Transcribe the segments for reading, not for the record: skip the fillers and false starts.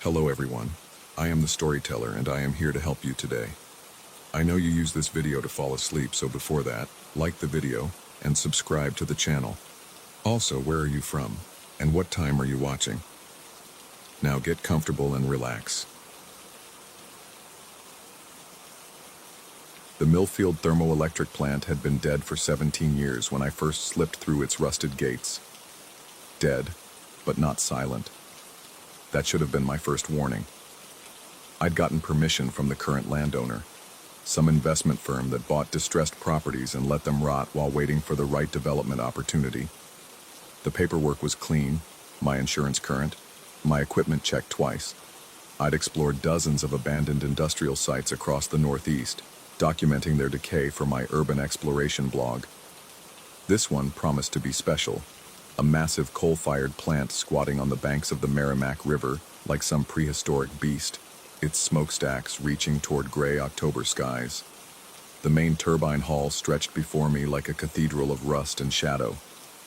Hello everyone, I am the storyteller and I am here to help you today. I know you use this video to fall asleep, so before that, like the video and subscribe to the channel. Also, where are you from and what time are you watching? Now get comfortable and relax. The Millfield thermoelectric plant had been dead for 17 years when I first slipped through its rusted gates. Dead, but not silent. That should have been my first warning. I'd gotten permission from the current landowner, some investment firm that bought distressed properties and let them rot while waiting for the right development opportunity. The paperwork was clean, my insurance current, my equipment checked twice. I'd explored dozens of abandoned industrial sites across the Northeast, documenting their decay for my urban exploration blog. This one promised to be special, a massive coal-fired plant squatting on the banks of the Merrimack River like some prehistoric beast, its smokestacks reaching toward gray October skies. The main turbine hall stretched before me like a cathedral of rust and shadow.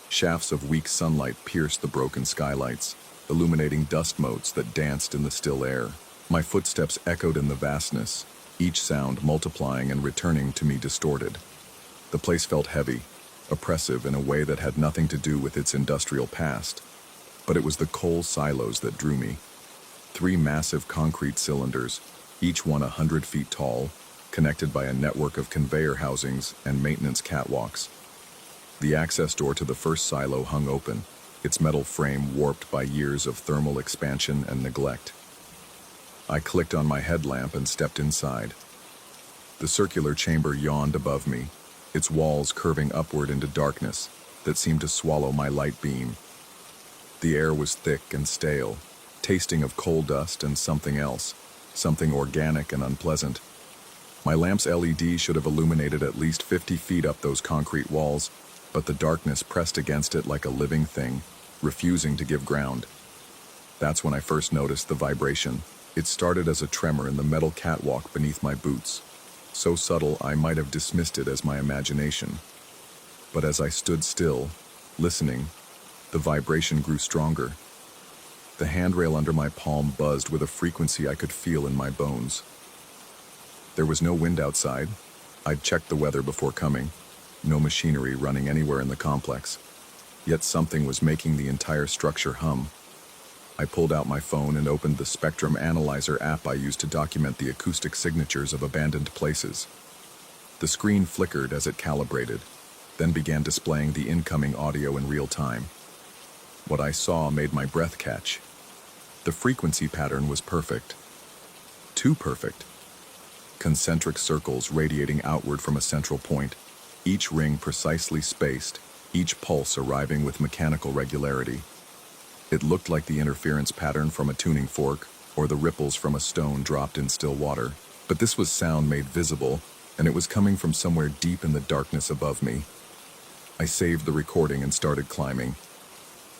Shafts of weak sunlight pierced the broken skylights, illuminating dust motes that danced in the still air. My footsteps echoed in the vastness, each sound multiplying and returning to me distorted. The place felt heavy, oppressive in a way that had nothing to do with its industrial past. But it was the coal silos that drew me. 3 massive concrete cylinders, each one 100 feet tall, connected by a network of conveyor housings and maintenance catwalks. The access door to the first silo hung open, its metal frame warped by years of thermal expansion and neglect. I clicked on my headlamp and stepped inside. The circular chamber yawned above me, its walls curving upward into darkness that seemed to swallow my light beam. The air was thick and stale, tasting of coal dust and something else, something organic and unpleasant. My lamp's LED should have illuminated at least 50 feet up those concrete walls, but the darkness pressed against it like a living thing, refusing to give ground. That's when I first noticed the vibration. It started as a tremor in the metal catwalk beneath my boots, so subtle I might have dismissed it as my imagination. But as I stood still, listening, the vibration grew stronger. The handrail under my palm buzzed with a frequency I could feel in my bones. There was no wind outside. I'd checked the weather before coming. No machinery running anywhere in the complex. Yet something was making the entire structure hum. I pulled out my phone and opened the Spectrum Analyzer app I use to document the acoustic signatures of abandoned places. The screen flickered as it calibrated, then began displaying the incoming audio in real time. What I saw made my breath catch. The frequency pattern was perfect. Too perfect. Concentric circles radiating outward from a central point, each ring precisely spaced, each pulse arriving with mechanical regularity. It looked like the interference pattern from a tuning fork or the ripples from a stone dropped in still water, but this was sound made visible, and it was coming from somewhere deep in the darkness above me. I saved the recording and started climbing.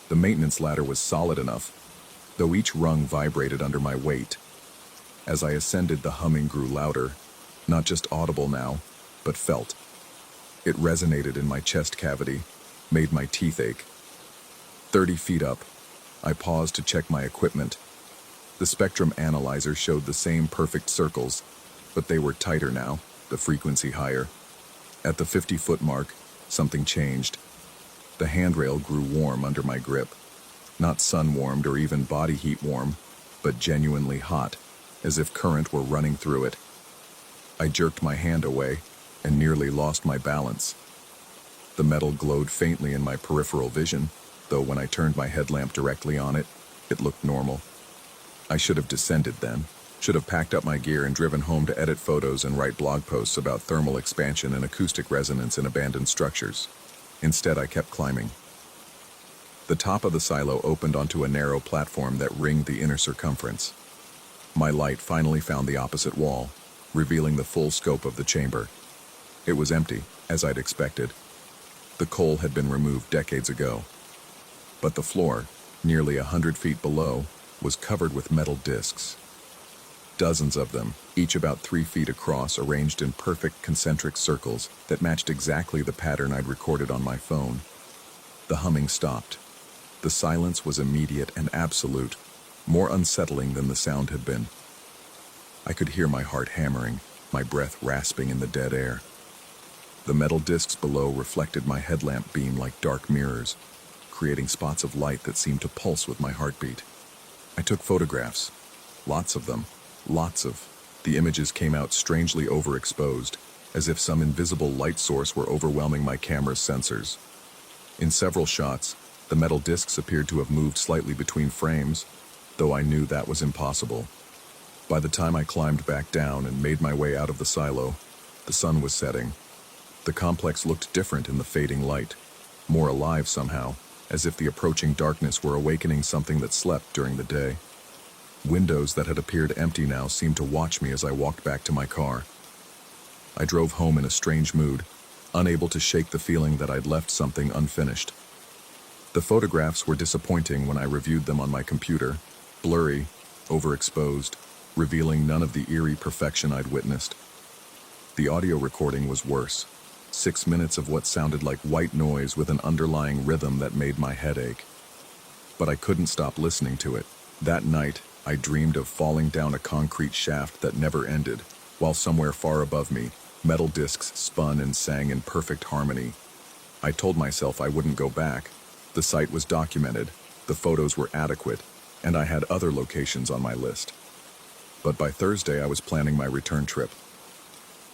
The maintenance ladder was solid enough, though each rung vibrated under my weight. As I ascended, the humming grew louder, not just audible now, but felt. It resonated in my chest cavity, made my teeth ache. 30 feet up, I paused to check my equipment. The Spectrum Analyzer showed the same perfect circles, but they were tighter now, the frequency higher. At the 50-foot mark, something changed. The handrail grew warm under my grip. Not sun-warmed or even body heat warm, but genuinely hot, as if current were running through it. I jerked my hand away and nearly lost my balance. The metal glowed faintly in my peripheral vision, though when I turned my headlamp directly on it, it looked normal. I should have descended then, should have packed up my gear and driven home to edit photos and write blog posts about thermal expansion and acoustic resonance in abandoned structures. Instead, I kept climbing. The top of the silo opened onto a narrow platform that ringed the inner circumference. My light finally found the opposite wall, revealing the full scope of the chamber. It was empty, as I'd expected. The coal had been removed decades ago. But the floor, nearly 100 feet below, was covered with metal discs. Dozens of them, each about 3 feet across, arranged in perfect concentric circles that matched exactly the pattern I'd recorded on my phone. The humming stopped. The silence was immediate and absolute. more unsettling than the sound had been. I could hear my heart hammering, my breath rasping in the dead air. The metal discs below reflected my headlamp beam like dark mirrors, creating spots of light that seemed to pulse with my heartbeat. I took photographs. Lots of them. Lots of. The images came out strangely overexposed, as if some invisible light source were overwhelming my camera's sensors. In several shots, the metal discs appeared to have moved slightly between frames, though I knew that was impossible. By the time I climbed back down and made my way out of the silo, the sun was setting. The complex looked different in the fading light, more alive somehow, as if the approaching darkness were awakening something that slept during the day. Windows that had appeared empty now seemed to watch me as I walked back to my car. I drove home in a strange mood, unable to shake the feeling that I'd left something unfinished. The photographs were disappointing when I reviewed them on my computer, blurry, overexposed, revealing none of the eerie perfection I'd witnessed. The audio recording was worse. 6 minutes of what sounded like white noise with an underlying rhythm that made my head ache. But I couldn't stop listening to it. That night, I dreamed of falling down a concrete shaft that never ended, while somewhere far above me, metal discs spun and sang in perfect harmony. I told myself I wouldn't go back. The site was documented, the photos were adequate, and I had other locations on my list. But by Thursday, I was planning my return trip.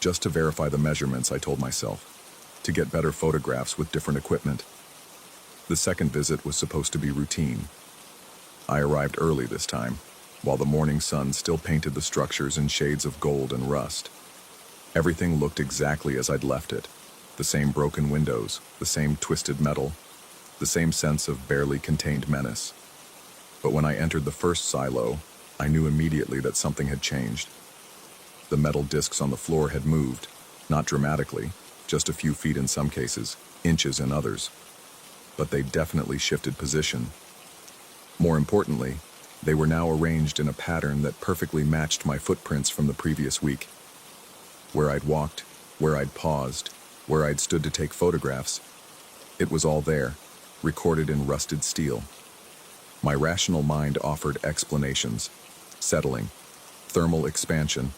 Just to verify the measurements, I told myself, to get better photographs with different equipment. The second visit was supposed to be routine. I arrived early this time, while the morning sun still painted the structures in shades of gold and rust. Everything looked exactly as I'd left it. The same broken windows, the same twisted metal, the same sense of barely contained menace. But when I entered the first silo, I knew immediately that something had changed. The metal discs on the floor had moved, not dramatically, just a few feet in some cases, inches in others. But they definitely shifted position. More importantly, they were now arranged in a pattern that perfectly matched my footprints from the previous week. Where I'd walked, where I'd paused, where I'd stood to take photographs, it was all there, recorded in rusted steel. My rational mind offered explanations: settling, thermal expansion,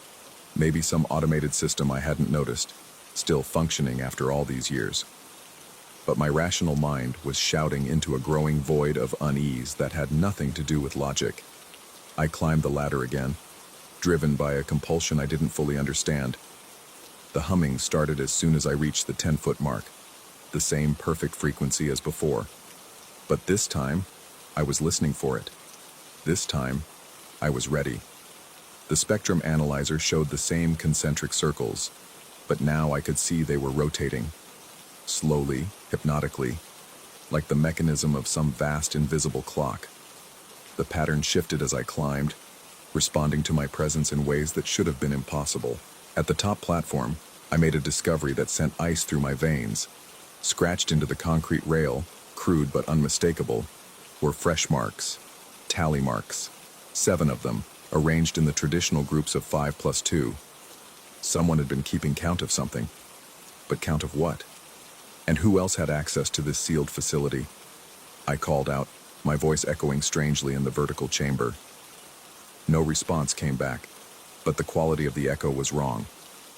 maybe some automated system I hadn't noticed, still functioning after all these years. But my rational mind was shouting into a growing void of unease that had nothing to do with logic. I climbed the ladder again, driven by a compulsion I didn't fully understand. The humming started as soon as I reached the 10-foot mark, the same perfect frequency as before. But this time, I was listening for it. This time, I was ready. The spectrum analyzer showed the same concentric circles, but now I could see they were rotating. Slowly, hypnotically, like the mechanism of some vast invisible clock. The pattern shifted as I climbed, responding to my presence in ways that should have been impossible. At the top platform, I made a discovery that sent ice through my veins. Scratched into the concrete rail, crude but unmistakable, were fresh marks, tally marks, 7 of them, arranged in the traditional groups of 5 plus 2. Someone had been keeping count of something. But count of what? And who else had access to this sealed facility? I called out, my voice echoing strangely in the vertical chamber. No response came back, but the quality of the echo was wrong.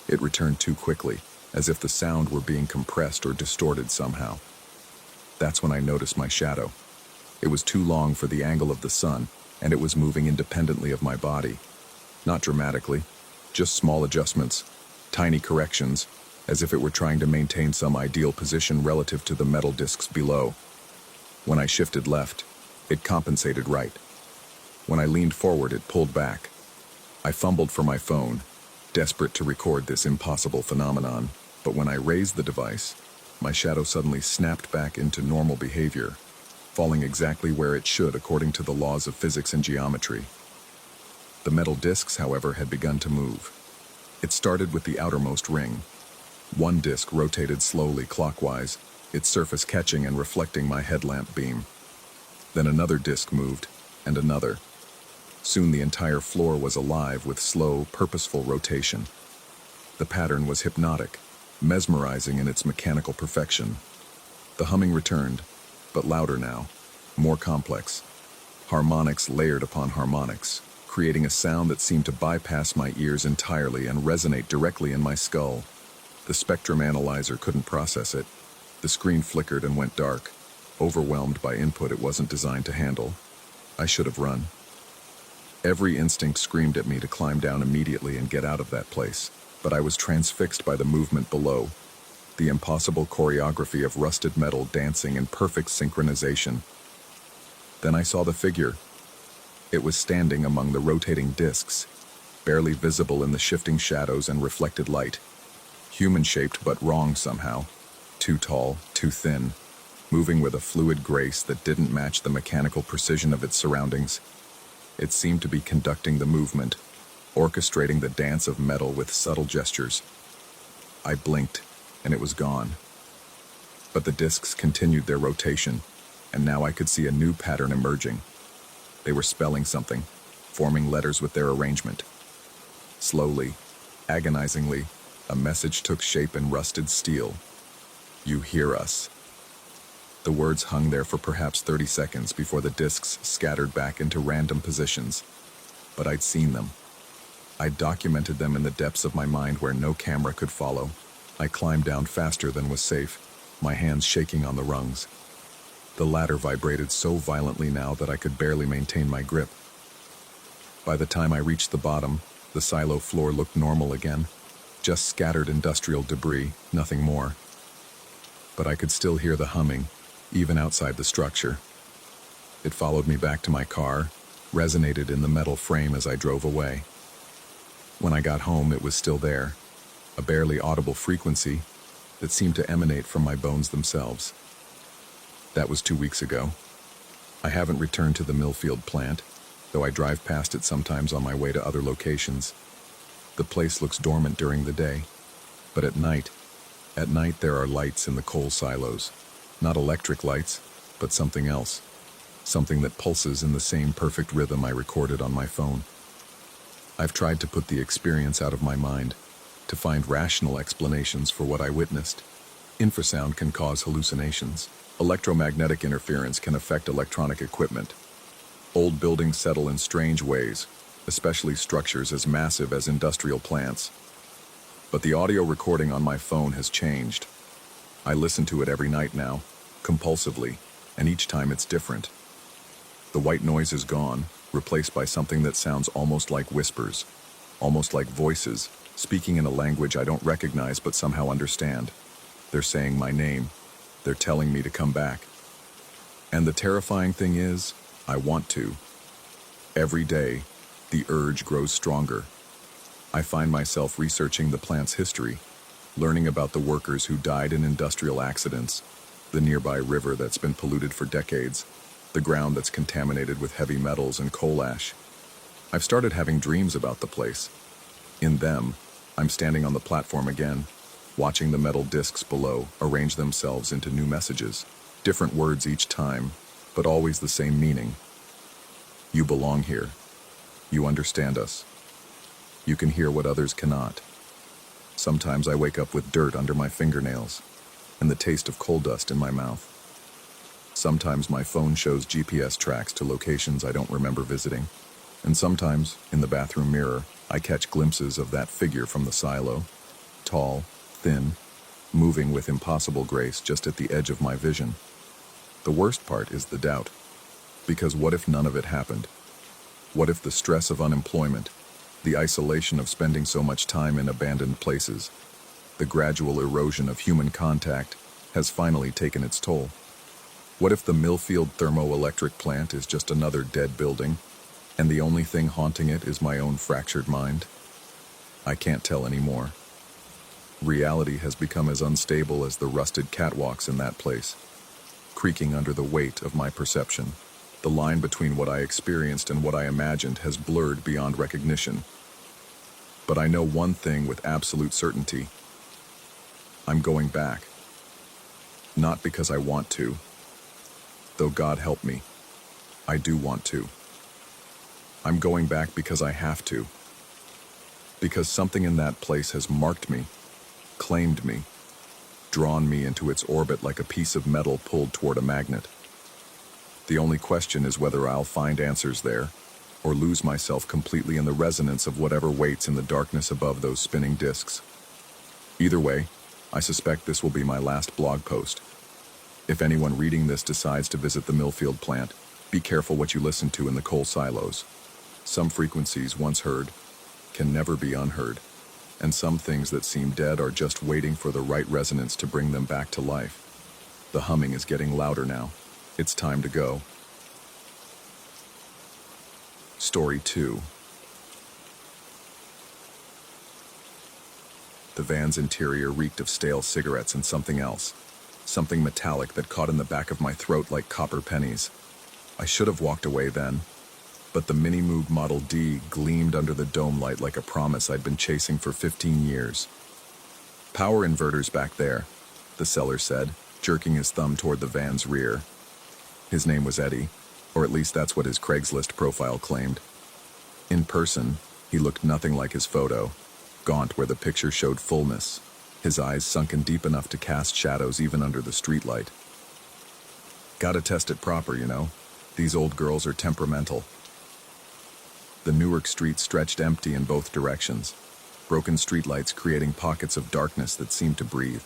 It returned too quickly, as if the sound were being compressed or distorted somehow. That's when I noticed my shadow. It was too long for the angle of the sun, and it was moving independently of my body. Not dramatically, just small adjustments, tiny corrections, as if it were trying to maintain some ideal position relative to the metal discs below. When I shifted left, it compensated right. When I leaned forward, it pulled back. I fumbled for my phone, desperate to record this impossible phenomenon, but when I raised the device, my shadow suddenly snapped back into normal behavior, falling exactly where it should according to the laws of physics and geometry. The metal discs, however, had begun to move. It started with the outermost ring. One disc rotated slowly clockwise, its surface catching and reflecting my headlamp beam. Then another disc moved, and another. Soon the entire floor was alive with slow, purposeful rotation. The pattern was hypnotic, mesmerizing in its mechanical perfection. The humming returned, but louder now, more complex, harmonics layered upon harmonics, creating a sound that seemed to bypass my ears entirely and resonate directly in my skull. The spectrum analyzer couldn't process it. The screen flickered and went dark, overwhelmed by input it wasn't designed to handle. I should have run. Every instinct screamed at me to climb down immediately and get out of that place, but I was transfixed by the movement below, the impossible choreography of rusted metal dancing in perfect synchronization. Then I saw the figure. It was standing among the rotating discs, barely visible in the shifting shadows and reflected light. Human-shaped but wrong somehow. Too tall, too thin, moving with a fluid grace that didn't match the mechanical precision of its surroundings. It seemed to be conducting the movement, orchestrating the dance of metal with subtle gestures. I blinked, and it was gone. But the discs continued their rotation, and now I could see a new pattern emerging. They were spelling something, forming letters with their arrangement. Slowly, agonizingly, a message took shape in rusted steel. "You hear us." The words hung there for perhaps 30 seconds before the discs scattered back into random positions. But I'd seen them. I'd documented them in the depths of my mind where no camera could follow. I climbed down faster than was safe, my hands shaking on the rungs. The ladder vibrated so violently now that I could barely maintain my grip. By the time I reached the bottom, the silo floor looked normal again, just scattered industrial debris, nothing more. But I could still hear the humming, even outside the structure. It followed me back to my car, resonated in the metal frame as I drove away. When I got home, it was still there, a barely audible frequency that seemed to emanate from my bones themselves. That was 2 weeks ago. I haven't returned to the Millfield plant, though I drive past it sometimes on my way to other locations. The place looks dormant during the day, but at night there are lights in the coal silos. Not electric lights, but something else. Something that pulses in the same perfect rhythm I recorded on my phone. I've tried to put the experience out of my mind, to find rational explanations for what I witnessed. Infrasound can cause hallucinations. Electromagnetic interference can affect electronic equipment. Old buildings settle in strange ways, especially structures as massive as industrial plants. But the audio recording on my phone has changed. I listen to it every night now, compulsively, and each time it's different. The white noise is gone, replaced by something that sounds almost like whispers, almost like voices, speaking in a language I don't recognize but somehow understand. They're saying my name. They're telling me to come back. And the terrifying thing is, I want to. Every day, the urge grows stronger. I find myself researching the plant's history, learning about the workers who died in industrial accidents, the nearby river that's been polluted for decades, the ground that's contaminated with heavy metals and coal ash. I've started having dreams about the place. In them, I'm standing on the platform again, watching the metal discs below arrange themselves into new messages, different words each time, but always the same meaning. You belong here. You understand us. You can hear what others cannot. Sometimes I wake up with dirt under my fingernails and the taste of coal dust in my mouth. Sometimes my phone shows GPS tracks to locations I don't remember visiting. And sometimes, in the bathroom mirror, I catch glimpses of that figure from the silo, tall, thin, moving with impossible grace just at the edge of my vision. The worst part is the doubt. Because what if none of it happened? What if the stress of unemployment, the isolation of spending so much time in abandoned places, the gradual erosion of human contact has finally taken its toll? What if the Millfield thermoelectric plant is just another dead building, and the only thing haunting it is my own fractured mind? I can't tell anymore. Reality has become as unstable as the rusted catwalks in that place, creaking under the weight of my perception. The line between what I experienced and what I imagined has blurred beyond recognition. But I know one thing with absolute certainty. I'm going back. Not because I want to, though God help me, I do want to. I'm going back because I have to. Because something in that place has marked me, claimed me, drawn me into its orbit like a piece of metal pulled toward a magnet. The only question is whether I'll find answers there, or lose myself completely in the resonance of whatever waits in the darkness above those spinning discs. Either way, I suspect this will be my last blog post. If anyone reading this decides to visit the Millfield plant, be careful what you listen to in the coal silos. Some frequencies once heard can never be unheard, and some things that seem dead are just waiting for the right resonance to bring them back to life. The humming is getting louder now. It's time to go. Story 2. The van's interior reeked of stale cigarettes and something else. Something metallic that caught in the back of my throat like copper pennies. I should have walked away then, but the Mini Moog Model D gleamed under the dome light like a promise I'd been chasing for 15 years. "Power inverters back there," the seller said, jerking his thumb toward the van's rear. His name was Eddie, or at least that's what his Craigslist profile claimed. In person, he looked nothing like his photo, gaunt where the picture showed fullness, his eyes sunken deep enough to cast shadows even under the streetlight. "Gotta test it proper, you know. These old girls are temperamental." The Newark street stretched empty in both directions, broken streetlights creating pockets of darkness that seemed to breathe.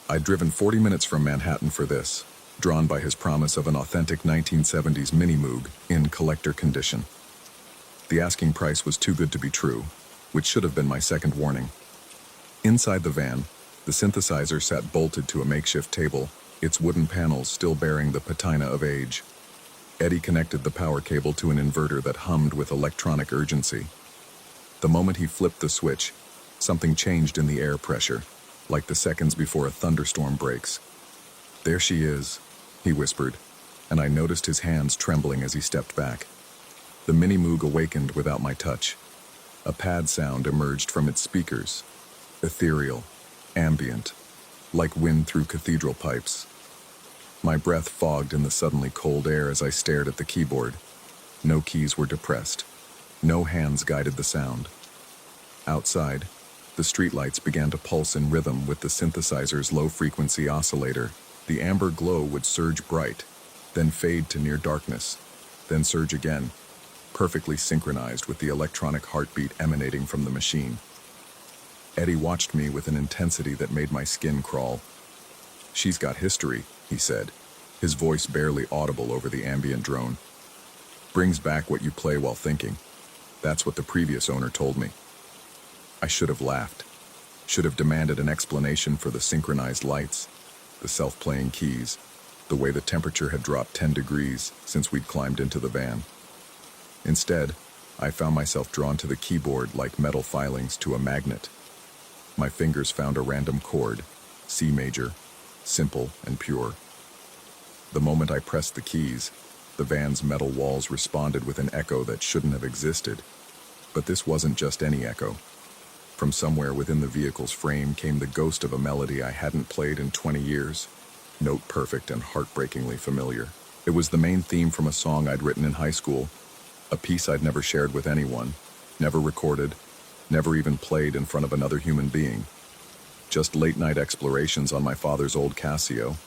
I'd driven 40 minutes from Manhattan for this, drawn by his promise of an authentic 1970s Mini Moog in collector condition. The asking price was too good to be true, which should have been my second warning. Inside the van, the synthesizer sat bolted to a makeshift table, its wooden panels still bearing the patina of age. Eddie connected the power cable to an inverter that hummed with electronic urgency. The moment he flipped the switch, something changed in the air pressure, like the seconds before a thunderstorm breaks. "There she is," he whispered, and I noticed his hands trembling as he stepped back. The Mini Moog awakened without my touch. A pad sound emerged from its speakers, ethereal, ambient, like wind through cathedral pipes. My breath fogged in the suddenly cold air as I stared at the keyboard. No keys were depressed. No hands guided the sound. Outside, the streetlights began to pulse in rhythm with the synthesizer's low-frequency oscillator. The amber glow would surge bright, then fade to near darkness, then surge again, perfectly synchronized with the electronic heartbeat emanating from the machine. Eddie watched me with an intensity that made my skin crawl. "She's got history," he said, his voice barely audible over the ambient drone. "Brings back what you play while thinking. That's what the previous owner told me." I should have laughed, should have demanded an explanation for the synchronized lights, the self-playing keys, the way the temperature had dropped 10 degrees since we'd climbed into the van. Instead, I found myself drawn to the keyboard like metal filings to a magnet. My fingers found a random chord, C major, simple and pure. The moment I pressed the keys, the van's metal walls responded with an echo that shouldn't have existed. But this wasn't just any echo. From somewhere within the vehicle's frame came the ghost of a melody I hadn't played in 20 years, note perfect and heartbreakingly familiar. It was the main theme from a song I'd written in high school, a piece I'd never shared with anyone, never recorded, never even played in front of another human being. Just late-night explorations on my father's old Casio,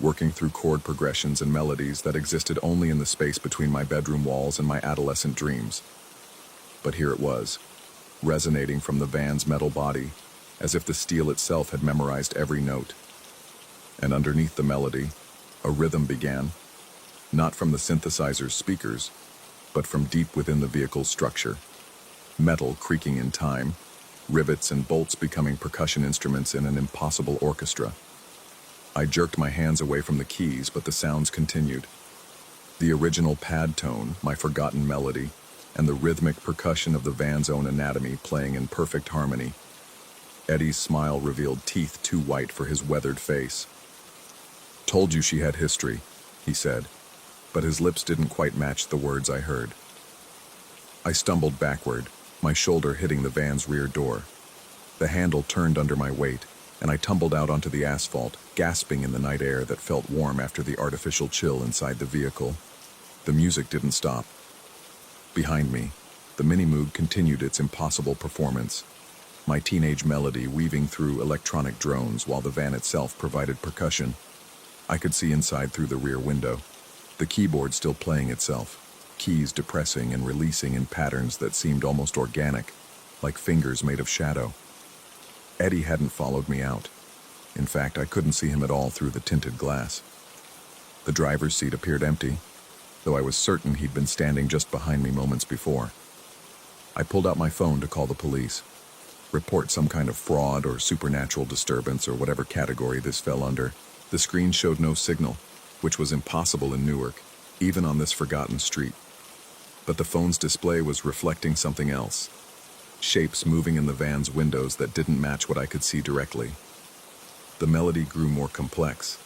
working through chord progressions and melodies that existed only in the space between my bedroom walls and my adolescent dreams. But here it was, resonating from the van's metal body, as if the steel itself had memorized every note. And underneath the melody, a rhythm began, not from the synthesizer's speakers, but from deep within the vehicle's structure. Metal creaking in time, rivets and bolts becoming percussion instruments in an impossible orchestra. I jerked my hands away from the keys, but the sounds continued. The original pad tone, my forgotten melody, and the rhythmic percussion of the van's own anatomy playing in perfect harmony. Eddie's smile revealed teeth too white for his weathered face. "Told you she had history," he said, but his lips didn't quite match the words I heard. I stumbled backward, my shoulder hitting the van's rear door. The handle turned under my weight, and I tumbled out onto the asphalt, gasping in the night air that felt warm after the artificial chill inside the vehicle. The music didn't stop. Behind me, the Mini Moog continued its impossible performance, my teenage melody weaving through electronic drones while the van itself provided percussion. I could see inside through the rear window. the keyboard still playing itself, keys depressing and releasing in patterns that seemed almost organic, like fingers made of shadow. Eddie hadn't followed me out. In fact, I couldn't see him at all through the tinted glass. The driver's seat appeared empty, though I was certain he'd been standing just behind me moments before. I pulled out my phone to call the police, report some kind of fraud or supernatural disturbance or whatever category this fell under. The screen showed no signal, which was impossible in Newark, even on this forgotten street. But the phone's display was reflecting something else. Shapes moving in the van's windows that didn't match what I could see directly. The melody grew more complex,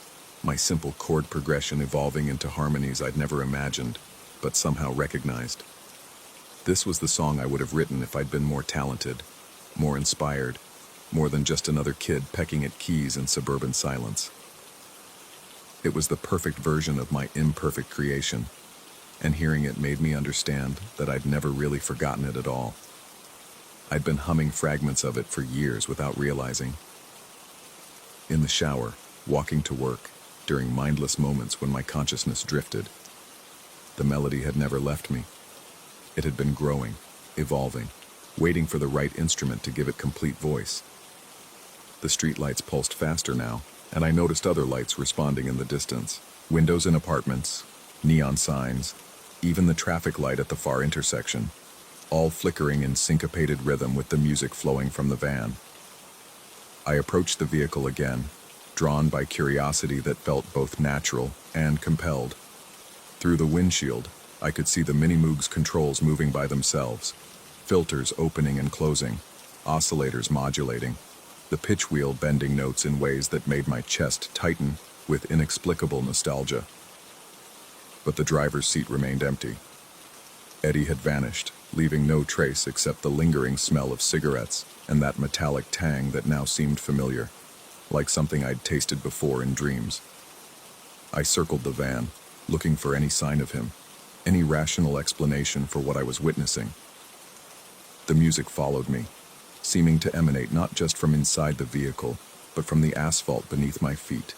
my simple chord progression evolving into harmonies I'd never imagined, but somehow recognized. This was the song I would have written if I'd been more talented, more inspired, more than just another kid pecking at keys in suburban silence. It was the perfect version of my imperfect creation, and hearing it made me understand that I'd never really forgotten it at all. I'd been humming fragments of it for years without realizing. In the shower, walking to work, during mindless moments when my consciousness drifted, the melody had never left me. It had been growing, evolving, waiting for the right instrument to give it complete voice. The streetlights pulsed faster now, and I noticed other lights responding in the distance. Windows in apartments, neon signs, even the traffic light at the far intersection, all flickering in syncopated rhythm with the music flowing from the van. I approached the vehicle again, drawn by curiosity that felt both natural and compelled. Through the windshield, I could see the Mini-Moog's controls moving by themselves, filters opening and closing, oscillators modulating, the pitch wheel bending notes in ways that made my chest tighten with inexplicable nostalgia. But the driver's seat remained empty. Eddie had vanished, leaving no trace except the lingering smell of cigarettes and that metallic tang that now seemed familiar, like something I'd tasted before in dreams. I circled the van, looking for any sign of him, any rational explanation for what I was witnessing. The music followed me, seeming to emanate not just from inside the vehicle, but from the asphalt beneath my feet,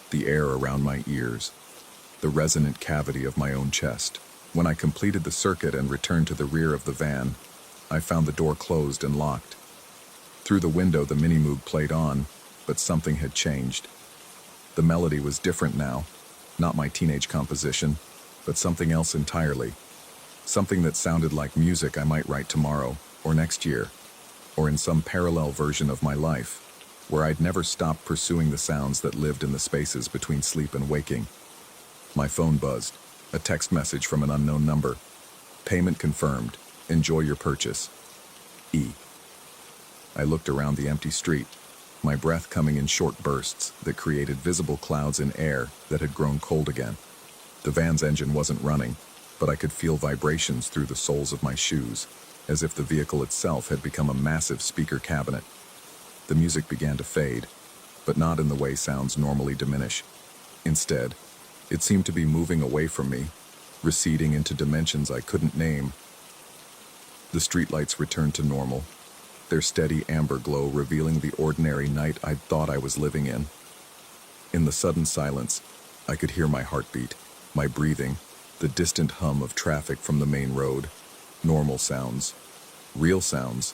the air around my ears, the resonant cavity of my own chest. When I completed the circuit and returned to the rear of the van, I found the door closed and locked. Through the window, the Mini-Moog played on, but something had changed. The melody was different now, not my teenage composition, but something else entirely. Something that sounded like music I might write tomorrow, or next year, or in some parallel version of my life, where I'd never stopped pursuing the sounds that lived in the spaces between sleep and waking. My phone buzzed, a text message from an unknown number. Payment confirmed. Enjoy your purchase. E. I looked around the empty street, my breath coming in short bursts that created visible clouds in air that had grown cold again. The van's engine wasn't running, but I could feel vibrations through the soles of my shoes, as if the vehicle itself had become a massive speaker cabinet. The music began to fade, but not in the way sounds normally diminish. Instead, it seemed to be moving away from me, receding into dimensions I couldn't name. The streetlights returned to normal, their steady amber glow revealing the ordinary night I'd thought I was living in. In the sudden silence, I could hear my heartbeat, my breathing, the distant hum of traffic from the main road. Normal sounds, real sounds,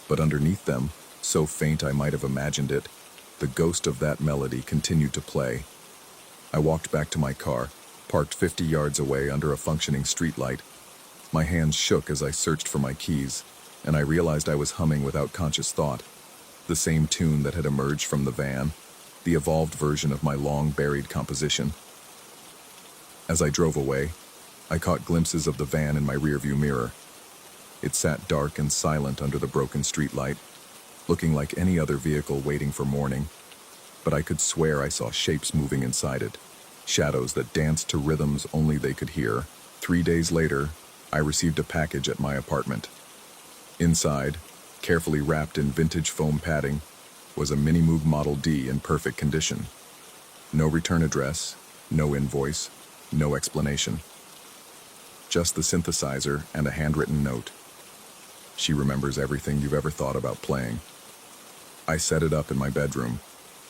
but underneath them, so faint I might have imagined it, the ghost of that melody continued to play. I walked back to my car, parked 50 yards away under a functioning streetlight. My hands shook as I searched for my keys, and I realized I was humming without conscious thought. The same tune that had emerged from the van, the evolved version of my long-buried composition. As I drove away, I caught glimpses of the van in my rearview mirror. It sat dark and silent under the broken streetlight, looking like any other vehicle waiting for morning, but I could swear I saw shapes moving inside it, shadows that danced to rhythms only they could hear. 3 days later, I received a package at my apartment. Inside, carefully wrapped in vintage foam padding, was a Mini-Moog Model D in perfect condition. No return address, no invoice, no explanation. Just the synthesizer and a handwritten note. She remembers everything you've ever thought about playing. I set it up in my bedroom,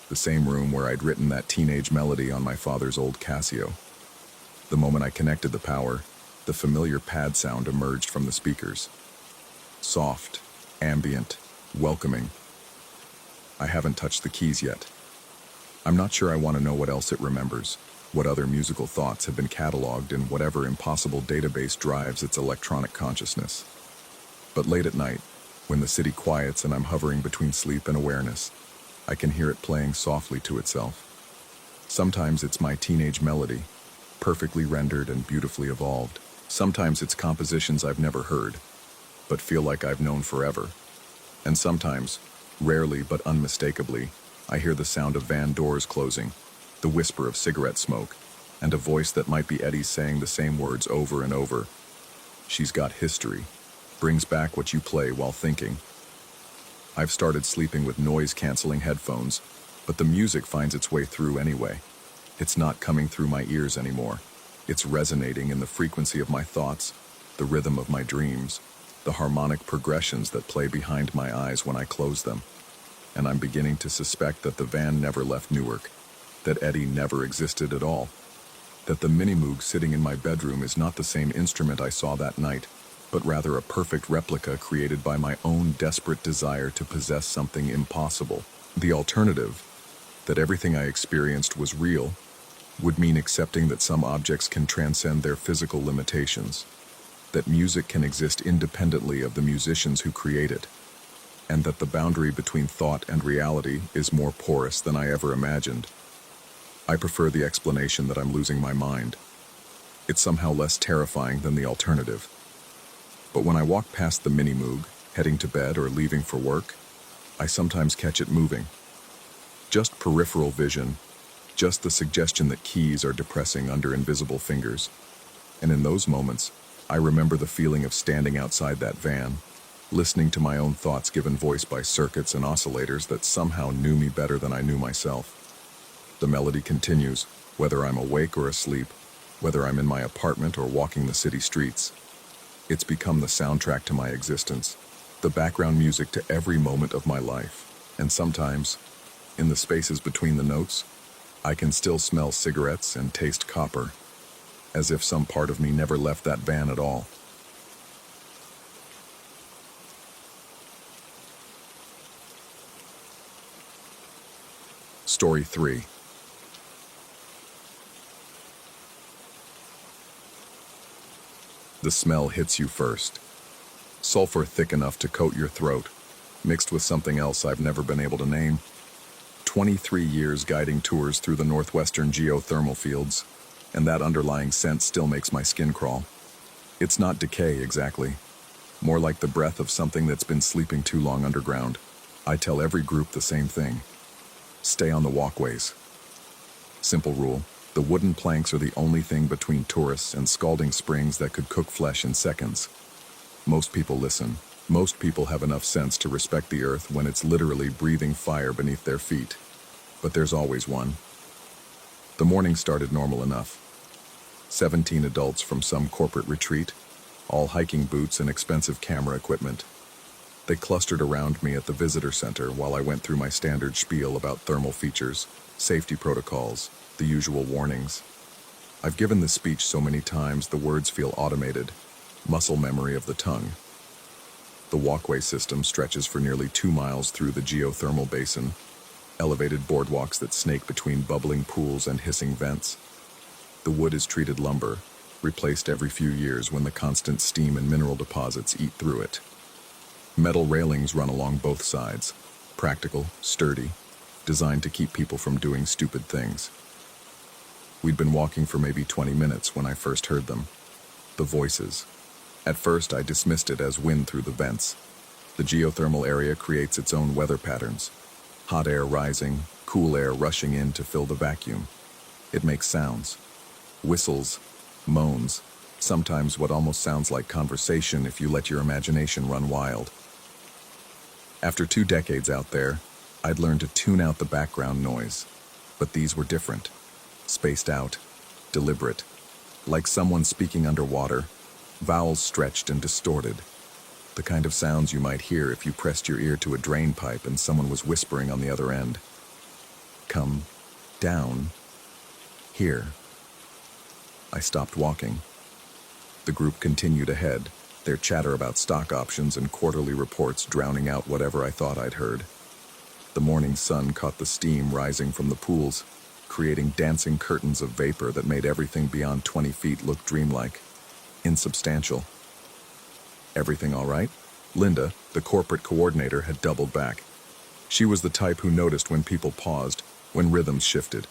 the same room where I'd written that teenage melody on my father's old Casio. The moment I connected the power, the familiar pad sound emerged from the speakers. Soft, ambient, welcoming. I haven't touched the keys yet. I'm not sure I want to know what else it remembers, what other musical thoughts have been cataloged in whatever impossible database drives its electronic consciousness. But late at night, when the city quiets and I'm hovering between sleep and awareness, I can hear it playing softly to itself. Sometimes it's my teenage melody, perfectly rendered and beautifully evolved. Sometimes it's compositions I've never heard, but feel like I've known forever. And sometimes, rarely but unmistakably, I hear the sound of van doors closing, the whisper of cigarette smoke, and a voice that might be Eddie saying the same words over and over. She's got history, brings back what you play while thinking. I've started sleeping with noise-canceling headphones, but the music finds its way through anyway. It's not coming through my ears anymore. It's resonating in the frequency of my thoughts, the rhythm of my dreams, the harmonic progressions that play behind my eyes when I close them. And I'm beginning to suspect that the van never left Newark, that Eddie never existed at all, that the Minimoog sitting in my bedroom is not the same instrument I saw that night, but rather a perfect replica created by my own desperate desire to possess something impossible. The alternative, that everything I experienced was real, would mean accepting that some objects can transcend their physical limitations, that music can exist independently of the musicians who create it, and that the boundary between thought and reality is more porous than I ever imagined. I prefer the explanation that I'm losing my mind. It's somehow less terrifying than the alternative. But when I walk past the Minimoog, heading to bed or leaving for work, I sometimes catch it moving. Just peripheral vision, just the suggestion that keys are depressing under invisible fingers. And in those moments, I remember the feeling of standing outside that van, listening to my own thoughts given voice by circuits and oscillators that somehow knew me better than I knew myself. The melody continues, whether I'm awake or asleep, whether I'm in my apartment or walking the city streets. It's become the soundtrack to my existence, the background music to every moment of my life. And sometimes, in the spaces between the notes, I can still smell cigarettes and taste copper, as if some part of me never left that van at all. Story 3. The smell hits you first. Sulfur thick enough to coat your throat, mixed with something else I've never been able to name. 23 years guiding tours through the northwestern geothermal fields, and that underlying scent still makes my skin crawl. It's not decay exactly, more like the breath of something that's been sleeping too long underground. I tell every group the same thing. Stay on the walkways. Simple rule. The wooden planks are the only thing between tourists and scalding springs that could cook flesh in seconds. Most people listen. Most people have enough sense to respect the earth when it's literally breathing fire beneath their feet. But there's always one. The morning started normal enough. 17 adults from some corporate retreat, all hiking boots and expensive camera equipment. They clustered around me at the visitor center while I went through my standard spiel about thermal features, safety protocols, the usual warnings. I've given this speech so many times the words feel automated, muscle memory of the tongue. The walkway system stretches for nearly 2 miles through the geothermal basin, elevated boardwalks that snake between bubbling pools and hissing vents. The wood is treated lumber, replaced every few years when the constant steam and mineral deposits eat through it. Metal railings run along both sides, practical, sturdy, designed to keep people from doing stupid things. We'd been walking for maybe 20 minutes when I first heard them. The voices. At first, I dismissed it as wind through the vents. The geothermal area creates its own weather patterns. Hot air rising, cool air rushing in to fill the vacuum. It makes sounds. Whistles, moans, sometimes what almost sounds like conversation if you let your imagination run wild. After 2 decades out there, I'd learned to tune out the background noise. But these were different. Spaced out, deliberate. Like someone speaking underwater, vowels stretched and distorted. The kind of sounds you might hear if you pressed your ear to a drain pipe and someone was whispering on the other end. Come down here. I stopped walking. The group continued ahead, their chatter about stock options and quarterly reports drowning out whatever I thought I'd heard. The morning sun caught the steam rising from the pools, creating dancing curtains of vapor that made everything beyond 20 feet look dreamlike, insubstantial. Everything all right? Linda, the corporate coordinator, had doubled back. She was the type who noticed when people paused, when rhythms shifted.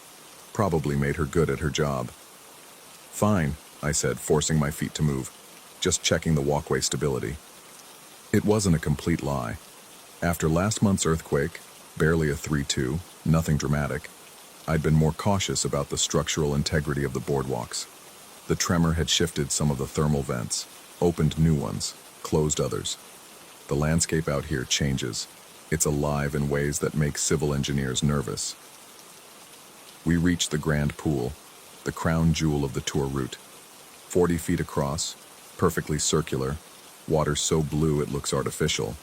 Probably made her good at her job. Fine, I said, forcing my feet to move, just checking the walkway stability. It wasn't a complete lie. After last month's earthquake, barely a 3-2, nothing dramatic, I'd been more cautious about the structural integrity of the boardwalks. The tremor had shifted some of the thermal vents, opened new ones, closed others. The landscape out here changes. It's alive in ways that make civil engineers nervous. We reached the grand pool, the crown jewel of the tour route. 40 feet across, perfectly circular, water so blue it looks artificial.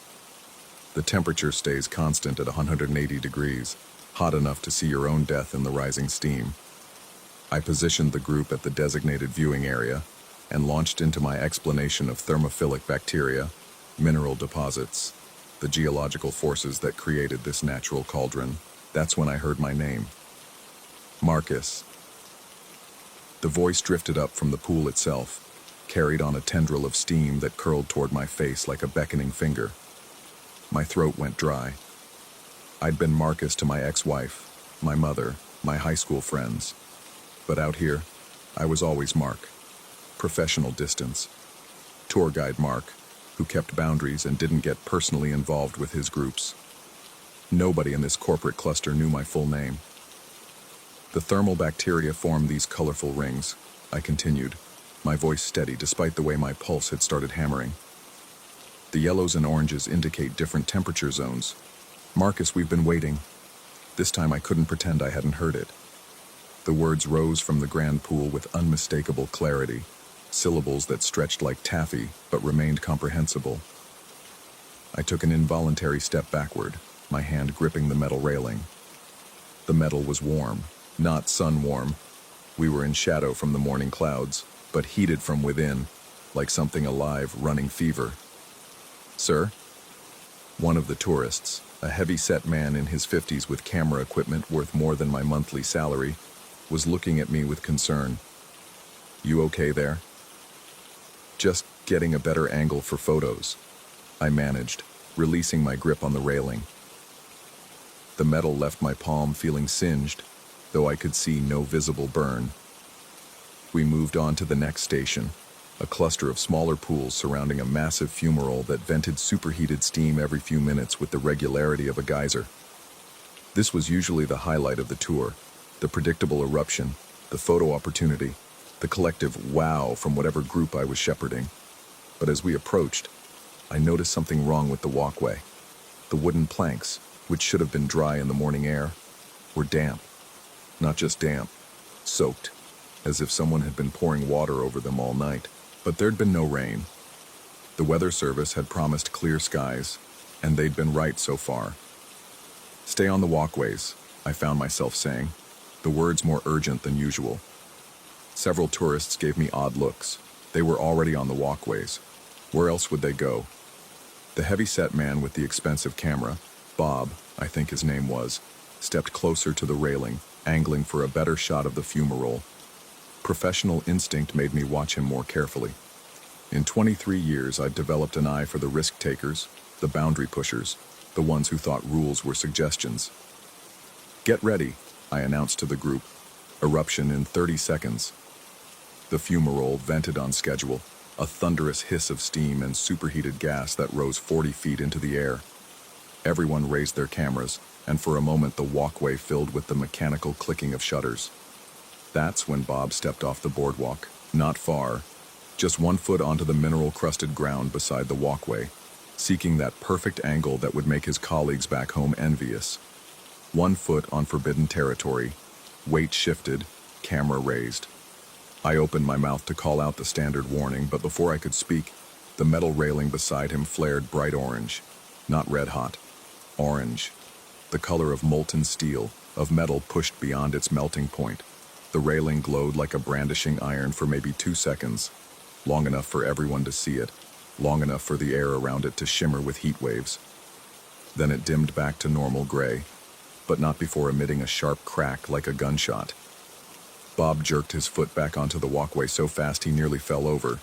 The temperature stays constant at 180 degrees, hot enough to see your own death in the rising steam. I positioned the group at the designated viewing area and launched into my explanation of thermophilic bacteria, mineral deposits, the geological forces that created this natural cauldron. That's when I heard my name. Marcus. The voice drifted up from the pool itself, carried on a tendril of steam that curled toward my face like a beckoning finger. My throat went dry. I'd been Marcus to my ex-wife, my mother, my high school friends. But out here, I was always Mark. Professional distance. Tour guide Mark, who kept boundaries and didn't get personally involved with his groups. Nobody in this corporate cluster knew my full name. The thermal bacteria form these colorful rings, I continued, my voice steady despite the way my pulse had started hammering. The yellows and oranges indicate different temperature zones. Marcus, we've been waiting. This time I couldn't pretend I hadn't heard it. The words rose from the grand pool with unmistakable clarity, syllables that stretched like taffy but remained comprehensible. I took an involuntary step backward, my hand gripping the metal railing. The metal was warm, not sun-warm. We were in shadow from the morning clouds, but heated from within, like something alive running fever. Sir? One of the tourists, a heavy-set man in his 50s with camera equipment worth more than my monthly salary, was looking at me with concern. You okay there? Just getting a better angle for photos, I managed, releasing my grip on the railing. The metal left my palm feeling singed, though I could see no visible burn. We moved on to the next station, a cluster of smaller pools surrounding a massive fumarole that vented superheated steam every few minutes with the regularity of a geyser. This was usually the highlight of the tour, the predictable eruption, the photo opportunity, the collective wow from whatever group I was shepherding. But as we approached, I noticed something wrong with the walkway. The wooden planks, which should have been dry in the morning air, were damp. Not just damp, soaked, as if someone had been pouring water over them all night. But there'd been no rain. The weather service had promised clear skies, and they'd been right so far. Stay on the walkways, I found myself saying, the words more urgent than usual. Several tourists gave me odd looks. They were already on the walkways. Where else would they go? The heavy-set man with the expensive camera, Bob, I think his name was, stepped closer to the railing, angling for a better shot of the fumarole. Professional instinct made me watch him more carefully. In 23 years, I'd developed an eye for the risk-takers, the boundary pushers, the ones who thought rules were suggestions. Get ready, I announced to the group. Eruption in 30 seconds. The fumarole vented on schedule, a thunderous hiss of steam and superheated gas that rose 40 feet into the air. Everyone raised their cameras, and for a moment the walkway filled with the mechanical clicking of shutters. That's when Bob stepped off the boardwalk, not far, just 1 foot onto the mineral-crusted ground beside the walkway, seeking that perfect angle that would make his colleagues back home envious. 1 foot on forbidden territory, weight shifted, camera raised. I opened my mouth to call out the standard warning, but before I could speak, the metal railing beside him flared bright orange, not red hot, orange, the color of molten steel, of metal pushed beyond its melting point. The railing glowed like a brandishing iron for maybe 2 seconds, long enough for everyone to see it, long enough for the air around it to shimmer with heat waves. Then it dimmed back to normal gray, but not before emitting a sharp crack like a gunshot. Bob jerked his foot back onto the walkway so fast he nearly fell over.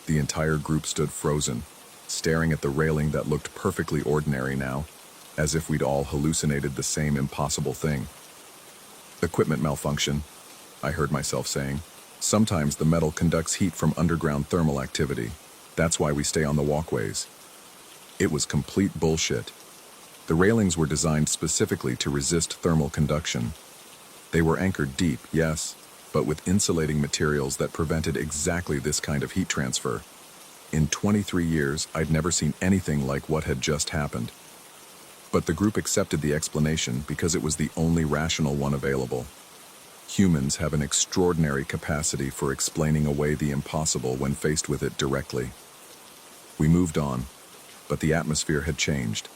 The entire group stood frozen, staring at the railing that looked perfectly ordinary now, as if we'd all hallucinated the same impossible thing. "Equipment malfunction," I heard myself saying. "Sometimes the metal conducts heat from underground thermal activity. That's why we stay on the walkways." It was complete bullshit. The railings were designed specifically to resist thermal conduction. They were anchored deep, yes, but with insulating materials that prevented exactly this kind of heat transfer. In 23 years, I'd never seen anything like what had just happened. But the group accepted the explanation because it was the only rational one available. Humans have an extraordinary capacity for explaining away the impossible when faced with it directly. We moved on, but the atmosphere had changed.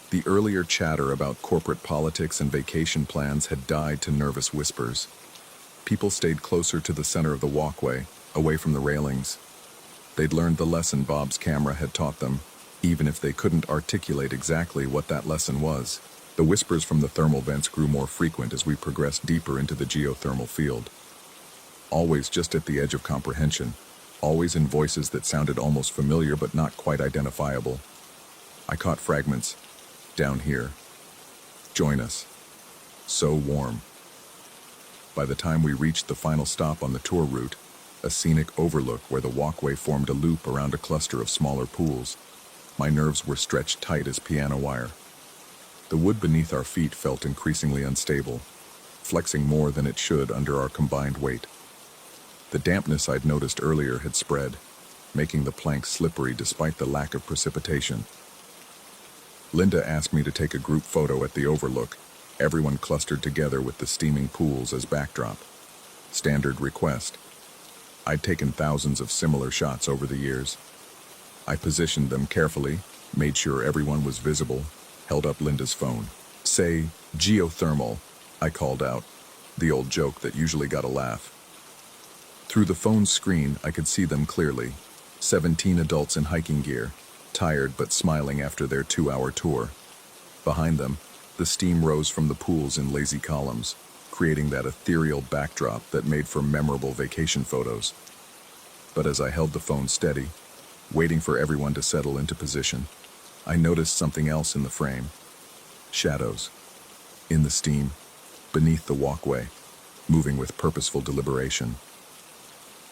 The earlier chatter about corporate politics and vacation plans had died to nervous whispers. People stayed closer to the center of the walkway, away from the railings. They'd learned the lesson Bob's camera had taught them, even if they couldn't articulate exactly what that lesson was. The whispers from the thermal vents grew more frequent as we progressed deeper into the geothermal field. Always just at the edge of comprehension, always in voices that sounded almost familiar but not quite identifiable. I caught fragments. "Down here. Join us. So warm." By the time we reached the final stop on the tour route, a scenic overlook where the walkway formed a loop around a cluster of smaller pools, my nerves were stretched tight as piano wire. The wood beneath our feet felt increasingly unstable, flexing more than it should under our combined weight. The dampness I'd noticed earlier had spread, making the planks slippery despite the lack of precipitation. Linda asked me to take a group photo at the overlook, everyone clustered together with the steaming pools as backdrop. Standard request. I'd taken thousands of similar shots over the years. I positioned them carefully, made sure everyone was visible, held up Linda's phone. "Say, geothermal," I called out, the old joke that usually got a laugh. Through the phone's screen, I could see them clearly. 17 adults in hiking gear, tired but smiling after their 2-hour tour. Behind them, the steam rose from the pools in lazy columns, creating that ethereal backdrop that made for memorable vacation photos. But as I held the phone steady, waiting for everyone to settle into position, I noticed something else in the frame. Shadows. In the steam, beneath the walkway, moving with purposeful deliberation.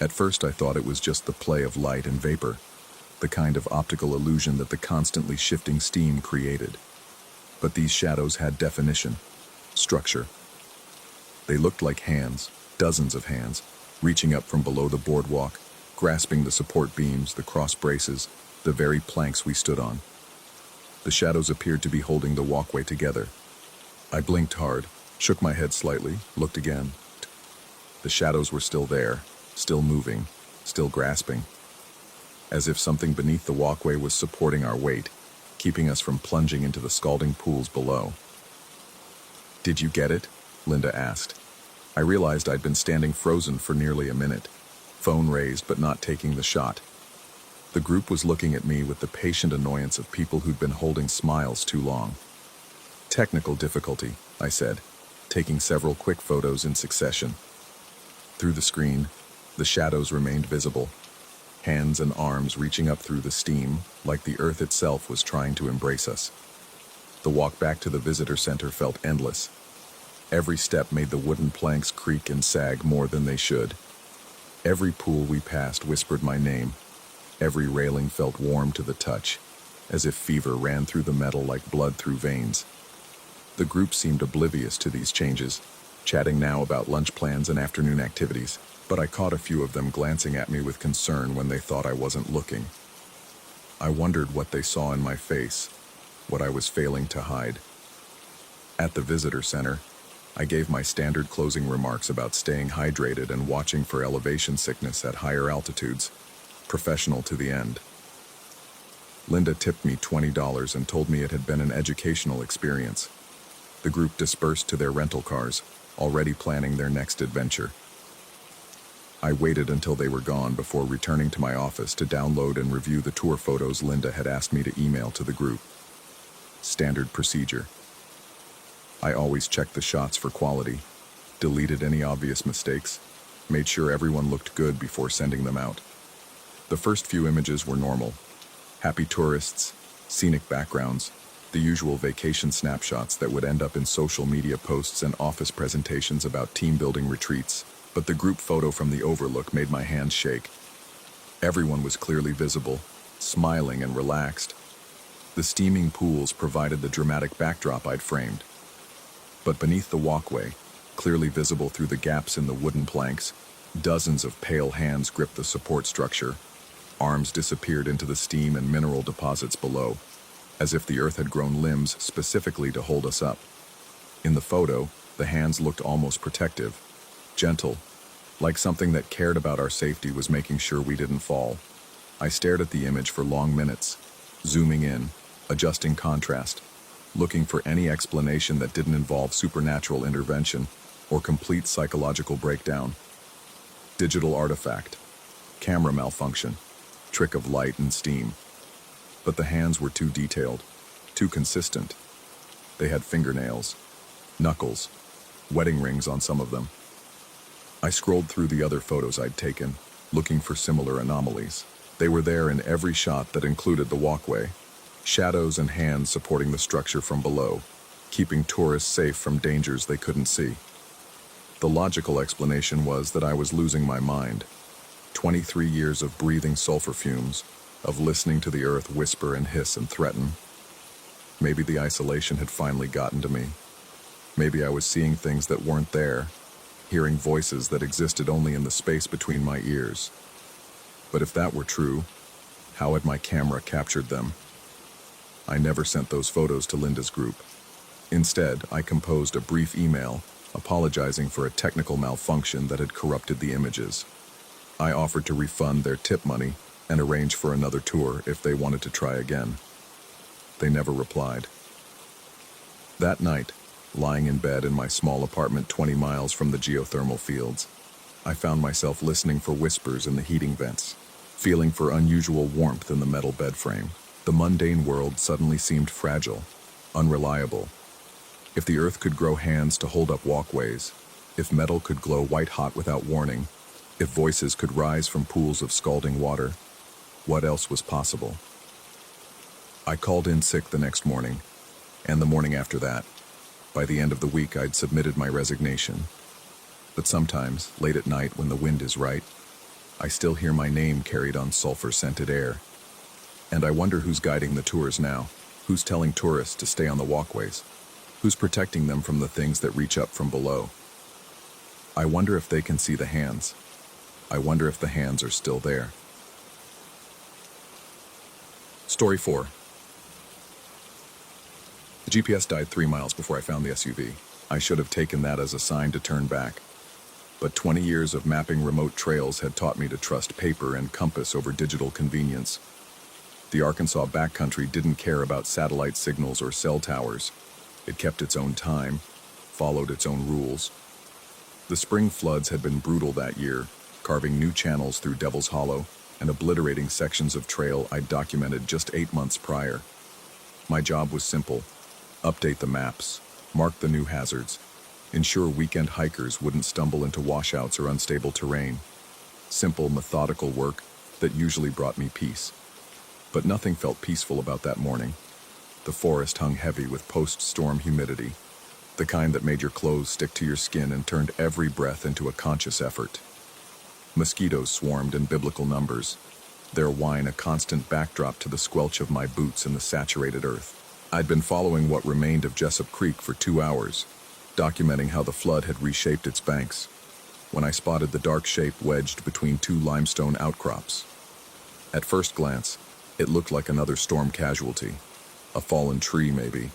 At first I thought it was just the play of light and vapor, the kind of optical illusion that the constantly shifting steam created. But these shadows had definition, structure. They looked like hands, dozens of hands, reaching up from below the boardwalk, grasping the support beams, the cross braces, the very planks we stood on. The shadows appeared to be holding the walkway together. I blinked hard, shook my head slightly, looked again. The shadows were still there, still moving, still grasping. As if something beneath the walkway was supporting our weight, keeping us from plunging into the scalding pools below. "Did you get it?" Linda asked. I realized I'd been standing frozen for nearly a minute, phone raised but not taking the shot. The group was looking at me with the patient annoyance of people who'd been holding smiles too long. "Technical difficulty," I said, taking several quick photos in succession. Through the screen, the shadows remained visible, hands and arms reaching up through the steam, like the earth itself was trying to embrace us. The walk back to the visitor center felt endless. Every step made the wooden planks creak and sag more than they should. Every pool we passed whispered my name. Every railing felt warm to the touch, as if fever ran through the metal like blood through veins. The group seemed oblivious to these changes, chatting now about lunch plans and afternoon activities, but I caught a few of them glancing at me with concern when they thought I wasn't looking. I wondered what they saw in my face, what I was failing to hide. At the visitor center, I gave my standard closing remarks about staying hydrated and watching for elevation sickness at higher altitudes, professional to the end. Linda tipped me $20 and told me it had been an educational experience. The group dispersed to their rental cars, already planning their next adventure. I waited until they were gone before returning to my office to download and review the tour photos Linda had asked me to email to the group. Standard procedure. I always checked the shots for quality, deleted any obvious mistakes, made sure everyone looked good before sending them out. The first few images were normal. Happy tourists, scenic backgrounds, the usual vacation snapshots that would end up in social media posts and office presentations about team-building retreats, but the group photo from the overlook made my hands shake. Everyone was clearly visible, smiling and relaxed. The steaming pools provided the dramatic backdrop I'd framed. But beneath the walkway, clearly visible through the gaps in the wooden planks, dozens of pale hands gripped the support structure. Arms disappeared into the steam and mineral deposits below, as if the earth had grown limbs specifically to hold us up. In the photo, the hands looked almost protective, gentle, like something that cared about our safety was making sure we didn't fall. I stared at the image for long minutes, zooming in, adjusting contrast, looking for any explanation that didn't involve supernatural intervention or complete psychological breakdown. Digital artifact, camera malfunction, trick of light and steam. But the hands were too detailed, too consistent. They had fingernails, knuckles, wedding rings on some of them. I scrolled through the other photos I'd taken, looking for similar anomalies. They were there in every shot that included the walkway, shadows and hands supporting the structure from below, keeping tourists safe from dangers they couldn't see. The logical explanation was that I was losing my mind. 23 years of breathing sulfur fumes, of listening to the earth whisper and hiss and threaten. Maybe the isolation had finally gotten to me. Maybe I was seeing things that weren't there, hearing voices that existed only in the space between my ears. But if that were true, how had my camera captured them? I never sent those photos to Linda's group. Instead, I composed a brief email apologizing for a technical malfunction that had corrupted the images. I offered to refund their tip money and arrange for another tour if they wanted to try again. They never replied. That night, lying in bed in my small apartment 20 miles from the geothermal fields, I found myself listening for whispers in the heating vents, feeling for unusual warmth in the metal bed frame. The mundane world suddenly seemed fragile, unreliable. If the earth could grow hands to hold up walkways, if metal could glow white-hot without warning, if voices could rise from pools of scalding water, what else was possible? I called in sick the next morning, and the morning after that. By the end of the week, I'd submitted my resignation. But sometimes, late at night when the wind is right, I still hear my name carried on sulfur-scented air. And I wonder who's guiding the tours now, who's telling tourists to stay on the walkways, who's protecting them from the things that reach up from below. I wonder if they can see the hands. I wonder if the hands are still there. Story 4. The GPS died 3 miles before I found the SUV. I should have taken that as a sign to turn back. But 20 years of mapping remote trails had taught me to trust paper and compass over digital convenience. The Arkansas backcountry didn't care about satellite signals or cell towers. It kept its own time, followed its own rules. The spring floods had been brutal that year, carving new channels through Devil's Hollow and obliterating sections of trail I'd documented just 8 months prior. My job was simple: update the maps, mark the new hazards, ensure weekend hikers wouldn't stumble into washouts or unstable terrain. Simple, methodical work that usually brought me peace. But nothing felt peaceful about that morning. The forest hung heavy with post-storm humidity, the kind that made your clothes stick to your skin and turned every breath into a conscious effort. Mosquitoes swarmed in biblical numbers, their whine a constant backdrop to the squelch of my boots in the saturated earth. I'd been following what remained of Jessup Creek for 2 hours, documenting how the flood had reshaped its banks, when I spotted the dark shape wedged between 2 limestone outcrops. At first glance, it looked like another storm casualty, a fallen tree maybe,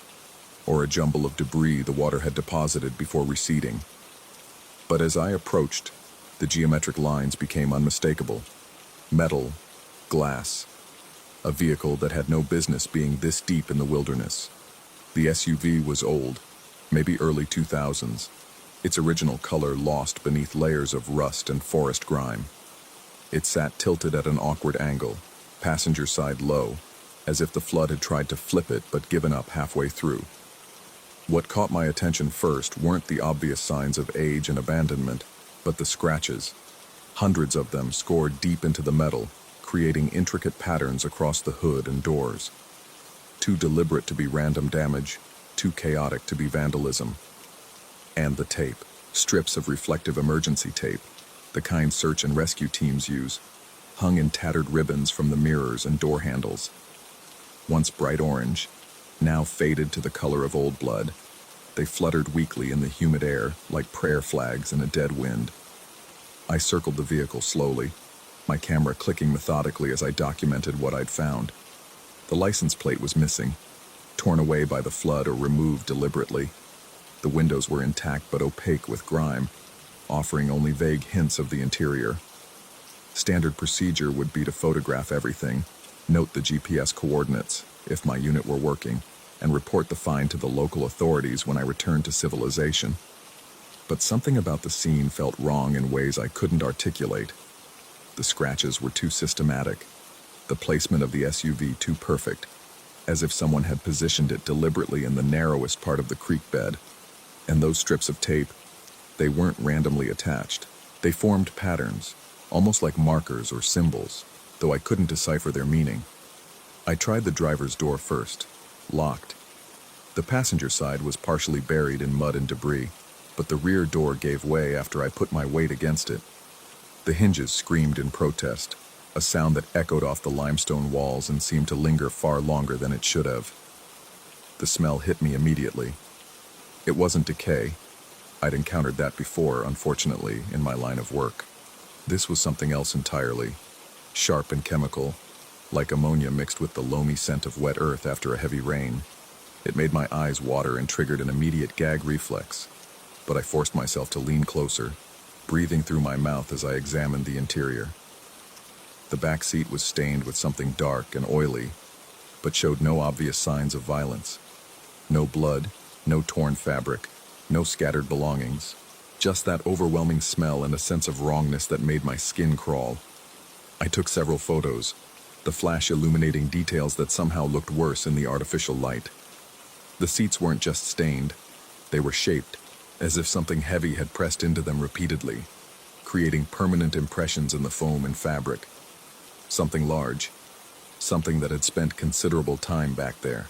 or a jumble of debris the water had deposited before receding. But as I approached, the geometric lines became unmistakable. Metal, glass, a vehicle that had no business being this deep in the wilderness. The SUV was old, maybe early 2000s, its original color lost beneath layers of rust and forest grime. It sat tilted at an awkward angle, passenger side low, as if the flood had tried to flip it but given up halfway through. What caught my attention first weren't the obvious signs of age and abandonment, but the scratches. Hundreds of them scored deep into the metal, creating intricate patterns across the hood and doors. Too deliberate to be random damage, too chaotic to be vandalism. And the tape, strips of reflective emergency tape, the kind search and rescue teams use, hung in tattered ribbons from the mirrors and door handles. Once bright orange, now faded to the color of old blood, they fluttered weakly in the humid air like prayer flags in a dead wind. I circled the vehicle slowly, my camera clicking methodically as I documented what I'd found. The license plate was missing, torn away by the flood or removed deliberately. The windows were intact but opaque with grime, offering only vague hints of the interior. Standard procedure would be to photograph everything, note the GPS coordinates, if my unit were working, and report the find to the local authorities when I returned to civilization. But something about the scene felt wrong in ways I couldn't articulate. The scratches were too systematic, the placement of the SUV too perfect, as if someone had positioned it deliberately in the narrowest part of the creek bed. And those strips of tape, they weren't randomly attached. They formed patterns, almost like markers or symbols, though I couldn't decipher their meaning. I tried the driver's door first, locked. The passenger side was partially buried in mud and debris, but the rear door gave way after I put my weight against it. The hinges screamed in protest, a sound that echoed off the limestone walls and seemed to linger far longer than it should have. The smell hit me immediately. It wasn't decay. I'd encountered that before, unfortunately, in my line of work. This was something else entirely, sharp and chemical, like ammonia mixed with the loamy scent of wet earth after a heavy rain. It made my eyes water and triggered an immediate gag reflex, but I forced myself to lean closer, breathing through my mouth as I examined the interior. The back seat was stained with something dark and oily, but showed no obvious signs of violence. No blood, no torn fabric, no scattered belongings, just that overwhelming smell and a sense of wrongness that made my skin crawl. I took several photos, the flash illuminating details that somehow looked worse in the artificial light. The seats weren't just stained, they were shaped, as if something heavy had pressed into them repeatedly, creating permanent impressions in the foam and fabric. Something large, something that had spent considerable time back there.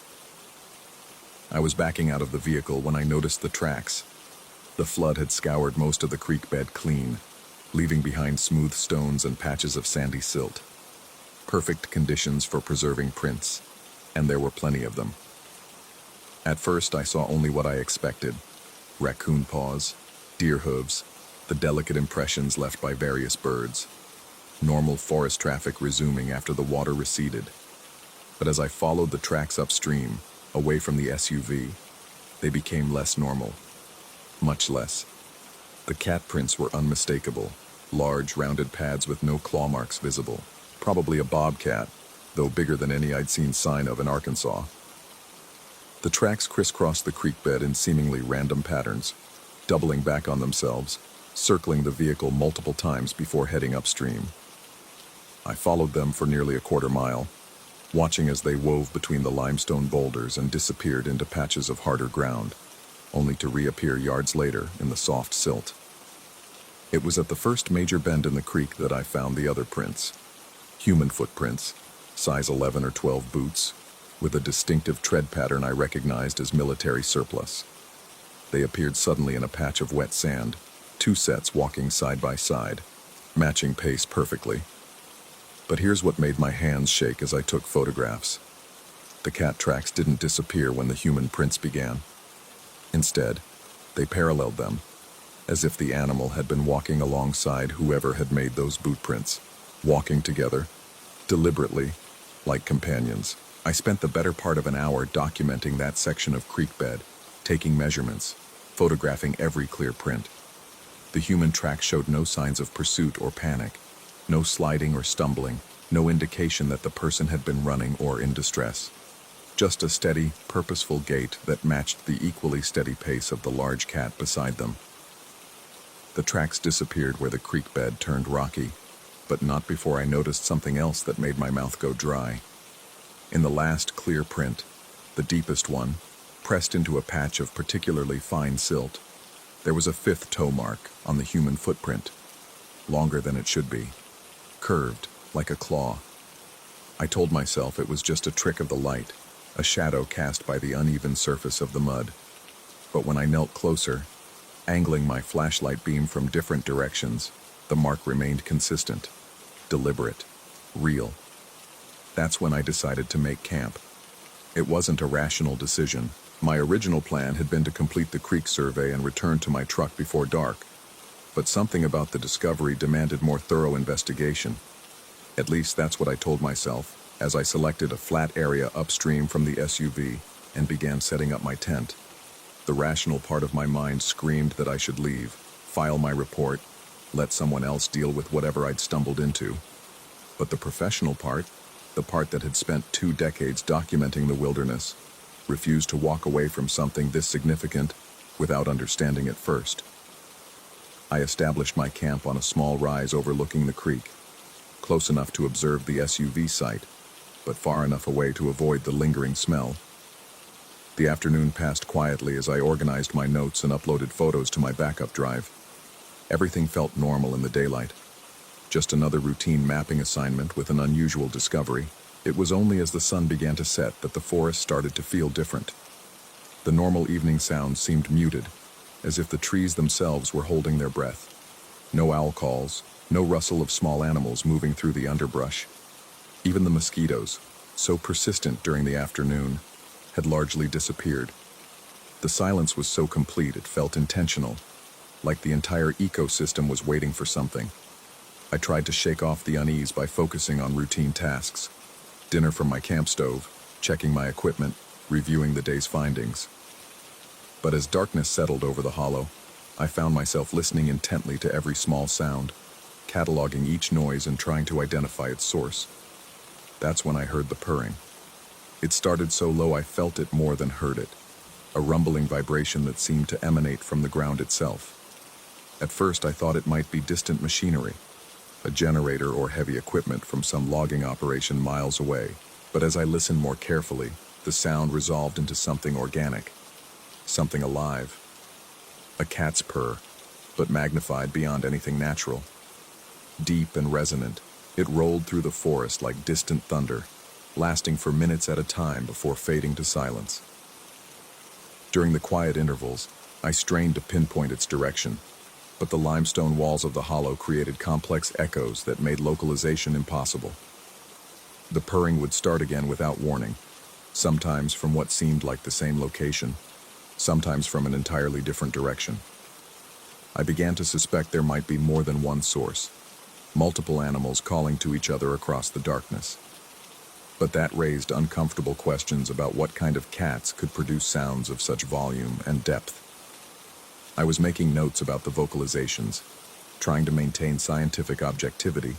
I was backing out of the vehicle when I noticed the tracks. The flood had scoured most of the creek bed clean, leaving behind smooth stones and patches of sandy silt. Perfect conditions for preserving prints, and there were plenty of them. At first, I saw only what I expected: raccoon paws, deer hooves, the delicate impressions left by various birds. Normal forest traffic resuming after the water receded. But as I followed the tracks upstream, away from the SUV, they became less normal. Much less. The cat prints were unmistakable, large, rounded pads with no claw marks visible. Probably a bobcat, though bigger than any I'd seen sign of in Arkansas. The tracks crisscrossed the creek bed in seemingly random patterns, doubling back on themselves, circling the vehicle multiple times before heading upstream. I followed them for nearly a quarter mile, watching as they wove between the limestone boulders and disappeared into patches of harder ground, only to reappear yards later in the soft silt. It was at the first major bend in the creek that I found the other prints. Human footprints, size 11 or 12 boots, with a distinctive tread pattern I recognized as military surplus. They appeared suddenly in a patch of wet sand, two sets walking side by side, matching pace perfectly. But here's what made my hands shake as I took photographs. The cat tracks didn't disappear when the human prints began. Instead, they paralleled them, as if the animal had been walking alongside whoever had made those boot prints, walking together, deliberately, like companions. I spent the better part of an hour documenting that section of creek bed, taking measurements, photographing every clear print. The human track showed no signs of pursuit or panic, no sliding or stumbling, no indication that the person had been running or in distress. Just a steady, purposeful gait that matched the equally steady pace of the large cat beside them. The tracks disappeared where the creek bed turned rocky, but not before I noticed something else that made my mouth go dry. In the last clear print, the deepest one, pressed into a patch of particularly fine silt, there was a fifth toe mark on the human footprint, longer than it should be, curved like a claw. I told myself it was just a trick of the light, a shadow cast by the uneven surface of the mud. But when I knelt closer, angling my flashlight beam from different directions, the mark remained consistent, deliberate, real. That's when I decided to make camp. It wasn't a rational decision. My original plan had been to complete the creek survey and return to my truck before dark, but something about the discovery demanded more thorough investigation. At least that's what I told myself as I selected a flat area upstream from the SUV and began setting up my tent. The rational part of my mind screamed that I should leave, file my report, let someone else deal with whatever I'd stumbled into. But the professional part, the part that had spent 2 decades documenting the wilderness, refused to walk away from something this significant without understanding it first. I established my camp on a small rise overlooking the creek, close enough to observe the SUV site, but far enough away to avoid the lingering smell. The afternoon passed quietly as I organized my notes and uploaded photos to my backup drive. Everything felt normal in the daylight. Just another routine mapping assignment with an unusual discovery. It was only as the sun began to set that the forest started to feel different. The normal evening sounds seemed muted, as if the trees themselves were holding their breath. No owl calls, no rustle of small animals moving through the underbrush. Even the mosquitoes, so persistent during the afternoon, had largely disappeared. The silence was so complete it felt intentional, like the entire ecosystem was waiting for something. I tried to shake off the unease by focusing on routine tasks. Dinner from my camp stove, checking my equipment, reviewing the day's findings. But as darkness settled over the hollow, I found myself listening intently to every small sound, cataloging each noise and trying to identify its source. That's when I heard the purring. It started so low I felt it more than heard it, a rumbling vibration that seemed to emanate from the ground itself. At first I thought it might be distant machinery, a generator or heavy equipment from some logging operation miles away, but as I listened more carefully, the sound resolved into something organic, something alive. A cat's purr, but magnified beyond anything natural. Deep and resonant, it rolled through the forest like distant thunder, lasting for minutes at a time before fading to silence. During the quiet intervals, I strained to pinpoint its direction, but the limestone walls of the hollow created complex echoes that made localization impossible. The purring would start again without warning, sometimes from what seemed like the same location, sometimes from an entirely different direction. I began to suspect there might be more than one source, multiple animals calling to each other across the darkness. But that raised uncomfortable questions about what kind of cats could produce sounds of such volume and depth. I was making notes about the vocalizations, trying to maintain scientific objectivity,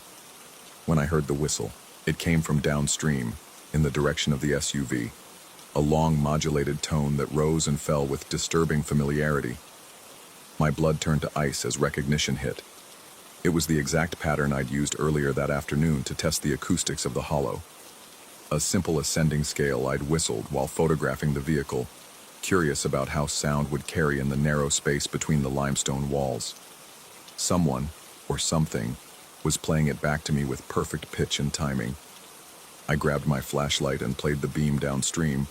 when I heard the whistle. It came from downstream, in the direction of the SUV, a long modulated tone that rose and fell with disturbing familiarity. My blood turned to ice as recognition hit. It was the exact pattern I'd used earlier that afternoon to test the acoustics of the hollow. A simple ascending scale I'd whistled while photographing the vehicle, curious about how sound would carry in the narrow space between the limestone walls. Someone, or something, was playing it back to me with perfect pitch and timing. I grabbed my flashlight and played the beam downstream,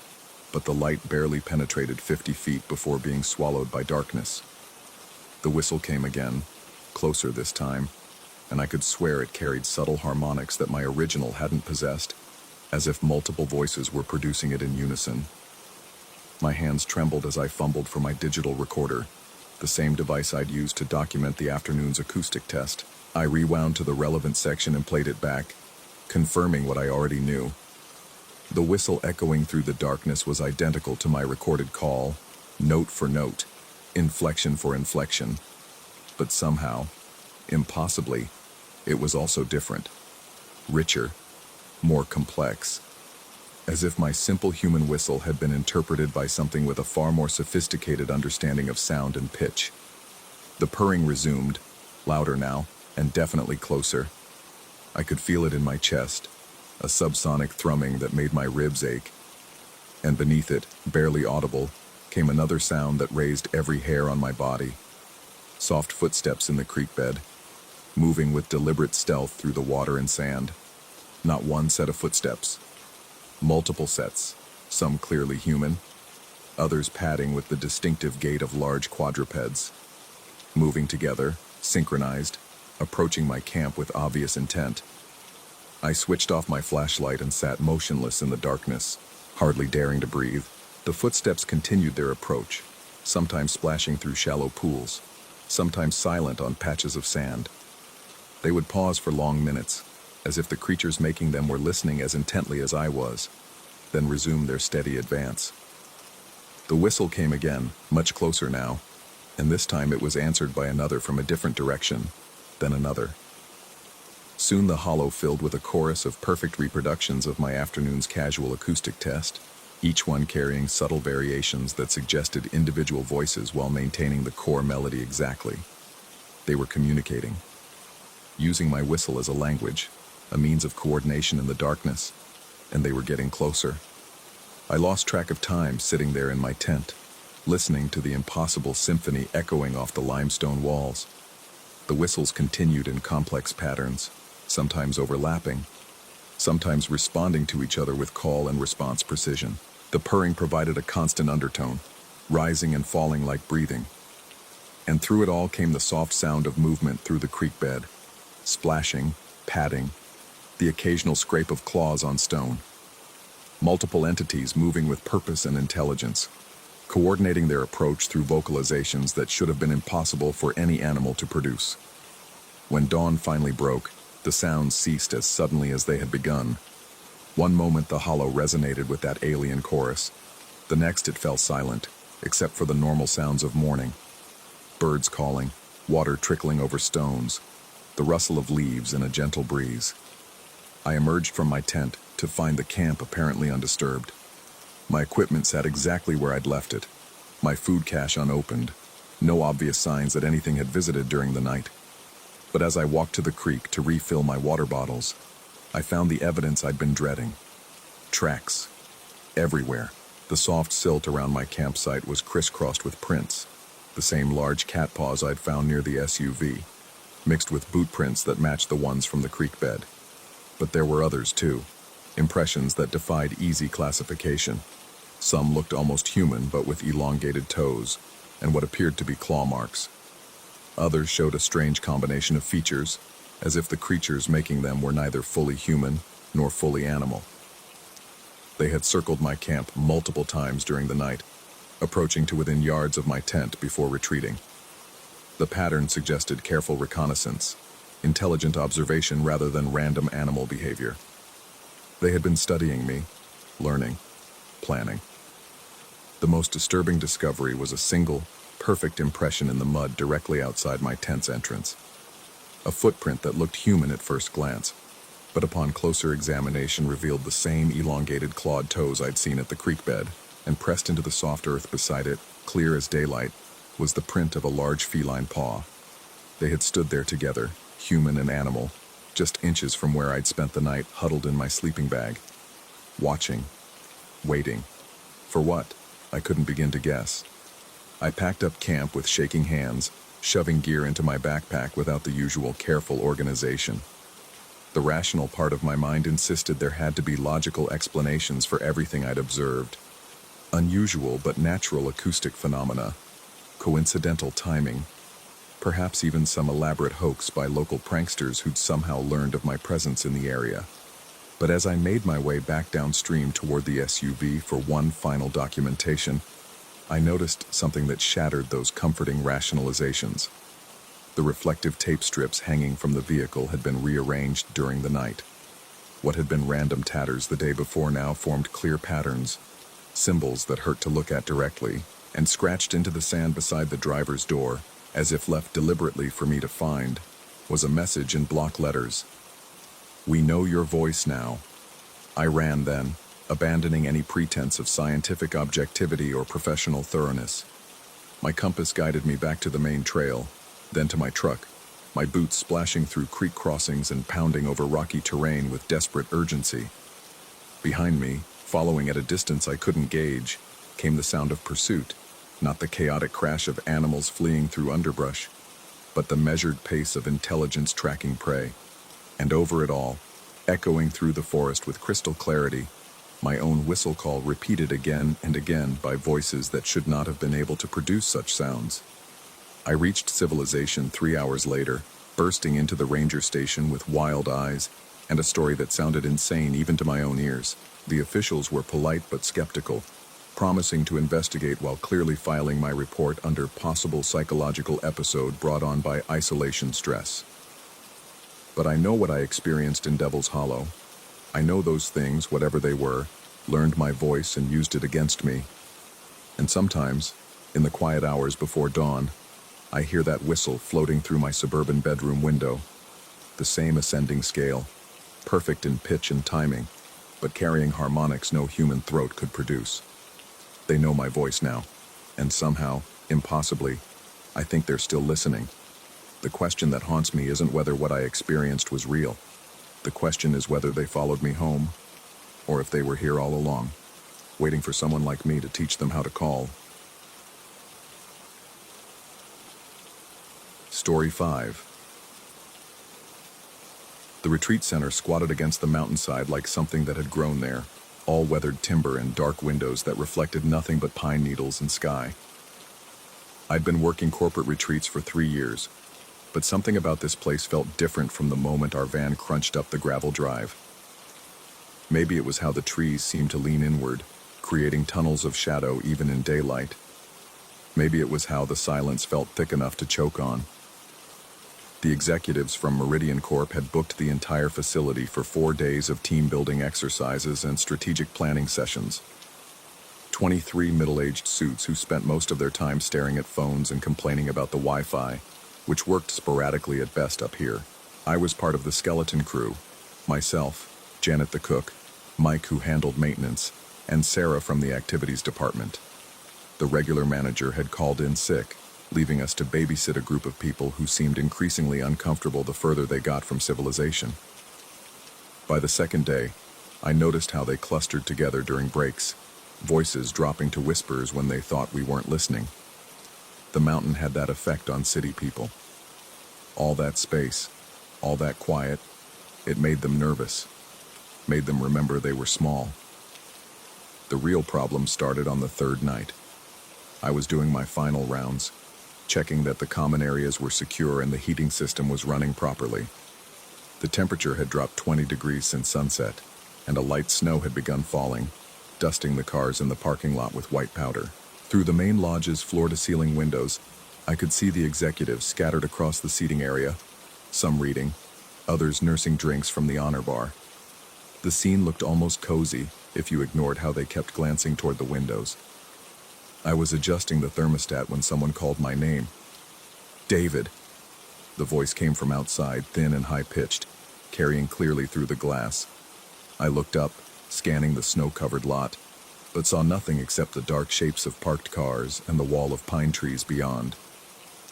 but the light barely penetrated 50 feet before being swallowed by darkness. The whistle came again, closer this time, and I could swear it carried subtle harmonics that my original hadn't possessed, as if multiple voices were producing it in unison. My hands trembled as I fumbled for my digital recorder, the same device I'd used to document the afternoon's acoustic test. I rewound to the relevant section and played it back, confirming what I already knew. The whistle echoing through the darkness was identical to my recorded call, note for note, inflection for inflection. But somehow, impossibly, it was also different, richer, more complex, as if my simple human whistle had been interpreted by something with a far more sophisticated understanding of sound and pitch. The purring resumed, louder now, and definitely closer. I could feel it in my chest, a subsonic thrumming that made my ribs ache. And beneath it, barely audible, came another sound that raised every hair on my body. Soft footsteps in the creek bed, moving with deliberate stealth through the water and sand. Not one set of footsteps. Multiple sets, some clearly human, others padding with the distinctive gait of large quadrupeds. Moving together, synchronized, approaching my camp with obvious intent. I switched off my flashlight and sat motionless in the darkness, hardly daring to breathe. The footsteps continued their approach, sometimes splashing through shallow pools, sometimes silent on patches of sand. They would pause for long minutes, as if the creatures making them were listening as intently as I was, then resume their steady advance. The whistle came again, much closer now, and this time it was answered by another from a different direction, then another. Soon the hollow filled with a chorus of perfect reproductions of my afternoon's casual acoustic test, each one carrying subtle variations that suggested individual voices while maintaining the core melody exactly. They were communicating, using my whistle as a language, a means of coordination in the darkness, and they were getting closer. I lost track of time sitting there in my tent, listening to the impossible symphony echoing off the limestone walls. The whistles continued in complex patterns, sometimes overlapping, sometimes responding to each other with call and response precision. The purring provided a constant undertone, rising and falling like breathing. And through it all came the soft sound of movement through the creek bed, splashing, padding, the occasional scrape of claws on stone. Multiple entities moving with purpose and intelligence, coordinating their approach through vocalizations that should have been impossible for any animal to produce. When dawn finally broke, the sounds ceased as suddenly as they had begun. One moment the hollow resonated with that alien chorus. The next it fell silent, except for the normal sounds of morning. Birds calling, water trickling over stones, the rustle of leaves in a gentle breeze. I emerged from my tent to find the camp apparently undisturbed. My equipment sat exactly where I'd left it, my food cache unopened, no obvious signs that anything had visited during the night. But as I walked to the creek to refill my water bottles, I found the evidence I'd been dreading. Tracks. Everywhere. The soft silt around my campsite was crisscrossed with prints, the same large cat paws I'd found near the SUV, mixed with boot prints that matched the ones from the creek bed. But there were others too, impressions that defied easy classification. Some looked almost human but with elongated toes, and what appeared to be claw marks. Others showed a strange combination of features, as if the creatures making them were neither fully human nor fully animal. They had circled my camp multiple times during the night, approaching to within yards of my tent before retreating. The pattern suggested careful reconnaissance, intelligent observation rather than random animal behavior. They had been studying me, learning, planning. The most disturbing discovery was a single, perfect impression in the mud directly outside my tent's entrance. A footprint that looked human at first glance, but upon closer examination revealed the same elongated clawed toes I'd seen at the creek bed, and pressed into the soft earth beside it, clear as daylight, was the print of a large feline paw. They had stood there together, human and animal, just inches from where I'd spent the night huddled in my sleeping bag. Watching. Waiting. For what? I couldn't begin to guess. I packed up camp with shaking hands, shoving gear into my backpack without the usual careful organization. The rational part of my mind insisted there had to be logical explanations for everything I'd observed. Unusual but natural acoustic phenomena, coincidental timing, perhaps even some elaborate hoax by local pranksters who'd somehow learned of my presence in the area. But as I made my way back downstream toward the SUV for one final documentation, I noticed something that shattered those comforting rationalizations. The reflective tape strips hanging from the vehicle had been rearranged during the night. What had been random tatters the day before now formed clear patterns, symbols that hurt to look at directly, and scratched into the sand beside the driver's door, as if left deliberately for me to find, was a message in block letters. "We know your voice now." I ran then, abandoning any pretense of scientific objectivity or professional thoroughness. My compass guided me back to the main trail, Then to my truck, my boots splashing through creek crossings and pounding over rocky terrain with desperate urgency. Behind me, following at a distance I couldn't gauge, came the sound of pursuit, not the chaotic crash of animals fleeing through underbrush, but the measured pace of intelligence tracking prey. And over it all, echoing through the forest with crystal clarity, my own whistle call repeated again and again by voices that should not have been able to produce such sounds. I reached civilization 3 hours later, bursting into the ranger station with wild eyes and a story that sounded insane even to my own ears. The officials were polite but skeptical, promising to investigate while clearly filing my report under possible psychological episode brought on by isolation stress. But I know what I experienced in Devil's Hollow. I know those things, whatever they were, learned my voice and used it against me. And sometimes, in the quiet hours before dawn, I hear that whistle floating through my suburban bedroom window. The same ascending scale, perfect in pitch and timing, but carrying harmonics no human throat could produce. They know my voice now, and somehow, impossibly, I think they're still listening. The question that haunts me isn't whether what I experienced was real. The question is whether they followed me home, or if they were here all along, waiting for someone like me to teach them how to call. Story 5. The retreat center squatted against the mountainside like something that had grown there, all weathered timber and dark windows that reflected nothing but pine needles and sky. I'd been working corporate retreats for 3 years, but something about this place felt different from the moment our van crunched up the gravel drive. Maybe it was how the trees seemed to lean inward, creating tunnels of shadow even in daylight. Maybe it was how the silence felt thick enough to choke on. The executives from Meridian Corp had booked the entire facility for 4 days of team-building exercises and strategic planning sessions. 23 middle-aged suits who spent most of their time staring at phones and complaining about the Wi-Fi, which worked sporadically at best up here. I was part of the skeleton crew. Myself, Janet the cook, Mike who handled maintenance, and Sarah from the activities department. The regular manager had called in sick, leaving us to babysit a group of people who seemed increasingly uncomfortable the further they got from civilization. By the second day, I noticed how they clustered together during breaks, voices dropping to whispers when they thought we weren't listening. The mountain had that effect on city people. All that space, all that quiet, it made them nervous, made them remember they were small. The real problem started on the third night. I was doing my final rounds, checking that the common areas were secure and the heating system was running properly. The temperature had dropped 20 degrees since sunset, and a light snow had begun falling, dusting the cars in the parking lot with white powder. Through the main lodge's floor-to-ceiling windows, I could see the executives scattered across the seating area, some reading, others nursing drinks from the honor bar. The scene looked almost cozy if you ignored how they kept glancing toward the windows. I was adjusting the thermostat when someone called my name. "David." The voice came from outside, thin and high-pitched, carrying clearly through the glass. I looked up, scanning the snow-covered lot, but saw nothing except the dark shapes of parked cars and the wall of pine trees beyond.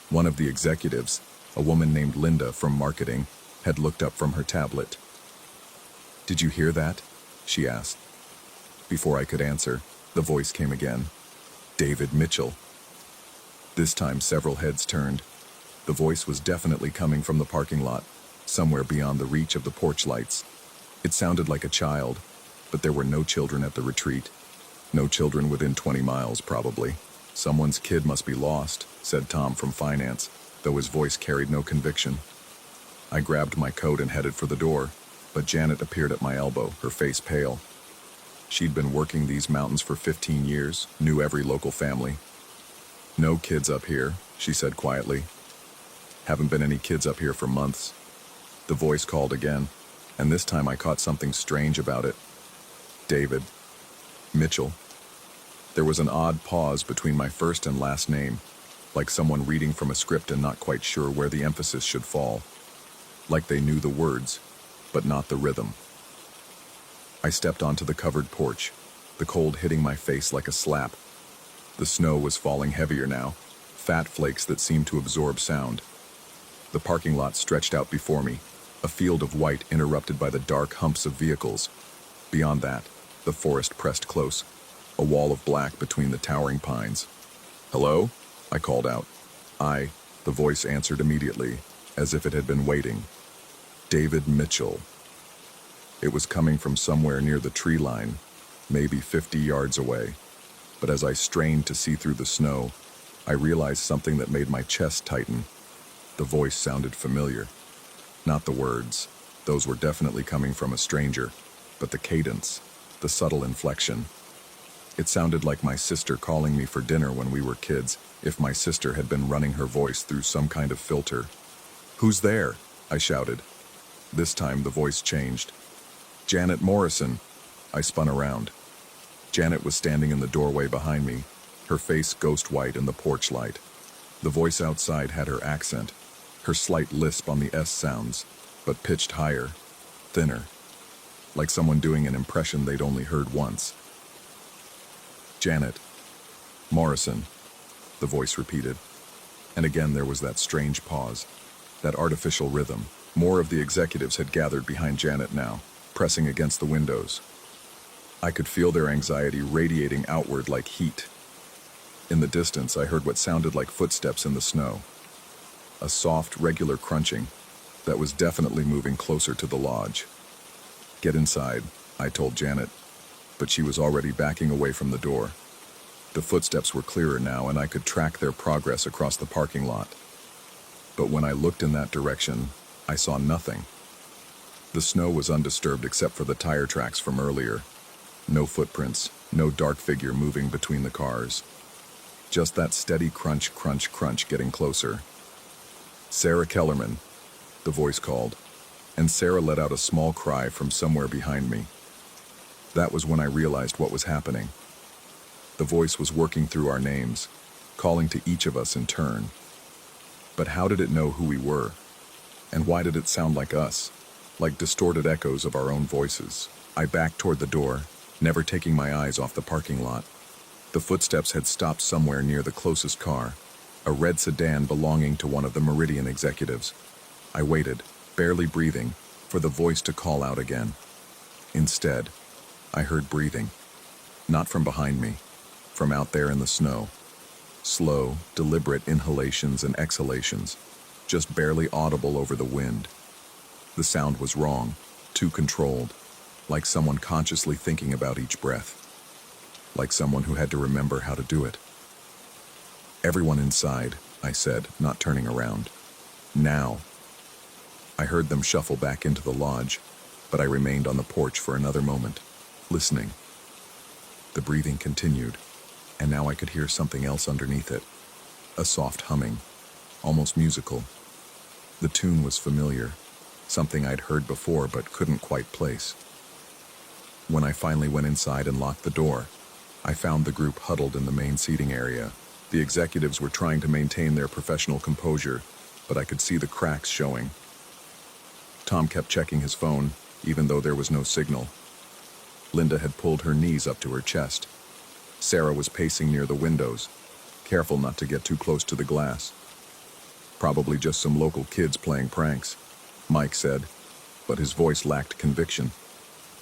One of the executives, a woman named Linda from marketing, had looked up from her tablet. "Did you hear that?" she asked. Before I could answer, the voice came again. "David Mitchell." This time several heads turned. The voice was definitely coming from the parking lot, somewhere beyond the reach of the porch lights. It sounded like a child, but there were no children at the retreat. No children within 20 miles, probably. "Someone's kid must be lost," said Tom from finance, though his voice carried no conviction. I grabbed my coat and headed for the door, but Janet appeared at my elbow, her face pale. She'd been working these mountains for 15 years, knew every local family. "No kids up here," she said quietly. "Haven't been any kids up here for months." The voice called again, and this time I caught something strange about it. "David Mitchell." There was an odd pause between my first and last name, like someone reading from a script and not quite sure where the emphasis should fall. Like they knew the words, but not the rhythm. I stepped onto the covered porch, the cold hitting my face like a slap. The snow was falling heavier now, fat flakes that seemed to absorb sound. The parking lot stretched out before me, a field of white interrupted by the dark humps of vehicles. Beyond that, the forest pressed close, a wall of black between the towering pines. "Hello?" I called out. The voice answered immediately, as if it had been waiting. David Mitchell. It was coming from somewhere near the tree line, maybe 50 yards away. But as I strained to see through the snow, I realized something that made my chest tighten. The voice sounded familiar. Not the words. Those were definitely coming from a stranger. But the cadence, the subtle inflection. It sounded like my sister calling me for dinner when we were kids, if my sister had been running her voice through some kind of filter. "Who's there?" I shouted. This time the voice changed. "Janet Morrison." I spun around. Janet was standing in the doorway behind me, her face ghost white in the porch light. The voice outside had her accent, her slight lisp on the S sounds, but pitched higher, thinner, like someone doing an impression they'd only heard once. "Janet Morrison," the voice repeated. And again there was that strange pause, that artificial rhythm. More of the executives had gathered behind Janet now, pressing against the windows. I could feel their anxiety radiating outward like heat. In the distance, I heard what sounded like footsteps in the snow. A soft, regular crunching that was definitely moving closer to the lodge. "Get inside," I told Janet, but she was already backing away from the door. The footsteps were clearer now, and I could track their progress across the parking lot. But when I looked in that direction, I saw nothing. The snow was undisturbed except for the tire tracks from earlier. No footprints, no dark figure moving between the cars. Just that steady crunch, crunch, crunch getting closer. "Sarah Kellerman," the voice called, and Sarah let out a small cry from somewhere behind me. That was when I realized what was happening. The voice was working through our names, calling to each of us in turn. But how did it know who we were? And why did it sound like us, like distorted echoes of our own voices? I backed toward the door, never taking my eyes off the parking lot. The footsteps had stopped somewhere near the closest car, a red sedan belonging to one of the Meridian executives. I waited, barely breathing, for the voice to call out again. Instead, I heard breathing. Not from behind me, from out there in the snow. Slow, deliberate inhalations and exhalations, just barely audible over the wind. The sound was wrong, too controlled, like someone consciously thinking about each breath. Like someone who had to remember how to do it. "Everyone inside," I said, not turning around. "Now." I heard them shuffle back into the lodge, but I remained on the porch for another moment, listening. The breathing continued, and now I could hear something else underneath it. A soft humming, almost musical. The tune was familiar, something I'd heard before but couldn't quite place. When I finally went inside and locked the door, I found the group huddled in the main seating area. The executives were trying to maintain their professional composure, but I could see the cracks showing. Tom kept checking his phone, even though there was no signal. Linda had pulled her knees up to her chest. Sarah was pacing near the windows, careful not to get too close to the glass. "Probably just some local kids playing pranks," Mike said, but his voice lacked conviction.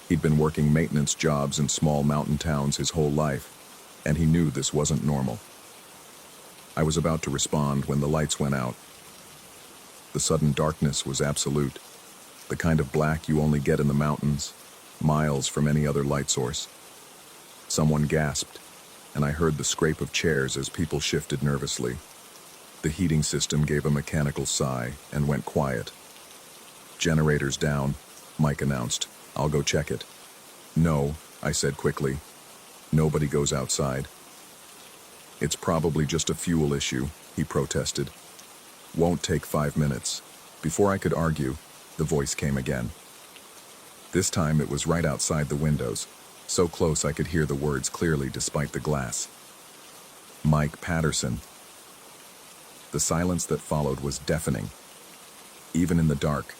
He'd been working maintenance jobs in small mountain towns his whole life, and he knew this wasn't normal. I was about to respond when the lights went out. The sudden darkness was absolute, the kind of black you only get in the mountains, miles from any other light source. Someone gasped, and I heard the scrape of chairs as people shifted nervously. The heating system gave a mechanical sigh and went quiet. "Generator's down," Mike announced. "I'll go check it." "No," I said quickly. "Nobody goes outside." "It's probably just a fuel issue," he protested. "Won't take 5 minutes." Before I could argue, the voice came again. This time it was right outside the windows, so close I could hear the words clearly despite the glass. "Mike Patterson." The silence that followed was deafening. Even in the dark,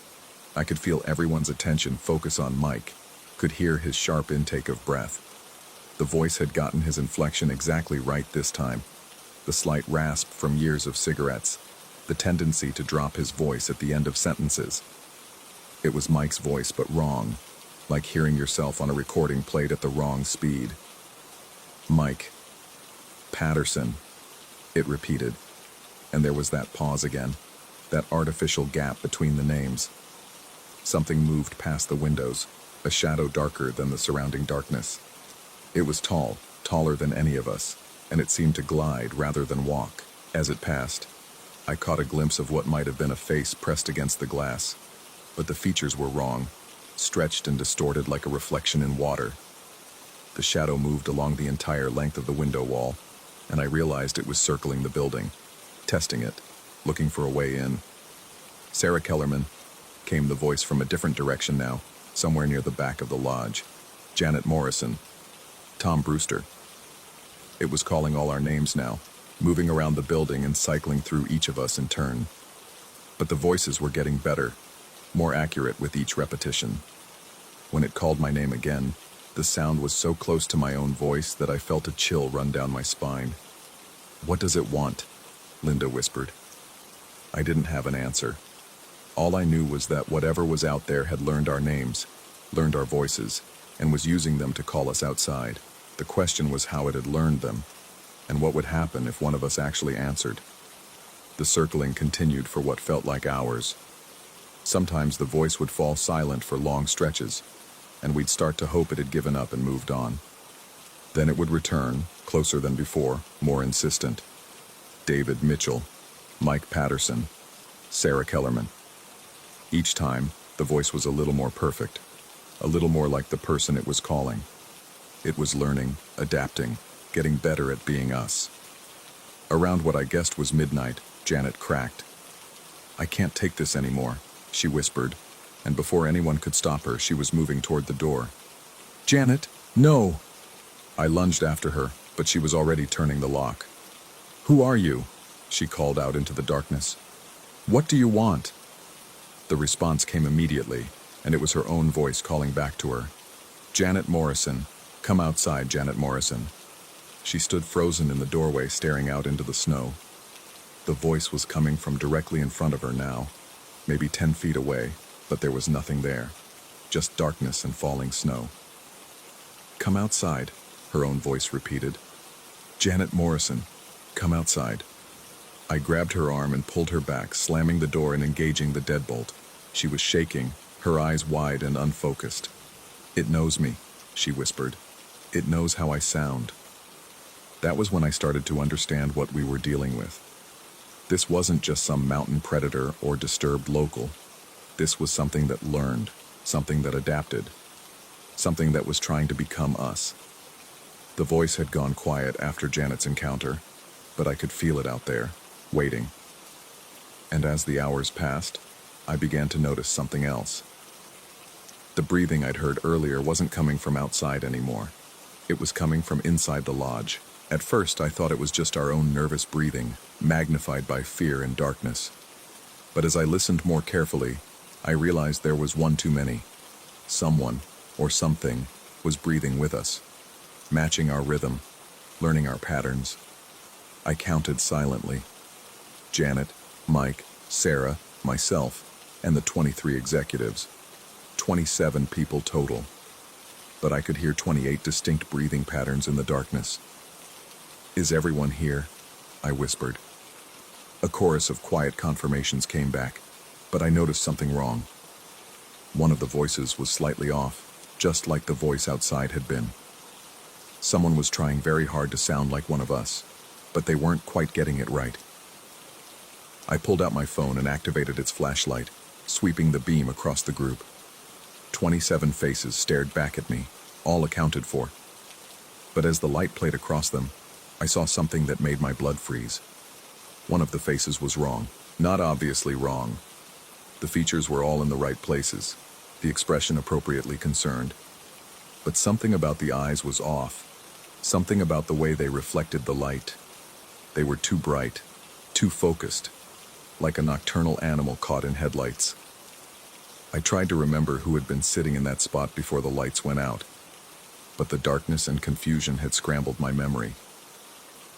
I could feel everyone's attention focus on Mike, could hear his sharp intake of breath. The voice had gotten his inflection exactly right this time. The slight rasp from years of cigarettes, the tendency to drop his voice at the end of sentences. It was Mike's voice, but wrong, like hearing yourself on a recording played at the wrong speed. Mike. Patterson, it repeated, and there was that pause again, that artificial gap between the names. Something moved past the windows, a shadow darker than the surrounding darkness. It was tall, taller than any of us, and it seemed to glide rather than walk. As it passed, I caught a glimpse of what might have been a face pressed against the glass, but the features were wrong, stretched and distorted like a reflection in water. The shadow moved along the entire length of the window wall, and I realized it was circling the building, testing it, looking for a way in. "Sarah Kellerman," came the voice from a different direction now, somewhere near the back of the lodge. "Janet Morrison. Tom Brewster." It was calling all our names now, moving around the building and cycling through each of us in turn. But the voices were getting better, more accurate with each repetition. When it called my name again, the sound was so close to my own voice that I felt a chill run down my spine. "What does it want?" Linda whispered. I didn't have an answer. All I knew was that whatever was out there had learned our names, learned our voices, and was using them to call us outside. The question was how it had learned them, and what would happen if one of us actually answered. The circling continued for what felt like hours. Sometimes the voice would fall silent for long stretches, and we'd start to hope it had given up and moved on. Then it would return, closer than before, more insistent. David Mitchell, Mike Patterson, Sarah Kellerman. Each time, the voice was a little more perfect, a little more like the person it was calling. It was learning, adapting, getting better at being us. Around what I guessed was midnight, Janet cracked. "I can't take this anymore," she whispered, and before anyone could stop her, she was moving toward the door. "Janet, no!" I lunged after her, but she was already turning the lock. "Who are you?" she called out into the darkness. "What do you want?" The response came immediately, and it was her own voice calling back to her. "Janet Morrison. Come outside, Janet Morrison." She stood frozen in the doorway, staring out into the snow. The voice was coming from directly in front of her now, maybe 10 feet away, but there was nothing there, just darkness and falling snow. "Come outside," her own voice repeated. "Janet Morrison, come outside." I grabbed her arm and pulled her back, slamming the door and engaging the deadbolt. She was shaking, her eyes wide and unfocused. "It knows me," she whispered. "It knows how I sound." That was when I started to understand what we were dealing with. This wasn't just some mountain predator or disturbed local. This was something that learned, something that adapted, something that was trying to become us. The voice had gone quiet after Janet's encounter, but I could feel it out there, waiting. And as the hours passed, I began to notice something else. The breathing I'd heard earlier wasn't coming from outside anymore. It was coming from inside the lodge. At first, I thought it was just our own nervous breathing, magnified by fear and darkness. But as I listened more carefully, I realized there was one too many. Someone, or something, was breathing with us, matching our rhythm, learning our patterns. I counted silently. Janet, Mike, Sarah, myself, and the 23 executives. 27 people total. But I could hear 28 distinct breathing patterns in the darkness. "Is everyone here?" I whispered. A chorus of quiet confirmations came back, but I noticed something wrong. One of the voices was slightly off, just like the voice outside had been. Someone was trying very hard to sound like one of us, but they weren't quite getting it right. I pulled out my phone and activated its flashlight, sweeping the beam across the group. 27 faces stared back at me, all accounted for. But as the light played across them, I saw something that made my blood freeze. One of the faces was wrong, not obviously wrong. The features were all in the right places, the expression appropriately concerned. But something about the eyes was off, something about the way they reflected the light. They were too bright, too focused, like a nocturnal animal caught in headlights. I tried to remember who had been sitting in that spot before the lights went out, but the darkness and confusion had scrambled my memory.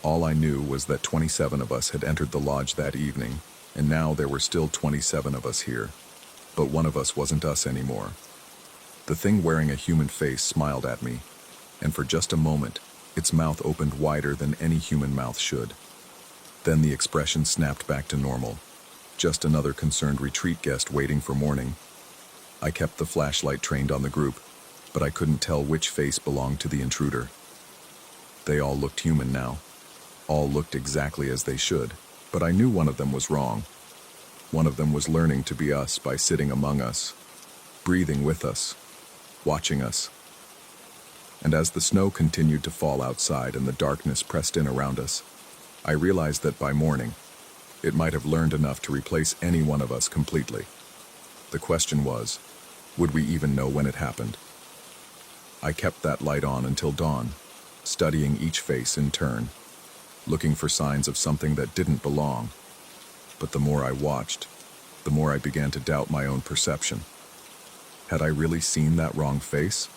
All I knew was that 27 of us had entered the lodge that evening, And now there were still 27 of us here, but one of us wasn't us anymore. The thing wearing a human face smiled at me, and for just a moment, its mouth opened wider than any human mouth should. Then the expression snapped back to normal. Just another concerned retreat guest waiting for morning. I kept the flashlight trained on the group, but I couldn't tell which face belonged to the intruder. They all looked human now. All looked exactly as they should, but I knew one of them was wrong. One of them was learning to be us by sitting among us, breathing with us, watching us. And as the snow continued to fall outside and the darkness pressed in around us, I realized that by morning, it might have learned enough to replace any one of us completely. The question was, would we even know when it happened? I kept that light on until dawn, studying each face in turn, looking for signs of something that didn't belong. But the more I watched, the more I began to doubt my own perception. Had I really seen that wrong face?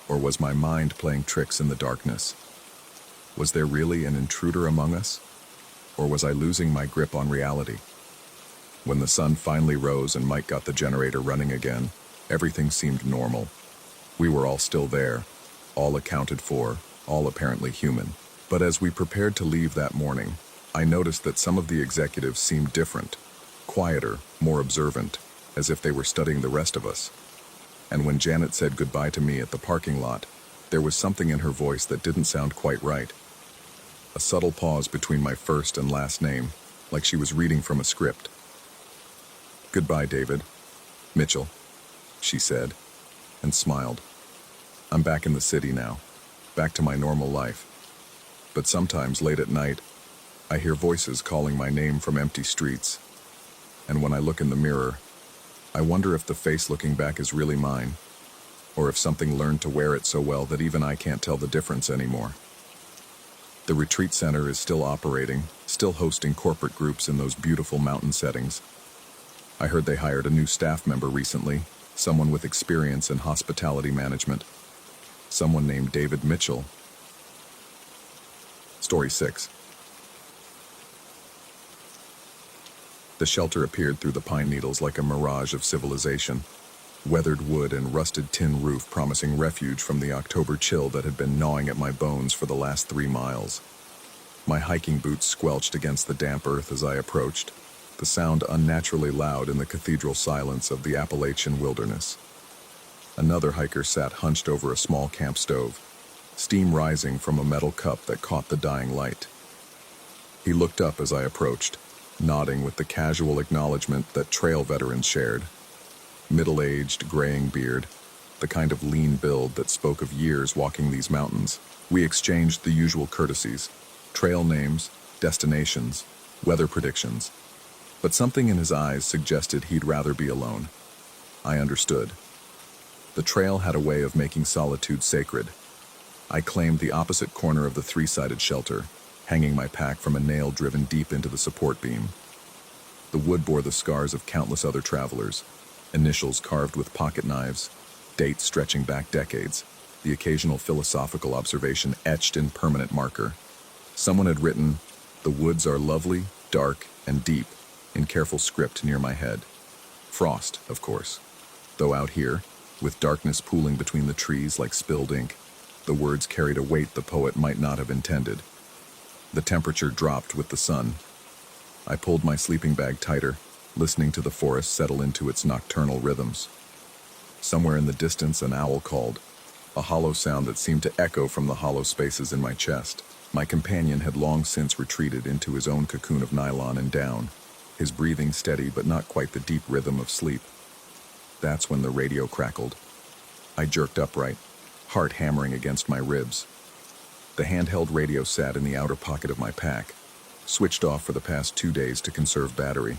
Or was my mind playing tricks in the darkness? Was there really an intruder among us? Or was I losing my grip on reality? When the sun finally rose and Mike got the generator running again, everything seemed normal. We were all still there, all accounted for, all apparently human. But as we prepared to leave that morning, I noticed that some of the executives seemed different, quieter, more observant, as if they were studying the rest of us. And when Janet said goodbye to me at the parking lot, there was something in her voice that didn't sound quite right. A subtle pause between my first and last name, like she was reading from a script. "Goodbye, David. Mitchell," she said, and smiled. "I'm back in the city now, back to my normal life. But sometimes late at night, I hear voices calling my name from empty streets. And when I look in the mirror, I wonder if the face looking back is really mine, or if something learned to wear it so well that even I can't tell the difference anymore." The retreat center is still operating, still hosting corporate groups in those beautiful mountain settings. I heard they hired a new staff member recently, someone with experience in hospitality management. Someone named David Mitchell. Story 6. The shelter appeared through the pine needles like a mirage of civilization. Weathered wood and rusted tin roof promising refuge from the October chill that had been gnawing at my bones for the last 3 miles. My hiking boots squelched against the damp earth as I approached, the sound unnaturally loud in the cathedral silence of the Appalachian wilderness. Another hiker sat hunched over a small camp stove, steam rising from a metal cup that caught the dying light. He looked up as I approached, nodding with the casual acknowledgement that trail veterans shared. Middle-aged, graying beard, the kind of lean build that spoke of years walking these mountains. We exchanged the usual courtesies, trail names, destinations, weather predictions. But something in his eyes suggested he'd rather be alone. I understood. The trail had a way of making solitude sacred. I claimed the opposite corner of the 3-sided shelter, hanging my pack from a nail driven deep into the support beam. The wood bore the scars of countless other travelers, initials carved with pocket knives, dates stretching back decades, the occasional philosophical observation etched in permanent marker. Someone had written, "The woods are lovely, dark, and deep," in careful script near my head. Frost, of course. Though out here, with darkness pooling between the trees like spilled ink, the words carried a weight the poet might not have intended. The temperature dropped with the sun. I pulled my sleeping bag tighter, listening to the forest settle into its nocturnal rhythms. Somewhere in the distance, an owl called, a hollow sound that seemed to echo from the hollow spaces in my chest. My companion had long since retreated into his own cocoon of nylon and down, his breathing steady but not quite the deep rhythm of sleep. That's when the radio crackled. I jerked upright, heart hammering against my ribs. The handheld radio sat in the outer pocket of my pack, switched off for the past 2 days to conserve battery.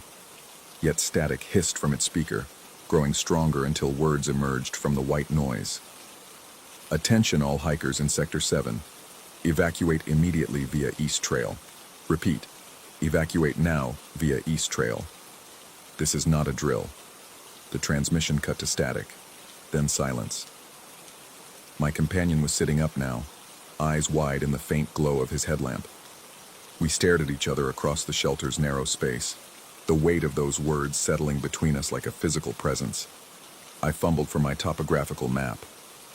Yet static hissed from its speaker, growing stronger until words emerged from the white noise. "Attention all hikers in Sector 7. Evacuate immediately via East Trail. Repeat, evacuate now via East Trail." This is not a drill. The transmission cut to static, then silence. My companion was sitting up now, eyes wide in the faint glow of his headlamp. We stared at each other across the shelter's narrow space, the weight of those words settling between us like a physical presence. I fumbled for my topographical map,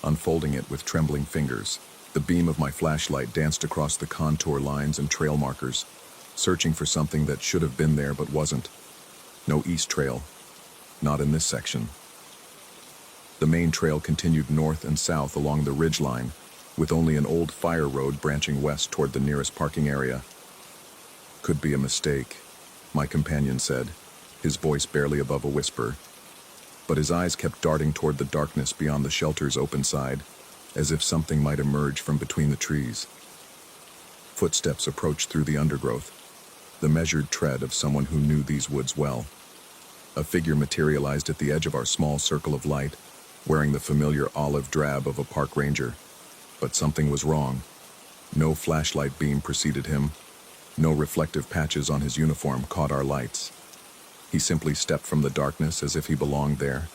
unfolding it with trembling fingers. The beam of my flashlight danced across the contour lines and trail markers, searching for something that should have been there but wasn't. No east trail. Not in this section. The main trail continued north and south along the ridgeline, with only an old fire road branching west toward the nearest parking area. Could be a mistake, my companion said, his voice barely above a whisper. But his eyes kept darting toward the darkness beyond the shelter's open side, as if something might emerge from between the trees. Footsteps approached through the undergrowth, the measured tread of someone who knew these woods well. A figure materialized at the edge of our small circle of light, wearing the familiar olive drab of a park ranger. But something was wrong. No flashlight beam preceded him. No reflective patches on his uniform caught our lights. He simply stepped from the darkness as if he belonged there,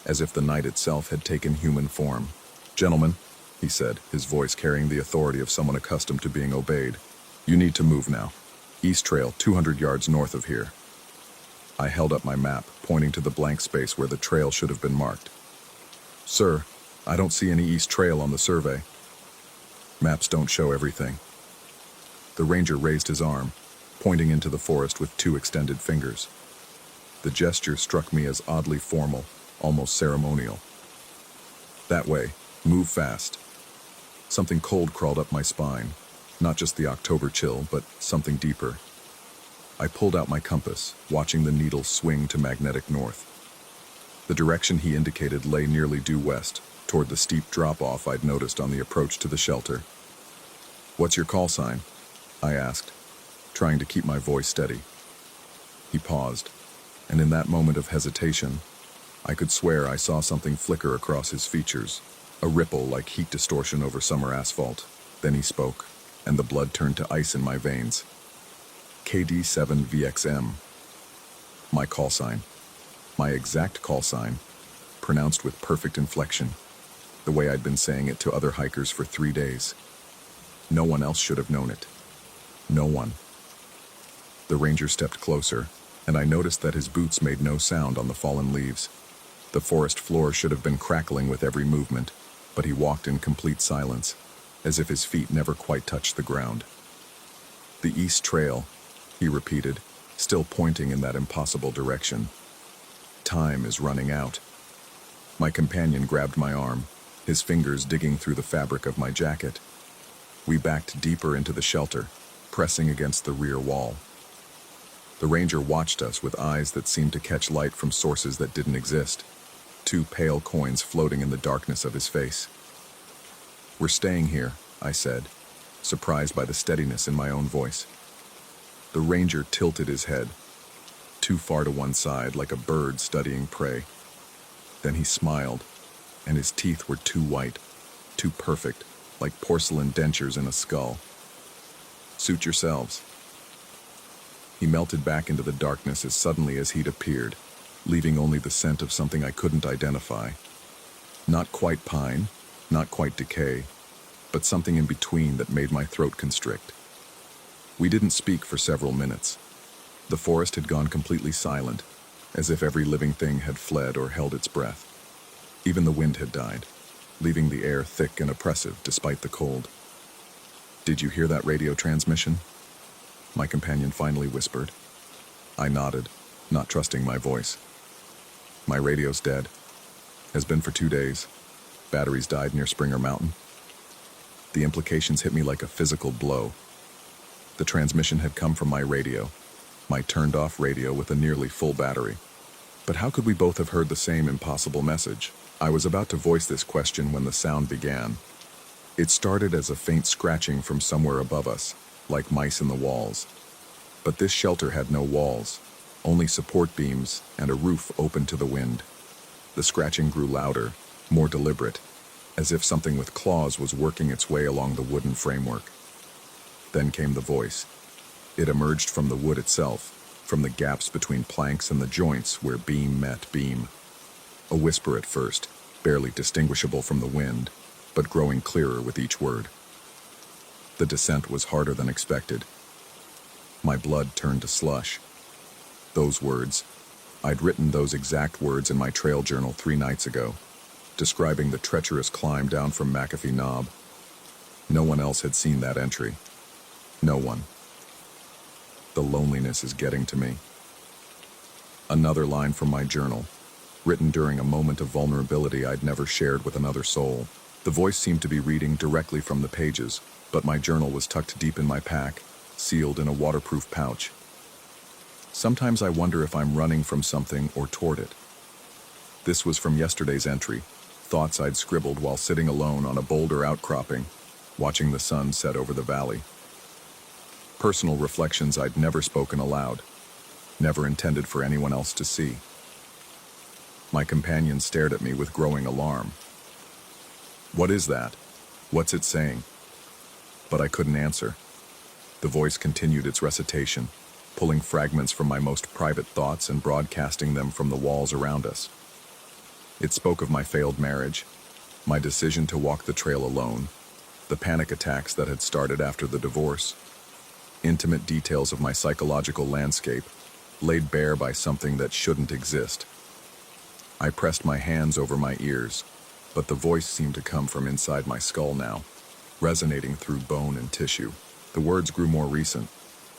as if the night itself had taken human form. "Gentlemen," he said, his voice carrying the authority of someone accustomed to being obeyed, "you need to move now. East Trail, 200 yards north of here." I held up my map, pointing to the blank space where the trail should have been marked. "Sir, I don't see any east trail on the survey." "Maps don't show everything." The ranger raised his arm, pointing into the forest with two extended fingers. The gesture struck me as oddly formal, almost ceremonial. "That way. Move fast." Something cold crawled up my spine, not just the October chill, but something deeper. I pulled out my compass, watching the needle swing to magnetic north. The direction he indicated lay nearly due west, toward the steep drop-off I'd noticed on the approach to the shelter. "What's your call sign?" I asked, trying to keep my voice steady. He paused, and in that moment of hesitation, I could swear I saw something flicker across his features, a ripple like heat distortion over summer asphalt. Then he spoke, and the blood turned to ice in my veins. "KD7VXM. My call sign. My exact call sign, pronounced with perfect inflection, the way I'd been saying it to other hikers for 3 days. No one else should have known it. No one. The ranger stepped closer, and I noticed that his boots made no sound on the fallen leaves. The forest floor should have been crackling with every movement, but he walked in complete silence, as if his feet never quite touched the ground. "The East Trail," he repeated, still pointing in that impossible direction. "Time is running out." My companion grabbed my arm, his fingers digging through the fabric of my jacket. We backed deeper into the shelter, pressing against the rear wall. The ranger watched us with eyes that seemed to catch light from sources that didn't exist, two pale coins floating in the darkness of his face. "We're staying here," I said, surprised by the steadiness in my own voice. The ranger tilted his head, too far to one side, like a bird studying prey. Then he smiled, and his teeth were too white, too perfect, like porcelain dentures in a skull. "Suit yourselves." He melted back into the darkness as suddenly as he'd appeared, leaving only the scent of something I couldn't identify. Not quite pine, not quite decay, but something in between that made my throat constrict. We didn't speak for several minutes. The forest had gone completely silent, as if every living thing had fled or held its breath. Even the wind had died, leaving the air thick and oppressive despite the cold. "Did you hear that radio transmission?" my companion finally whispered. I nodded, not trusting my voice. "My radio's dead. Has been for 2 days. Batteries died near Springer Mountain." The implications hit me like a physical blow. The transmission had come from my radio, my turned-off radio with a nearly full battery. But how could we both have heard the same impossible message? I was about to voice this question when the sound began. It started as a faint scratching from somewhere above us, like mice in the walls. But this shelter had no walls, only support beams and a roof open to the wind. The scratching grew louder, more deliberate, as if something with claws was working its way along the wooden framework. Then came the voice. It emerged from the wood itself, from the gaps between planks and the joints where beam met beam. A whisper at first, barely distinguishable from the wind, but growing clearer with each word. The descent was harder than expected. My blood turned to slush. Those words. I'd written those exact words in my trail journal 3 nights ago, describing the treacherous climb down from McAfee Knob. No one else had seen that entry. No one. The loneliness is getting to me. Another line from my journal, written during a moment of vulnerability I'd never shared with another soul. The voice seemed to be reading directly from the pages, but my journal was tucked deep in my pack, sealed in a waterproof pouch. Sometimes I wonder if I'm running from something or toward it. This was from yesterday's entry, thoughts I'd scribbled while sitting alone on a boulder outcropping, watching the sun set over the valley. Personal reflections I'd never spoken aloud, never intended for anyone else to see. My companion stared at me with growing alarm. "What is that? What's it saying?" But I couldn't answer. The voice continued its recitation, pulling fragments from my most private thoughts and broadcasting them from the walls around us. It spoke of my failed marriage, my decision to walk the trail alone, the panic attacks that had started after the divorce, intimate details of my psychological landscape, laid bare by something that shouldn't exist. I pressed my hands over my ears, but the voice seemed to come from inside my skull now, resonating through bone and tissue. The words grew more recent,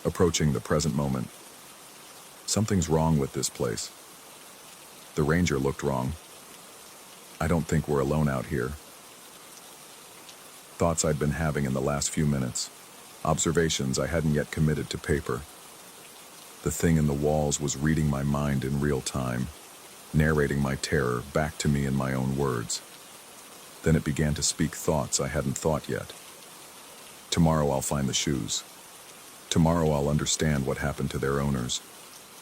approaching the present moment. "Something's wrong with this place." The ranger looked wrong. "I don't think we're alone out here." Thoughts I'd been having in the last few minutes, observations I hadn't yet committed to paper. The thing in the walls was reading my mind in real time, narrating my terror back to me in my own words. Then it began to speak thoughts I hadn't thought yet. Tomorrow I'll find the shoes. Tomorrow I'll understand what happened to their owners.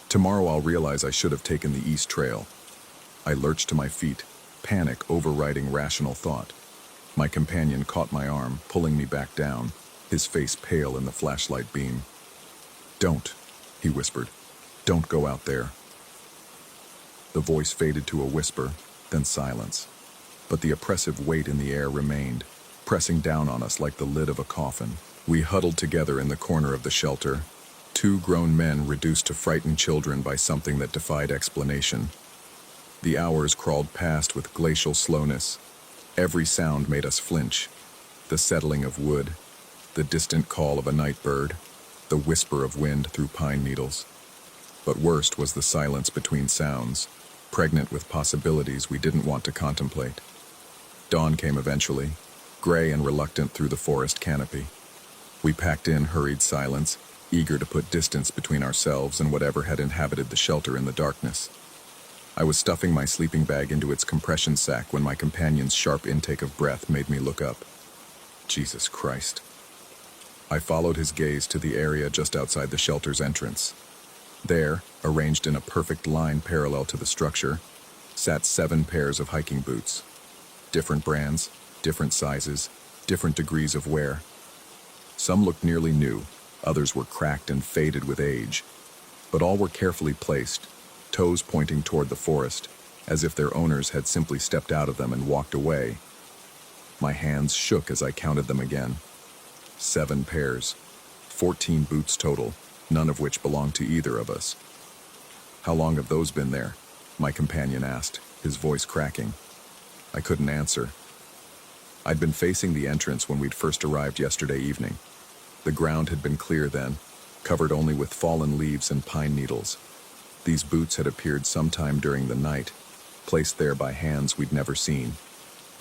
Tomorrow I'll realize I should have taken the East Trail. I lurched to my feet, panic overriding rational thought. My companion caught my arm, pulling me back down, his face pale in the flashlight beam. "Don't," he whispered. "Don't go out there." The voice faded to a whisper, then silence. But the oppressive weight in the air remained, pressing down on us like the lid of a coffin. We huddled together in the corner of the shelter, 2 grown men reduced to frightened children by something that defied explanation. The hours crawled past with glacial slowness. Every sound made us flinch. The settling of wood, the distant call of a night bird, the whisper of wind through pine needles. But worst was the silence between sounds, pregnant with possibilities we didn't want to contemplate. Dawn came eventually, gray and reluctant through the forest canopy. We packed in hurried silence, eager to put distance between ourselves and whatever had inhabited the shelter in the darkness. I was stuffing my sleeping bag into its compression sack when my companion's sharp intake of breath made me look up. Jesus Christ. I followed his gaze to the area just outside the shelter's entrance. There, arranged in a perfect line parallel to the structure, sat 7 pairs of hiking boots. Different brands, different sizes, different degrees of wear. Some looked nearly new, others were cracked and faded with age. But all were carefully placed, toes pointing toward the forest, as if their owners had simply stepped out of them and walked away. My hands shook as I counted them again. 7 pairs, 14 boots total, none of which belonged to either of us. "How long have those been there?" my companion asked, his voice cracking. I couldn't answer. I'd been facing the entrance when we'd first arrived yesterday evening. The ground had been clear then, covered only with fallen leaves and pine needles. These boots had appeared sometime during the night, placed there by hands we'd never seen.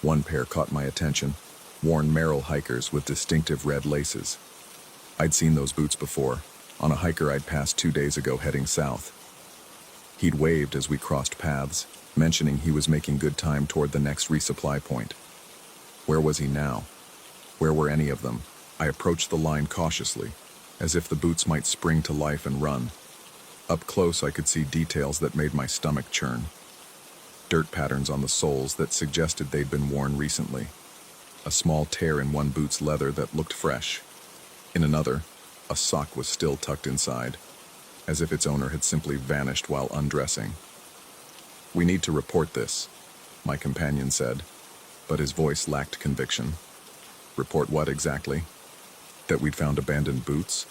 One pair caught my attention, worn Merrill hikers with distinctive red laces. I'd seen those boots before, on a hiker I'd passed 2 days ago heading south. He'd waved as we crossed paths, mentioning he was making good time toward the next resupply point. Where was he now? Where were any of them? I approached the line cautiously, as if the boots might spring to life and run. Up close I could see details that made my stomach churn. Dirt patterns on the soles that suggested they'd been worn recently. A small tear in one boot's leather that looked fresh. In another, a sock was still tucked inside, as if its owner had simply vanished while undressing. "We need to report this," my companion said, but his voice lacked conviction. "Report what exactly? That we'd found abandoned boots?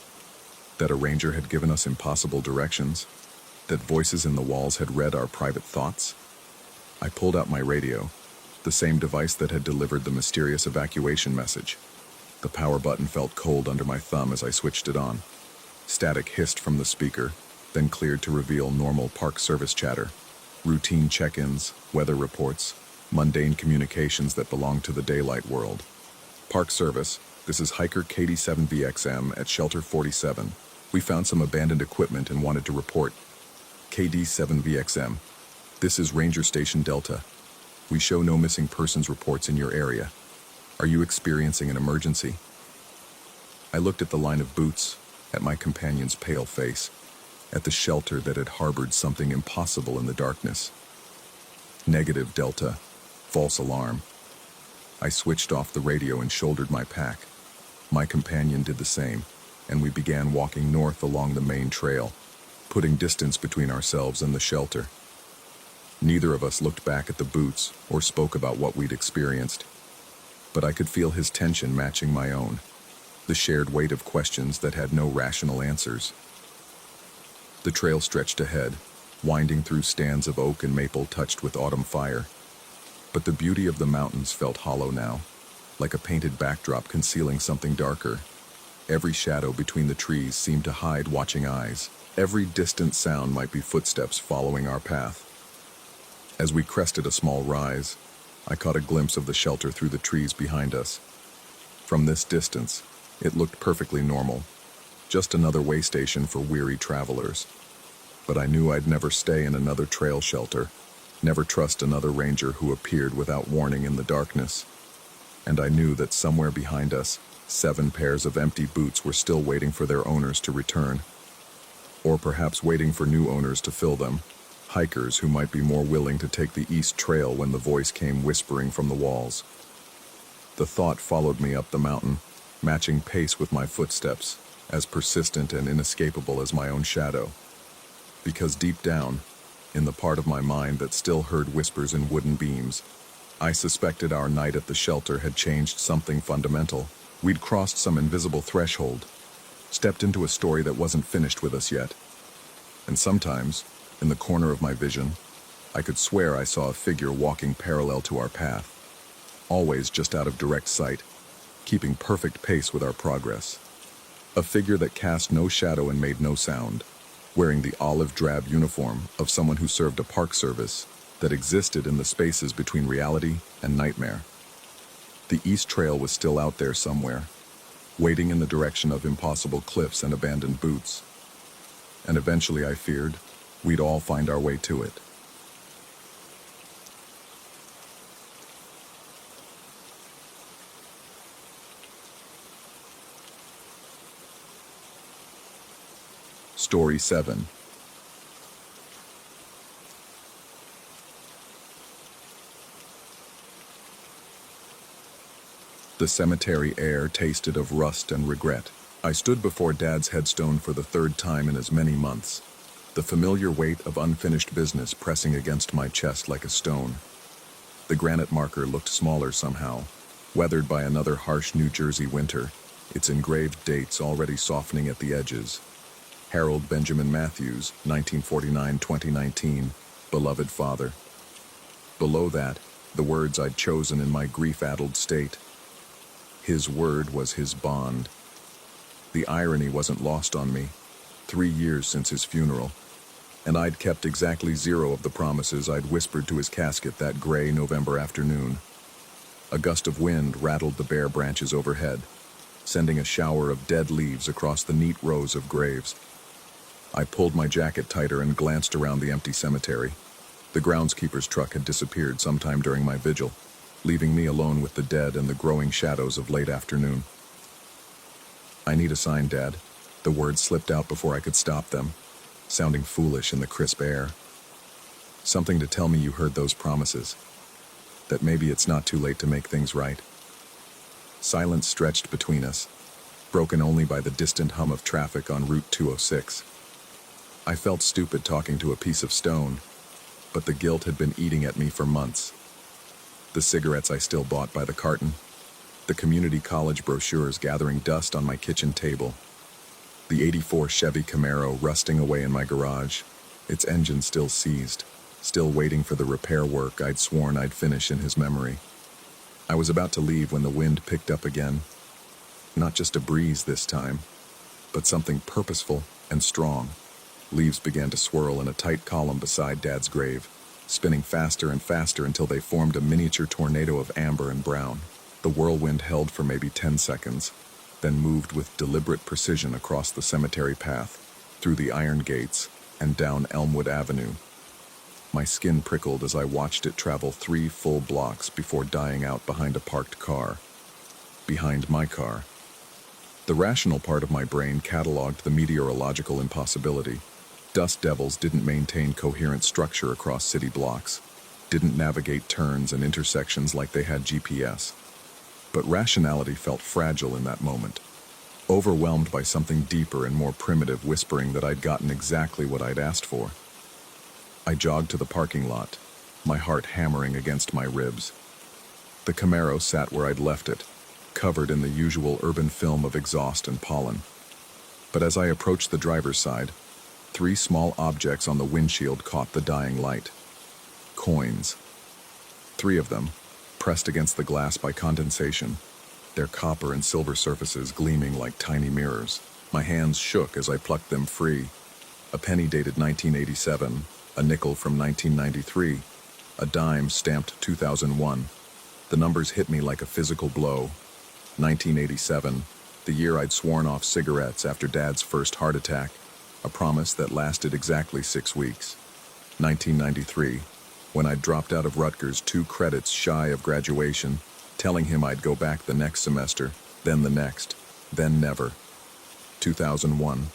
That a ranger had given us impossible directions?" That voices in the walls had read our private thoughts? I pulled out my radio, the same device that had delivered the mysterious evacuation message. The power button felt cold under my thumb as I switched it on. Static hissed from the speaker, then cleared to reveal normal Park Service chatter. Routine check-ins, weather reports, mundane communications that belong to the daylight world. Park Service, this is hiker KD7VXM at Shelter 47. We found some abandoned equipment and wanted to report. KD7VXM, this is Ranger Station Delta. We show no missing persons reports in your area. Are you experiencing an emergency? I looked at the line of boots, at my companion's pale face, at the shelter that had harbored something impossible in the darkness. Negative, Delta. False alarm. I switched off the radio and shouldered my pack. My companion did the same, and we began walking north along the main trail, putting distance between ourselves and the shelter. Neither of us looked back at the boots or spoke about what we'd experienced, but I could feel his tension matching my own, the shared weight of questions that had no rational answers. The trail stretched ahead, winding through stands of oak and maple touched with autumn fire. But the beauty of the mountains felt hollow now, like a painted backdrop concealing something darker. Every shadow between the trees seemed to hide watching eyes. Every distant sound might be footsteps following our path. As we crested a small rise, I caught a glimpse of the shelter through the trees behind us. From this distance, it looked perfectly normal, just another way station for weary travelers. But I knew I'd never stay in another trail shelter, never trust another ranger who appeared without warning in the darkness. And I knew that somewhere behind us, 7 pairs of empty boots were still waiting for their owners to return. Or perhaps waiting for new owners to fill them, hikers who might be more willing to take the east trail when the voice came whispering from the walls. The thought followed me up the mountain, matching pace with my footsteps, as persistent and inescapable as my own shadow. Because deep down, in the part of my mind that still heard whispers in wooden beams, I suspected our night at the shelter had changed something fundamental. We'd crossed some invisible threshold, stepped into a story that wasn't finished with us yet. And sometimes, in the corner of my vision, I could swear I saw a figure walking parallel to our path, always just out of direct sight, keeping perfect pace with our progress. A figure that cast no shadow and made no sound, wearing the olive drab uniform of someone who served a park service that existed in the spaces between reality and nightmare. The East Trail was still out there somewhere, waiting in the direction of impossible cliffs and abandoned boots. And eventually, I feared, we'd all find our way to it. Story 7. The cemetery air tasted of rust and regret. I stood before Dad's headstone for the 3rd time in as many months, the familiar weight of unfinished business pressing against my chest like a stone. The granite marker looked smaller somehow, weathered by another harsh New Jersey winter, its engraved dates already softening at the edges. Harold Benjamin Matthews, 1949-2019, beloved father. Below that, the words I'd chosen in my grief-addled state. His word was his bond. The irony wasn't lost on me. 3 years since his funeral, and I'd kept exactly 0 of the promises I'd whispered to his casket that gray November afternoon. A gust of wind rattled the bare branches overhead, sending a shower of dead leaves across the neat rows of graves. I pulled my jacket tighter and glanced around the empty cemetery. The groundskeeper's truck had disappeared sometime during my vigil, leaving me alone with the dead and the growing shadows of late afternoon. "I need a sign, Dad." The words slipped out before I could stop them, sounding foolish in the crisp air. "Something to tell me you heard those promises, that maybe it's not too late to make things right." Silence stretched between us, broken only by the distant hum of traffic on Route 206. I felt stupid talking to a piece of stone, but the guilt had been eating at me for months. The cigarettes I still bought by the carton, the community college brochures gathering dust on my kitchen table, the '84 Chevy Camaro rusting away in my garage. its engine still seized, still waiting for the repair work I'd sworn I'd finish in his memory. I was about to leave when the wind picked up again. Not just a breeze this time, but something purposeful and strong. Leaves began to swirl in a tight column beside Dad's grave, spinning faster and faster until they formed a miniature tornado of amber and brown. The whirlwind held for maybe 10 seconds, then moved with deliberate precision across the cemetery path, through the iron gates, and down Elmwood Avenue. My skin prickled as I watched it travel 3 full blocks before dying out behind a parked car. Behind my car. The rational part of my brain cataloged the meteorological impossibility. Dust devils didn't maintain coherent structure across city blocks, didn't navigate turns and intersections like they had GPS. But rationality felt fragile in that moment, overwhelmed by something deeper and more primitive whispering that I'd gotten exactly what I'd asked for. I jogged to the parking lot, my heart hammering against my ribs. The Camaro sat where I'd left it, covered in the usual urban film of exhaust and pollen. But as I approached the driver's side, 3 small objects on the windshield caught the dying light. Coins. 3 of them, pressed against the glass by condensation, their copper and silver surfaces gleaming like tiny mirrors. My hands shook as I plucked them free. A penny dated 1987, a nickel from 1993, a dime stamped 2001. The numbers hit me like a physical blow. 1987, the year I'd sworn off cigarettes after Dad's first heart attack, a promise that lasted exactly 6 weeks. 1993, when I'd dropped out of Rutgers 2 credits shy of graduation, telling him I'd go back the next semester, then the next, then never. 2001,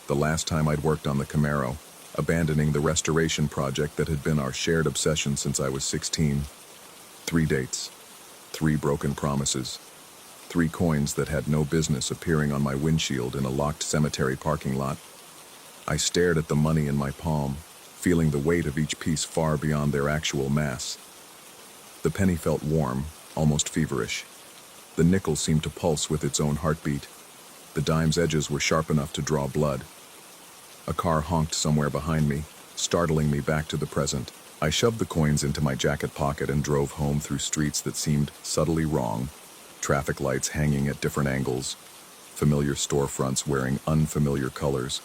the last time I'd worked on the Camaro, abandoning the restoration project that had been our shared obsession since I was 16. 3 dates, 3 broken promises, 3 coins that had no business appearing on my windshield in a locked cemetery parking lot. I stared at the money in my palm, feeling the weight of each piece far beyond their actual mass. The penny felt warm, almost feverish. The nickel seemed to pulse with its own heartbeat. The dime's edges were sharp enough to draw blood. A car honked somewhere behind me, startling me back to the present. I shoved the coins into my jacket pocket and drove home through streets that seemed subtly wrong, traffic lights hanging at different angles, familiar storefronts wearing unfamiliar colors,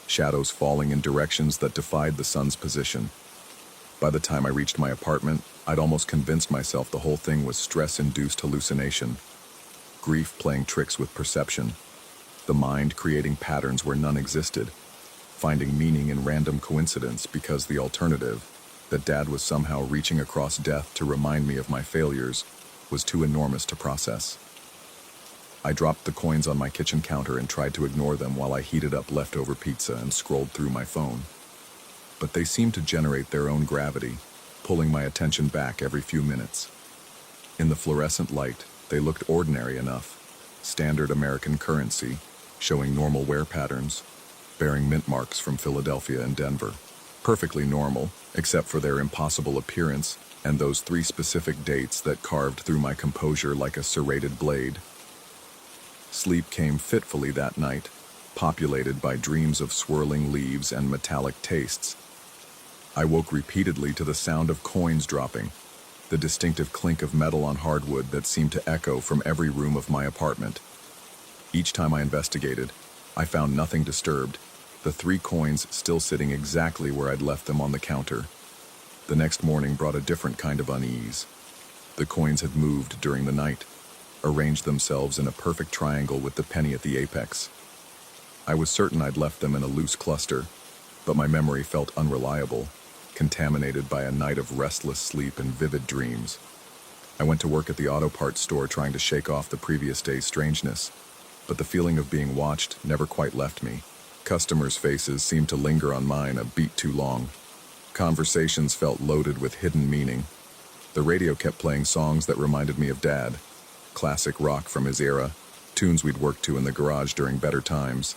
shadows falling in directions that defied the sun's position. By the time I reached my apartment, I'd almost convinced myself the whole thing was stress-induced hallucination, grief playing tricks with perception, the mind creating patterns where none existed, finding meaning in random coincidence because the alternative, that Dad was somehow reaching across death to remind me of my failures, was too enormous to process. I dropped the coins on my kitchen counter and tried to ignore them while I heated up leftover pizza and scrolled through my phone. But they seemed to generate their own gravity, pulling my attention back every few minutes. In the fluorescent light, they looked ordinary enough, standard American currency, showing normal wear patterns, bearing mint marks from Philadelphia and Denver. Perfectly normal, except for their impossible appearance and those 3 specific dates that carved through my composure like a serrated blade. Sleep came fitfully that night, populated by dreams of swirling leaves and metallic tastes. I woke repeatedly to the sound of coins dropping, the distinctive clink of metal on hardwood that seemed to echo from every room of my apartment. Each time I investigated, I found nothing disturbed, the 3 coins still sitting exactly where I'd left them on the counter. The next morning brought a different kind of unease. The coins had moved during the night, arranged themselves in a perfect triangle with the penny at the apex. I was certain I'd left them in a loose cluster, but my memory felt unreliable, contaminated by a night of restless sleep and vivid dreams. I went to work at the auto parts store trying to shake off the previous day's strangeness, but the feeling of being watched never quite left me. Customers' faces seemed to linger on mine a beat too long. Conversations felt loaded with hidden meaning. The radio kept playing songs that reminded me of Dad, classic rock from his era, tunes we'd worked to in the garage during better times.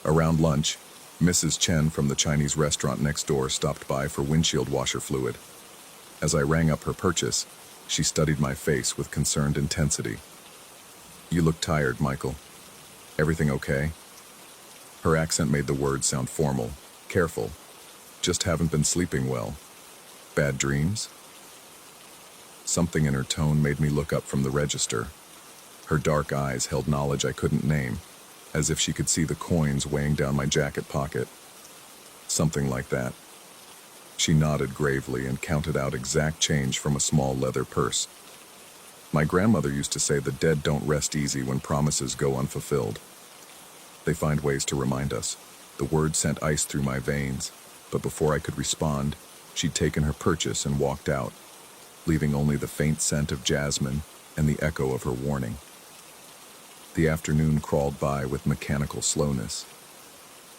Around lunch, Mrs. Chen from the Chinese restaurant next door stopped by for windshield washer fluid. As I rang up her purchase, she studied my face with concerned intensity. "You look tired, Michael. Everything okay?" Her accent made the words sound formal, careful, Just haven't been sleeping well. Bad dreams? Something in her tone made me look up from the register. Her dark eyes held knowledge I couldn't name, as if she could see the coins weighing down my jacket pocket. Something like that. She nodded gravely and counted out exact change from a small leather purse. My grandmother used to say the dead don't rest easy when promises go unfulfilled. They find ways to remind us. The word sent ice through my veins, but before I could respond, she'd taken her purchase and walked out, leaving only the faint scent of jasmine and the echo of her warning. The afternoon crawled by with mechanical slowness.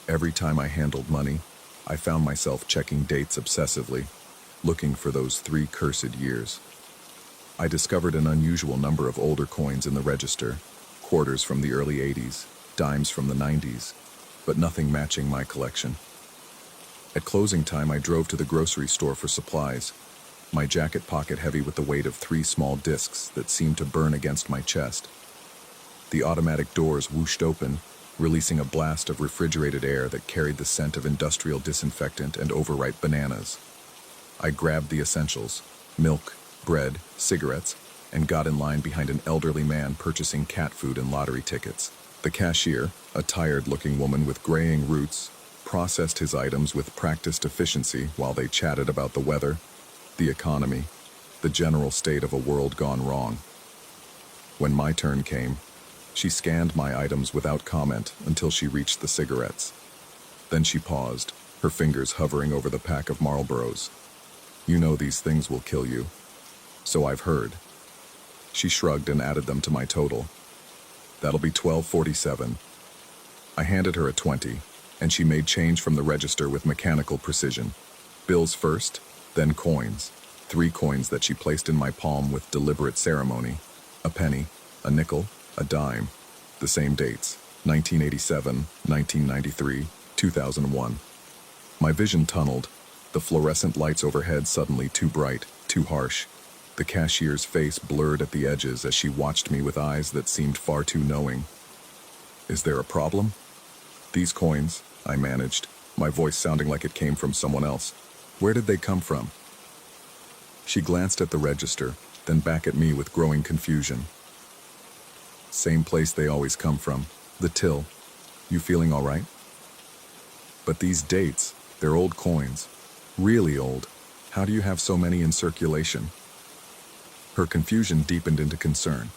Every time I handled money, I found myself checking dates obsessively, looking for those 3 cursed years. I discovered an unusual number of older coins in the register, quarters from the early 80s, dimes from the 90s, but nothing matching my collection. At closing time, I drove to the grocery store for supplies, my jacket pocket heavy with the weight of 3 small discs that seemed to burn against my chest. The automatic doors whooshed open, releasing a blast of refrigerated air that carried the scent of industrial disinfectant and overripe bananas. I grabbed the essentials, milk, bread, cigarettes, and got in line behind an elderly man purchasing cat food and lottery tickets. The cashier, a tired-looking woman with graying roots, processed his items with practiced efficiency while they chatted about the weather, the economy, the general state of a world gone wrong. When my turn came, she scanned my items without comment until she reached the cigarettes. Then she paused, her fingers hovering over the pack of Marlboros. "You know these things will kill you." "So I've heard." She shrugged and added them to my total. "That'll be $12.47. I handed her a 20, and she made change from the register with mechanical precision. Bills first, then coins. 3 coins that she placed in my palm with deliberate ceremony. A penny, a nickel, a dime. The same dates, 1987, 1993, 2001. My vision tunneled, the fluorescent lights overhead suddenly too bright, too harsh. The cashier's face blurred at the edges as she watched me with eyes that seemed far too knowing. "Is there a problem?" "These coins," I managed, my voice sounding like it came from someone else. "Where did they come from?" She glanced at the register, then back at me with growing confusion. "Same place they always come from, the till. You feeling all right?" "But these dates, they're old coins. Really old. How do you have so many in circulation?" Her confusion deepened into concern.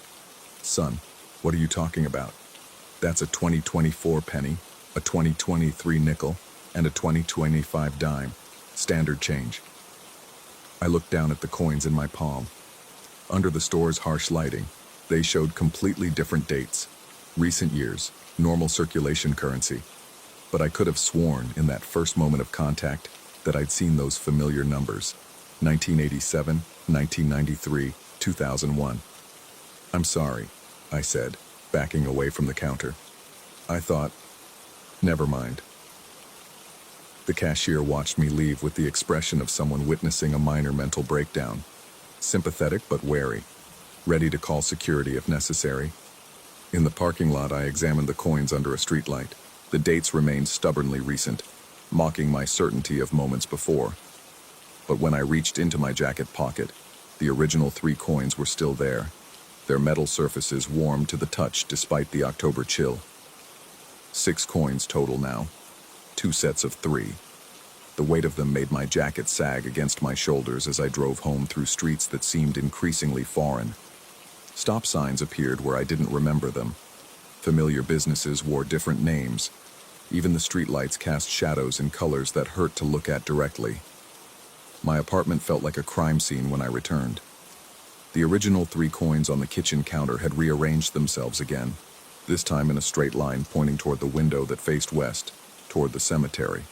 "Son, what are you talking about? That's a 2024 penny, a 2023 nickel, and a 2025 dime. Standard change." I looked down at the coins in my palm. Under the store's harsh lighting, they showed completely different dates. Recent years, normal circulation currency. But I could have sworn, in that first moment of contact, that I'd seen those familiar numbers. 1987, 1993, 2001. "I'm sorry," I said, backing away from the counter. "I thought..." "Never mind." The cashier watched me leave with the expression of someone witnessing a minor mental breakdown. Sympathetic but wary, ready to call security if necessary. In the parking lot, I examined the coins under a streetlight. The dates remained stubbornly recent, mocking my certainty of moments before. But when I reached into my jacket pocket, the original 3 coins were still there, their metal surfaces warm to the touch despite the October chill. 6 coins total now, 2 sets of 3. The weight of them made my jacket sag against my shoulders as I drove home through streets that seemed increasingly foreign. Stop signs appeared where I didn't remember them. Familiar businesses wore different names. Even the streetlights cast shadows in colors that hurt to look at directly. My apartment felt like a crime scene when I returned. The original 3 coins on the kitchen counter had rearranged themselves again, this time in a straight line pointing toward the window that faced west, toward the cemetery.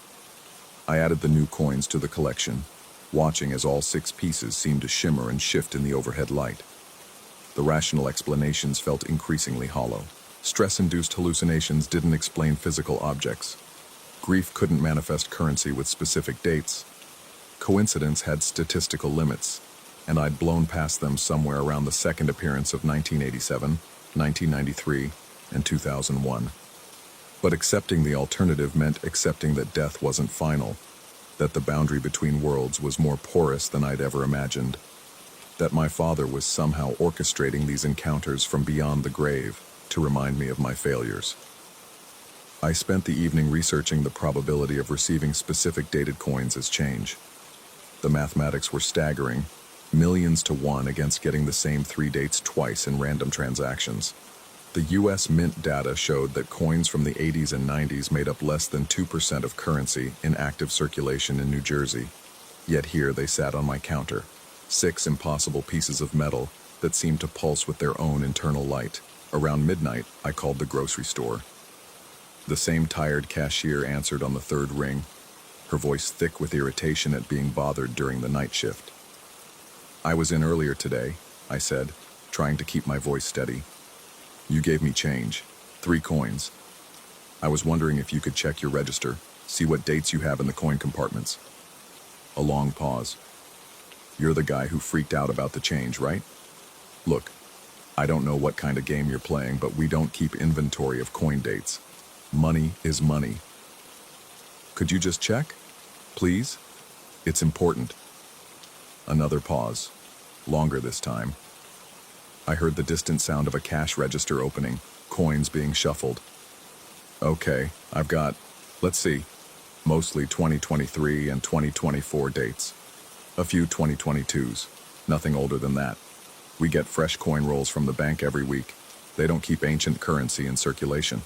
I added the new coins to the collection, watching as all 6 pieces seemed to shimmer and shift in the overhead light. The rational explanations felt increasingly hollow. Stress-induced hallucinations didn't explain physical objects. Grief couldn't manifest currency with specific dates. Coincidence had statistical limits, and I'd blown past them somewhere around the second appearance of 1987, 1993, and 2001. But accepting the alternative meant accepting that death wasn't final. that the boundary between worlds was more porous than I'd ever imagined, that my father was somehow orchestrating these encounters from beyond the grave to remind me of my failures. I spent the evening researching the probability of receiving specific dated coins as change. The mathematics were staggering, millions to one against getting the same 3 dates twice in random transactions. The US Mint data showed that coins from the 80s and 90s made up less than 2% of currency in active circulation in New Jersey. Yet here they sat on my counter, 6 impossible pieces of metal that seemed to pulse with their own internal light. Around midnight, I called the grocery store. The same tired cashier answered on the 3rd ring, her voice thick with irritation at being bothered during the night shift. "I was in earlier today," I said, trying to keep my voice steady. "You gave me change, 3 coins. I was wondering if you could check your register, see what dates you have in the coin compartments." A long pause. "You're the guy who freaked out about the change, right? Look, I don't know what kind of game you're playing, but we don't keep inventory of coin dates. Money is money. Could you just check? Please? It's important." Another pause, longer this time. I heard the distant sound of a cash register opening, coins being shuffled. "Okay, I've got, let's see, mostly 2023 and 2024 dates. A few 2022s, nothing older than that. We get fresh coin rolls from the bank every week. They don't keep ancient currency in circulation."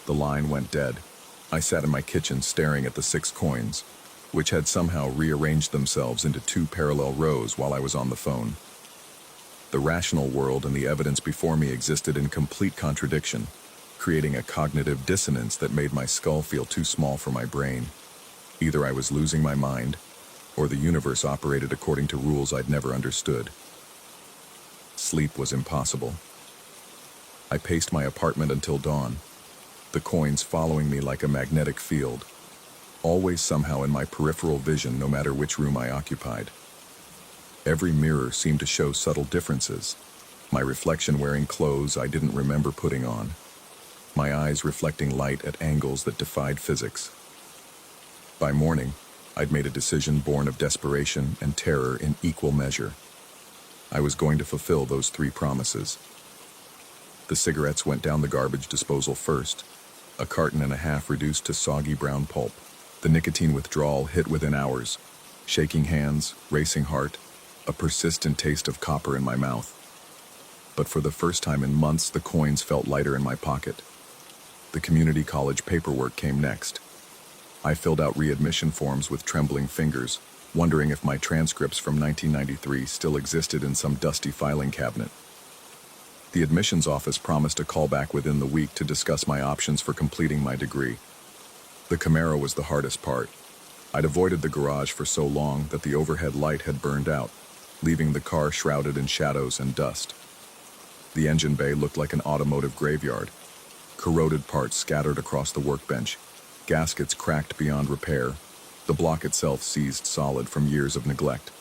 The line went dead. I sat in my kitchen staring at the 6 coins, which had somehow rearranged themselves into 2 parallel rows while I was on the phone. The rational world and the evidence before me existed in complete contradiction, creating a cognitive dissonance that made my skull feel too small for my brain. Either I was losing my mind, or the universe operated according to rules I'd never understood. Sleep was impossible. I paced my apartment until dawn, the coins following me like a magnetic field, always somehow in my peripheral vision no matter which room I occupied. Every mirror seemed to show subtle differences, my reflection wearing clothes I didn't remember putting on, my eyes reflecting light at angles that defied physics. By morning, I'd made a decision born of desperation and terror in equal measure. I was going to fulfill those 3 promises. The cigarettes went down the garbage disposal first, a carton and a half reduced to soggy brown pulp. The nicotine withdrawal hit within hours, shaking hands, racing heart, a persistent taste of copper in my mouth. But for the first time in months, the coins felt lighter in my pocket. The community college paperwork came next. I filled out readmission forms with trembling fingers, wondering if my transcripts from 1993 still existed in some dusty filing cabinet. The admissions office promised a callback within the week to discuss my options for completing my degree. The Camaro was the hardest part. I'd avoided the garage for so long that the overhead light had burned out, leaving the car shrouded in shadows and dust. The engine bay looked like an automotive graveyard. Corroded parts scattered across the workbench, gaskets cracked beyond repair, the block itself seized solid from years of neglect.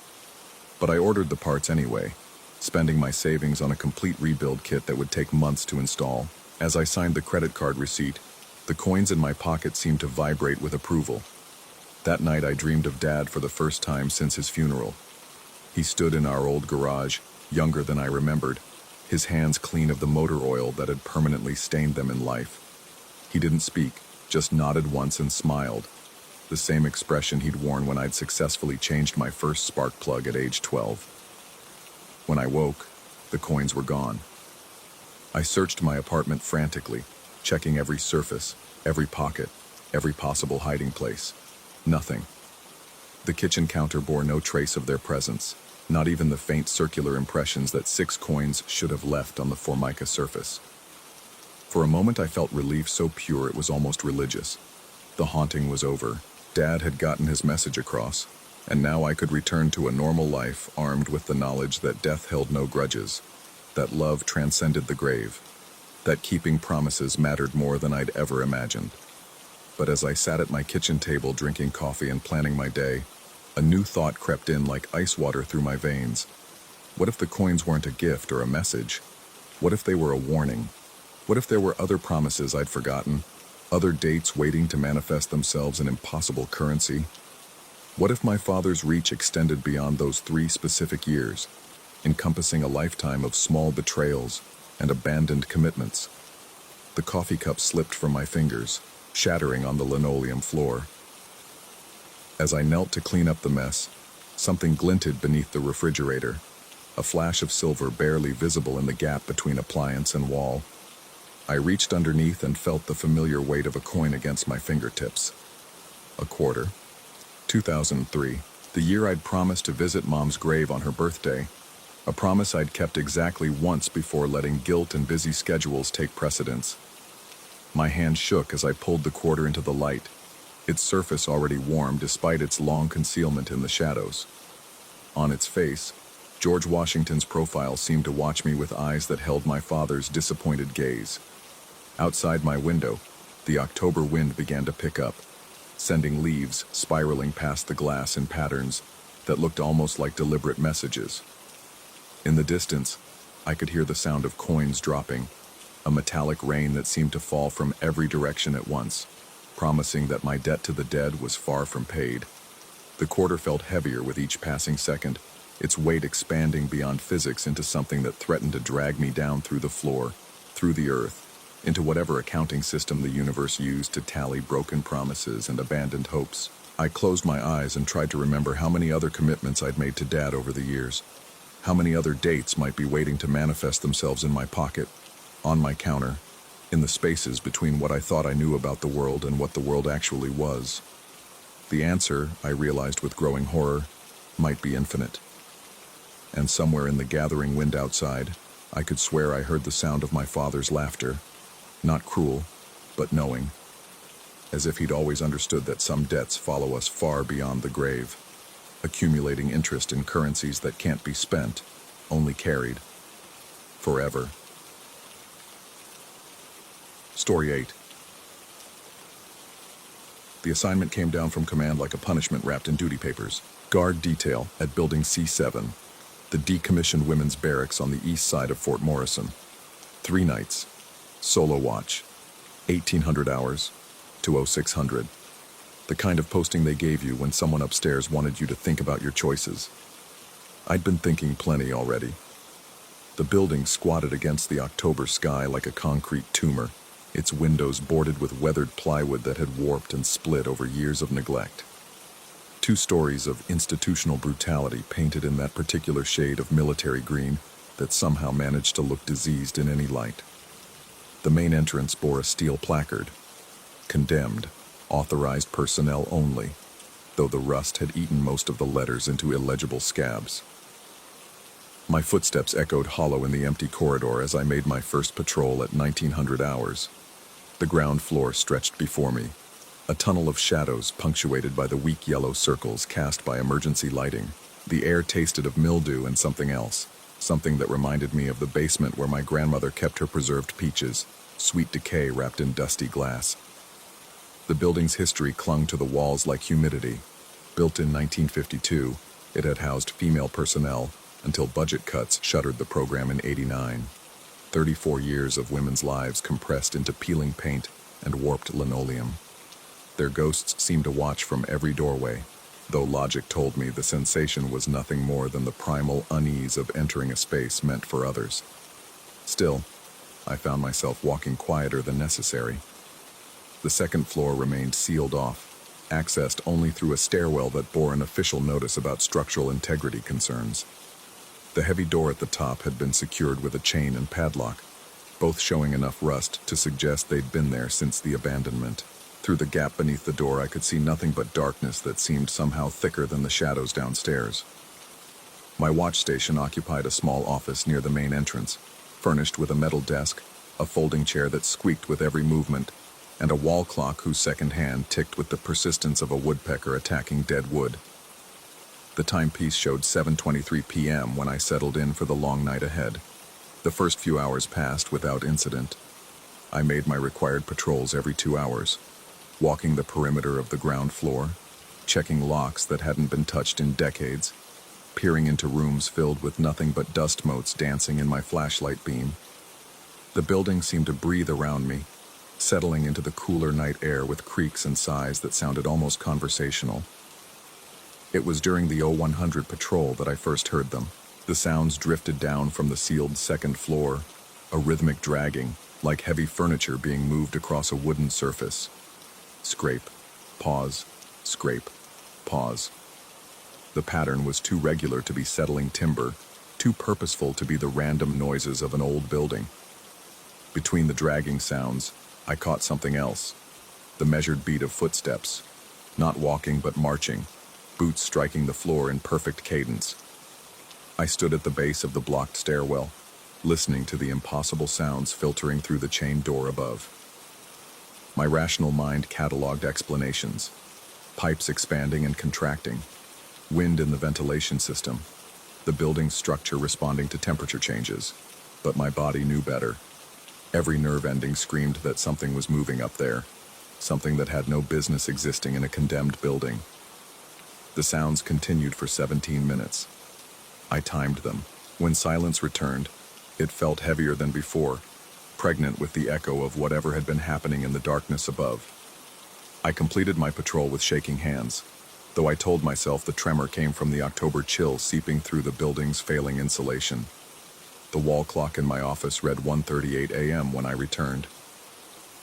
But I ordered the parts anyway, spending my savings on a complete rebuild kit that would take months to install. As I signed the credit card receipt, the coins in my pocket seemed to vibrate with approval. That night I dreamed of Dad for the first time since his funeral. He stood in our old garage, younger than I remembered, his hands clean of the motor oil that had permanently stained them in life. He didn't speak, just nodded once and smiled, the same expression he'd worn when I'd successfully changed my first spark plug at age 12. When I woke, the coins were gone. I searched my apartment frantically, checking every surface, every pocket, every possible hiding place. Nothing. The kitchen counter bore no trace of their presence, not even the faint circular impressions that 6 coins should have left on the formica surface. For a moment I felt relief so pure it was almost religious. The haunting was over. Dad had gotten his message across, and now I could return to a normal life armed with the knowledge that death held no grudges, that love transcended the grave, that keeping promises mattered more than I'd ever imagined. But as I sat at my kitchen table drinking coffee and planning my day, a new thought crept in like ice water through my veins. What if the coins weren't a gift or a message? What if they were a warning? What if there were other promises I'd forgotten, other dates waiting to manifest themselves in impossible currency? What if my father's reach extended beyond those 3 specific years, encompassing a lifetime of small betrayals and abandoned commitments? The coffee cup slipped from my fingers, shattering on the linoleum floor. As I knelt to clean up the mess, something glinted beneath the refrigerator, a flash of silver barely visible in the gap between appliance and wall. I reached underneath and felt the familiar weight of a coin against my fingertips. A quarter. 2003, the year I'd promised to visit Mom's grave on her birthday, a promise I'd kept exactly once before letting guilt and busy schedules take precedence. My hand shook as I pulled the quarter into the light, its surface already warm despite its long concealment in the shadows. On its face, George Washington's profile seemed to watch me with eyes that held my father's disappointed gaze. Outside my window, the October wind began to pick up, sending leaves spiraling past the glass in patterns that looked almost like deliberate messages. In the distance, I could hear the sound of coins dropping, a metallic rain that seemed to fall from every direction at once, promising that my debt to the dead was far from paid. The quarter felt heavier with each passing second, its weight expanding beyond physics into something that threatened to drag me down through the floor, through the earth, into whatever accounting system the universe used to tally broken promises and abandoned hopes. I closed my eyes and tried to remember how many other commitments I'd made to Dad over the years. How many other dates might be waiting to manifest themselves in my pocket, on my counter, in the spaces between what I thought I knew about the world and what the world actually was. The answer, I realized with growing horror, might be infinite. And somewhere in the gathering wind outside, I could swear I heard the sound of my father's laughter, not cruel, but knowing, as if he'd always understood that some debts follow us far beyond the grave, accumulating interest in currencies that can't be spent, only carried, forever. Story 8. The assignment came down from command like a punishment wrapped in duty papers. Guard detail at Building C7, the decommissioned women's barracks on the east side of Fort Morrison. 3 nights. Solo watch. 1800 hours to 0600. The kind of posting they gave you when someone upstairs wanted you to think about your choices. I'd been thinking plenty already. The building squatted against the October sky like a concrete tumor, its windows boarded with weathered plywood that had warped and split over years of neglect. 2 stories of institutional brutality painted in that particular shade of military green that somehow managed to look diseased in any light. The main entrance bore a steel placard, condemned, authorized personnel only, though the rust had eaten most of the letters into illegible scabs. My footsteps echoed hollow in the empty corridor as I made my first patrol at 1900 hours. The ground floor stretched before me, a tunnel of shadows punctuated by the weak yellow circles cast by emergency lighting. The air tasted of mildew and something else, something that reminded me of the basement where my grandmother kept her preserved peaches, sweet decay wrapped in dusty glass. The building's history clung to the walls like humidity. Built in 1952, it had housed female personnel until budget cuts shuttered the program in '89. 34 years of women's lives compressed into peeling paint and warped linoleum. Their ghosts seemed to watch from every doorway, though logic told me the sensation was nothing more than the primal unease of entering a space meant for others. Still, I found myself walking quieter than necessary. The second floor remained sealed off, accessed only through a stairwell that bore an official notice about structural integrity concerns. The heavy door at the top had been secured with a chain and padlock, both showing enough rust to suggest they'd been there since the abandonment. Through the gap beneath the door, I could see nothing but darkness that seemed somehow thicker than the shadows downstairs. My watch station occupied a small office near the main entrance, furnished with a metal desk, a folding chair that squeaked with every movement, and a wall clock whose second hand ticked with the persistence of a woodpecker attacking dead wood. The timepiece showed 7:23 p.m. when I settled in for the long night ahead. The first few hours passed without incident. I made my required patrols every 2 hours, walking the perimeter of the ground floor, checking locks that hadn't been touched in decades, peering into rooms filled with nothing but dust motes dancing in my flashlight beam. The building seemed to breathe around me, settling into the cooler night air with creaks and sighs that sounded almost conversational. It was during the O100 patrol that I first heard them. The sounds drifted down from the sealed second floor, a rhythmic dragging, like heavy furniture being moved across a wooden surface. Scrape, pause, scrape, pause. The pattern was too regular to be settling timber, too purposeful to be the random noises of an old building. Between the dragging sounds, I caught something else. The measured beat of footsteps, not walking but marching, boots striking the floor in perfect cadence. I stood at the base of the blocked stairwell, listening to the impossible sounds filtering through the chain door above. My rational mind cataloged explanations: pipes expanding and contracting, wind in the ventilation system, the building's structure responding to temperature changes. But my body knew better. Every nerve ending screamed that something was moving up there, something that had no business existing in a condemned building. The sounds continued for 17 minutes. I timed them. When silence returned, it felt heavier than before, pregnant with the echo of whatever had been happening in the darkness above. I completed my patrol with shaking hands, though I told myself the tremor came from the October chill seeping through the building's failing insulation. The wall clock in my office read 1:38 a.m. when I returned.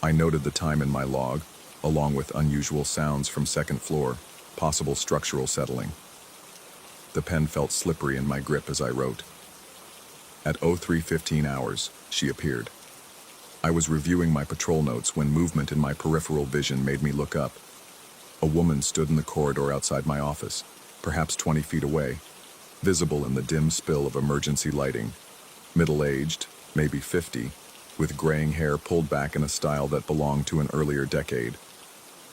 I noted the time in my log, along with unusual sounds from second floor, possible structural settling. The pen felt slippery in my grip as I wrote. At 03:15 hours, she appeared. I was reviewing my patrol notes when movement in my peripheral vision made me look up. A woman stood in the corridor outside my office, perhaps 20 feet away, visible in the dim spill of emergency lighting. Middle-aged, maybe 50, with graying hair pulled back in a style that belonged to an earlier decade.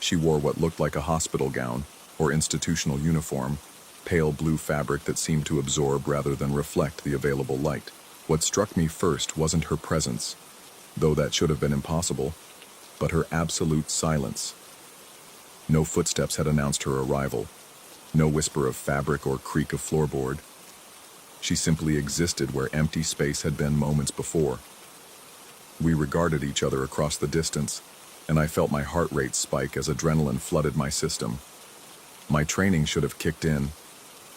She wore what looked like a hospital gown or institutional uniform, pale blue fabric that seemed to absorb rather than reflect the available light. What struck me first wasn't her presence, though that should have been impossible, but her absolute silence. No footsteps had announced her arrival, no whisper of fabric or creak of floorboard. She simply existed where empty space had been moments before. We regarded each other across the distance, and I felt my heart rate spike as adrenaline flooded my system. My training should have kicked in.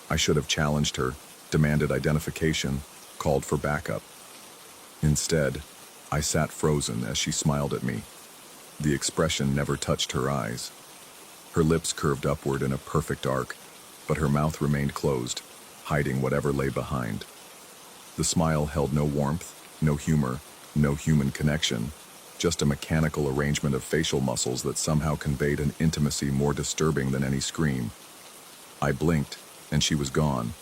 I should have challenged her, demanded identification, called for backup. Instead, I sat frozen as she smiled at me. The expression never touched her eyes. Her lips curved upward in a perfect arc, but her mouth remained closed, hiding whatever lay behind. The smile held no warmth, no humor, no human connection, just a mechanical arrangement of facial muscles that somehow conveyed an intimacy more disturbing than any scream. I blinked, and she was gone.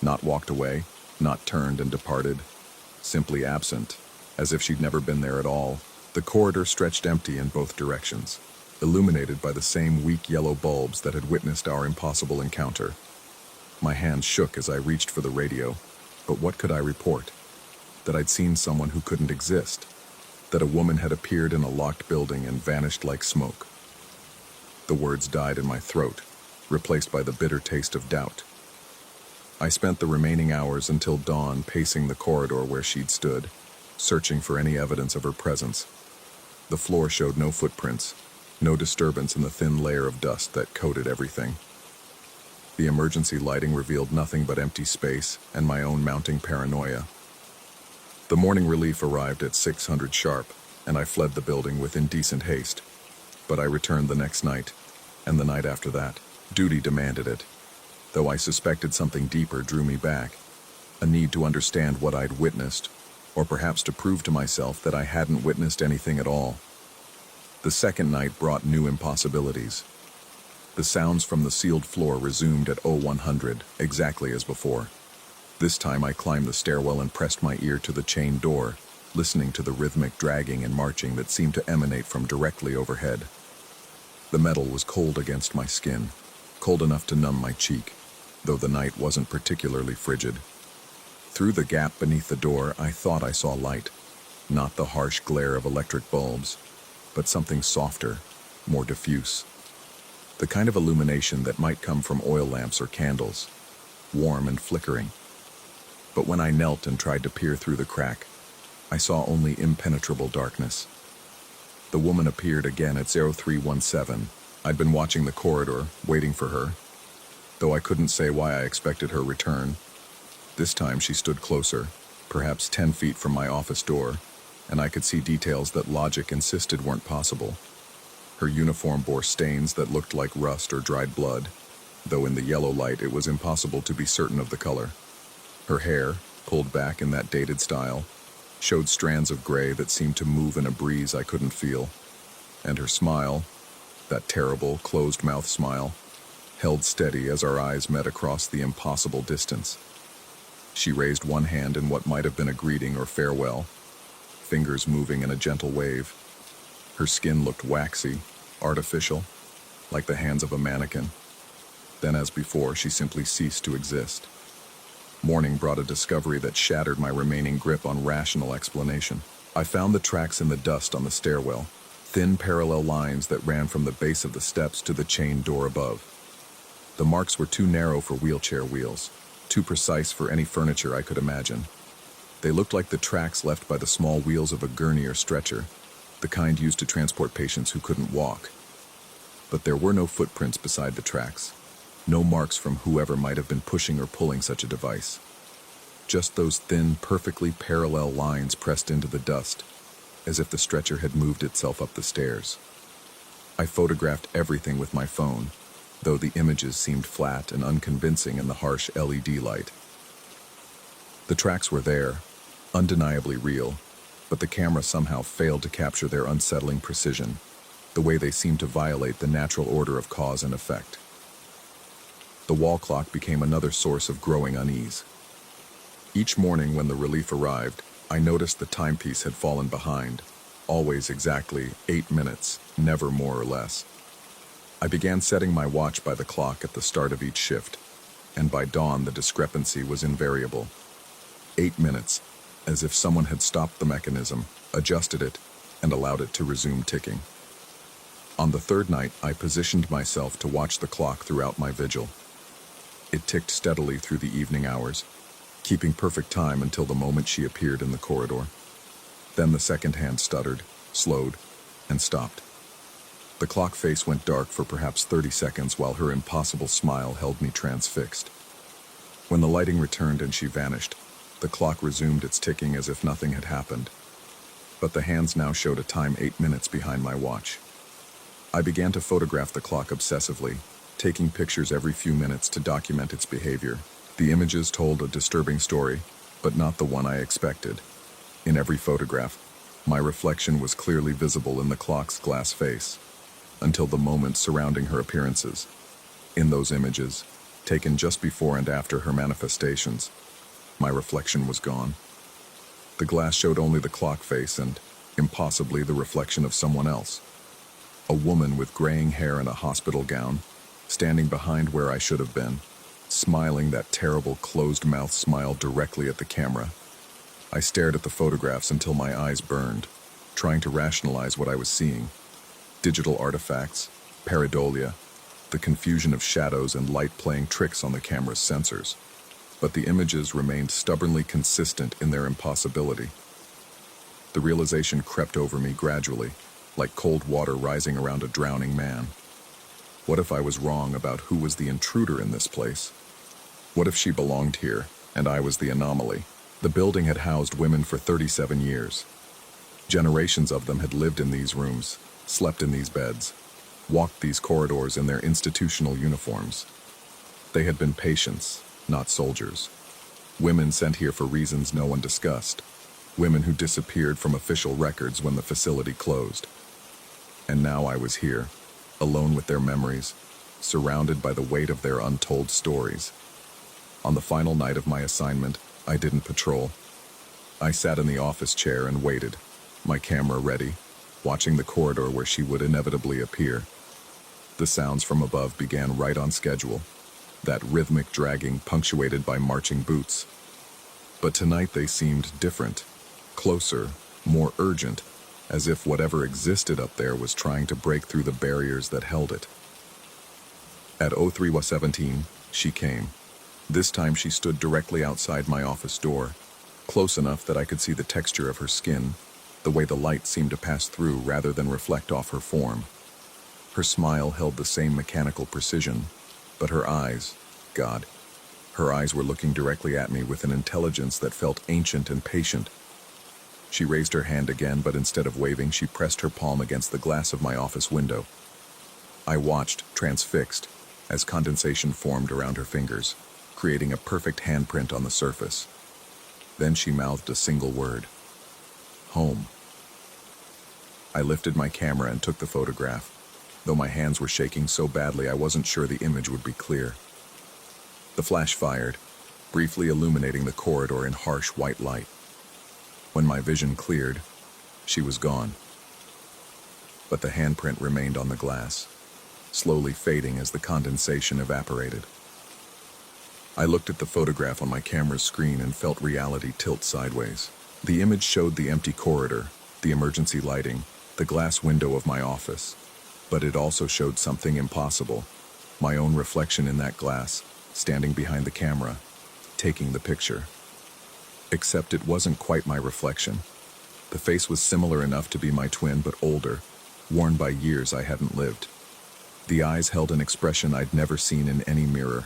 Not walked away, not turned and departed, simply absent, as if she'd never been there at all. The corridor stretched empty in both directions, illuminated by the same weak yellow bulbs that had witnessed our impossible encounter. My hands shook as I reached for the radio, but what could I report? That I'd seen someone who couldn't exist, that a woman had appeared in a locked building and vanished like smoke. The words died in my throat, replaced by the bitter taste of doubt. I spent the remaining hours until dawn pacing the corridor where she'd stood, searching for any evidence of her presence. The floor showed no footprints, no disturbance in the thin layer of dust that coated everything. The emergency lighting revealed nothing but empty space and my own mounting paranoia. The morning relief arrived at 600 sharp, and I fled the building with indecent haste. But I returned the next night, and the night after that. Duty demanded it, though I suspected something deeper drew me back, a need to understand what I'd witnessed, or perhaps to prove to myself that I hadn't witnessed anything at all. The second night brought new impossibilities. The sounds from the sealed floor resumed at 0100, exactly as before. This time I climbed the stairwell and pressed my ear to the chain door, listening to the rhythmic dragging and marching that seemed to emanate from directly overhead. The metal was cold against my skin, cold enough to numb my cheek, though the night wasn't particularly frigid. Through the gap beneath the door, I thought I saw light, not the harsh glare of electric bulbs, but something softer, more diffuse. The kind of illumination that might come from oil lamps or candles, warm and flickering. But when I knelt and tried to peer through the crack, I saw only impenetrable darkness. The woman appeared again at 0317. I'd been watching the corridor, waiting for her. though I couldn't say why I expected her return. This time she stood closer, perhaps 10 feet from my office door, and I could see details that logic insisted weren't possible. Her uniform bore stains that looked like rust or dried blood, though in the yellow light it was impossible to be certain of the color. Her hair, pulled back in that dated style, showed strands of gray that seemed to move in a breeze I couldn't feel. And her smile, that terrible, closed-mouth smile, held steady as our eyes met across the impossible distance. She raised one hand in what might have been a greeting or farewell, fingers moving in a gentle wave. Her skin looked waxy, artificial, like the hands of a mannequin. Then, as before, she simply ceased to exist. Morning brought a discovery that shattered my remaining grip on rational explanation. I found the tracks in the dust on the stairwell, thin parallel lines that ran from the base of the steps to the chain door above. The marks were too narrow for wheelchair wheels, too precise for any furniture I could imagine. They looked like the tracks left by the small wheels of a gurney or stretcher, the kind used to transport patients who couldn't walk. But there were no footprints beside the tracks, no marks from whoever might have been pushing or pulling such a device. Just those thin, perfectly parallel lines pressed into the dust, as if the stretcher had moved itself up the stairs. I photographed everything with my phone, though the images seemed flat and unconvincing in the harsh LED light. The tracks were there, undeniably real, but the camera somehow failed to capture their unsettling precision, the way they seemed to violate the natural order of cause and effect. The wall clock became another source of growing unease. Each morning when the relief arrived, I noticed the timepiece had fallen behind, always exactly 8 minutes, never more or less. I began setting my watch by the clock at the start of each shift, and by dawn the discrepancy was invariable. 8 minutes, as if someone had stopped the mechanism, adjusted it, and allowed it to resume ticking. On the third night, I positioned myself to watch the clock throughout my vigil. It ticked steadily through the evening hours, keeping perfect time until the moment she appeared in the corridor. Then the second hand stuttered, slowed, and stopped. The clock face went dark for perhaps 30 seconds while her impossible smile held me transfixed. When the lighting returned and she vanished, the clock resumed its ticking as if nothing had happened. But the hands now showed a time 8 minutes behind my watch. I began to photograph the clock obsessively, taking pictures every few minutes to document its behavior. The images told a disturbing story, but not the one I expected. In every photograph, my reflection was clearly visible in the clock's glass face, until the moments surrounding her appearances. In those images, taken just before and after her manifestations, my reflection was gone. The glass showed only the clock face and, impossibly, the reflection of someone else. A woman with graying hair and a hospital gown, standing behind where I should have been, smiling that terrible closed-mouth smile directly at the camera. I stared at the photographs until my eyes burned, trying to rationalize what I was seeing. Digital artifacts, pareidolia, the confusion of shadows and light playing tricks on the camera's sensors. But the images remained stubbornly consistent in their impossibility. The realization crept over me gradually, like cold water rising around a drowning man. What if I was wrong about who was the intruder in this place? What if she belonged here, and I was the anomaly? The building had housed women for 37 years. Generations of them had lived in these rooms, slept in these beds, walked these corridors in their institutional uniforms. They had been patients, not soldiers. Women sent here for reasons no one discussed. Women who disappeared from official records when the facility closed. And now I was here, alone with their memories, surrounded by the weight of their untold stories. On the final night of my assignment, I didn't patrol. I sat in the office chair and waited, my camera ready, watching the corridor where she would inevitably appear. The sounds from above began right on schedule, that rhythmic dragging punctuated by marching boots. But tonight they seemed different, closer, more urgent, as if whatever existed up there was trying to break through the barriers that held it. At 03:17, she came. This time she stood directly outside my office door, close enough that I could see the texture of her skin, the way the light seemed to pass through rather than reflect off her form. Her smile held the same mechanical precision, but her eyes, God. Her eyes were looking directly at me with an intelligence that felt ancient and patient. She raised her hand again, but instead of waving, she pressed her palm against the glass of my office window. I watched, transfixed, as condensation formed around her fingers, creating a perfect handprint on the surface. Then she mouthed a single word. Home. I lifted my camera and took the photograph, though my hands were shaking so badly I wasn't sure the image would be clear. The flash fired, briefly illuminating the corridor in harsh white light. When my vision cleared, she was gone. But the handprint remained on the glass, slowly fading as the condensation evaporated. I looked at the photograph on my camera's screen and felt reality tilt sideways. The image showed the empty corridor, the emergency lighting, the glass window of my office. But it also showed something impossible, my own reflection in that glass, standing behind the camera, taking the picture. Except it wasn't quite my reflection. The face was similar enough to be my twin, but older, worn by years I hadn't lived. The eyes held an expression I'd never seen in any mirror,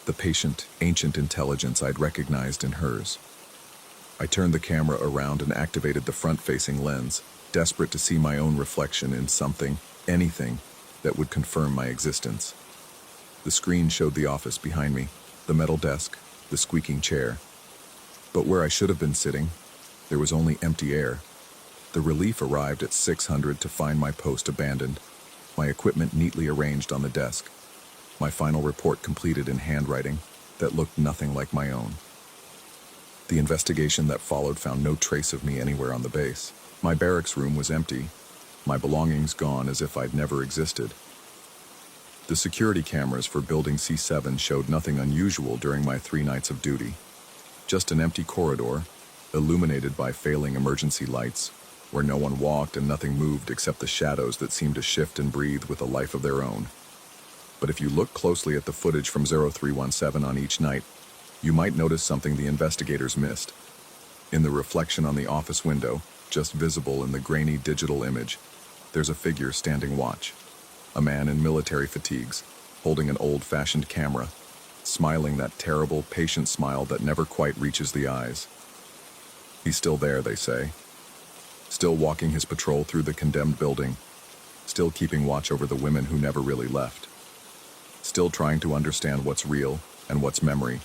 the patient, ancient intelligence I'd recognized in hers. I turned the camera around and activated the front-facing lens, desperate to see my own reflection in something, anything, that would confirm my existence. The screen showed the office behind me, the metal desk, the squeaking chair. But where I should have been sitting, there was only empty air. The relief arrived at 600 to find my post abandoned, my equipment neatly arranged on the desk, my final report completed in handwriting that looked nothing like my own. The investigation that followed found no trace of me anywhere on the base. My barracks room was empty, my belongings gone as if I'd never existed. The security cameras for Building C7 showed nothing unusual during my 3 nights of duty. Just an empty corridor, illuminated by failing emergency lights, where no one walked and nothing moved except the shadows that seemed to shift and breathe with a life of their own. But if you look closely at the footage from 0317 on each night, you might notice something the investigators missed. In the reflection on the office window, just visible in the grainy digital image, there's a figure standing watch. A man in military fatigues, holding an old-fashioned camera, smiling that terrible, patient smile that never quite reaches the eyes. He's still there, they say. Still walking his patrol through the condemned building. Still keeping watch over the women who never really left. Still trying to understand what's real and what's memory,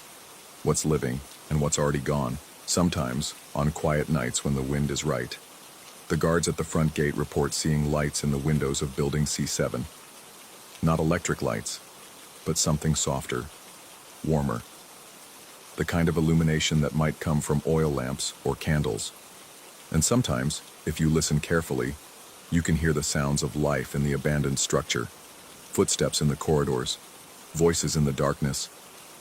what's living and what's already gone. Sometimes, on quiet nights when the wind is right. The guards at the front gate report seeing lights in the windows of Building C7. Not electric lights, but something softer, warmer. The kind of illumination that might come from oil lamps or candles. And sometimes, if you listen carefully, you can hear the sounds of life in the abandoned structure. Footsteps in the corridors, voices in the darkness,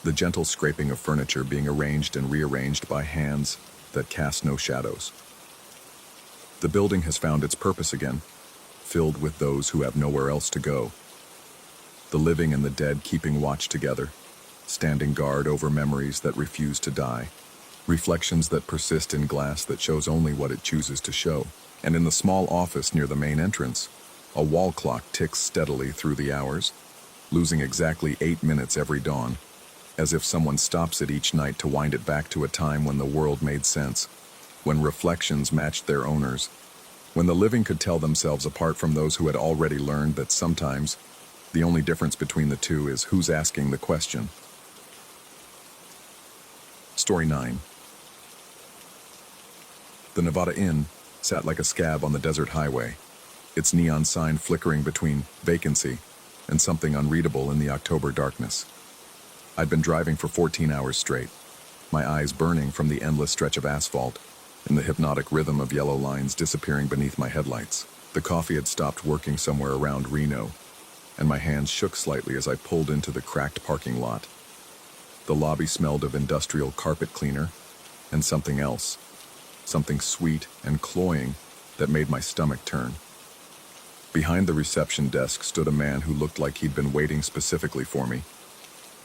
the gentle scraping of furniture being arranged and rearranged by hands that cast no shadows. The building has found its purpose again, filled with those who have nowhere else to go. The living and the dead keeping watch together, standing guard over memories that refuse to die, reflections that persist in glass that shows only what it chooses to show. And in the small office near the main entrance, a wall clock ticks steadily through the hours, losing exactly 8 minutes every dawn, as if someone stops it each night to wind it back to a time when the world made sense, when reflections matched their owners, when the living could tell themselves apart from those who had already learned that sometimes the only difference between the two is who's asking the question. Story 9. The Nevada Inn sat like a scab on the desert highway, its neon sign flickering between vacancy and something unreadable in the October darkness. I'd been driving for 14 hours straight, my eyes burning from the endless stretch of asphalt and the hypnotic rhythm of yellow lines disappearing beneath my headlights. The coffee had stopped working somewhere around Reno, and my hands shook slightly as I pulled into the cracked parking lot. The lobby smelled of industrial carpet cleaner and something else, something sweet and cloying that made my stomach turn. Behind the reception desk stood a man who looked like he'd been waiting specifically for me.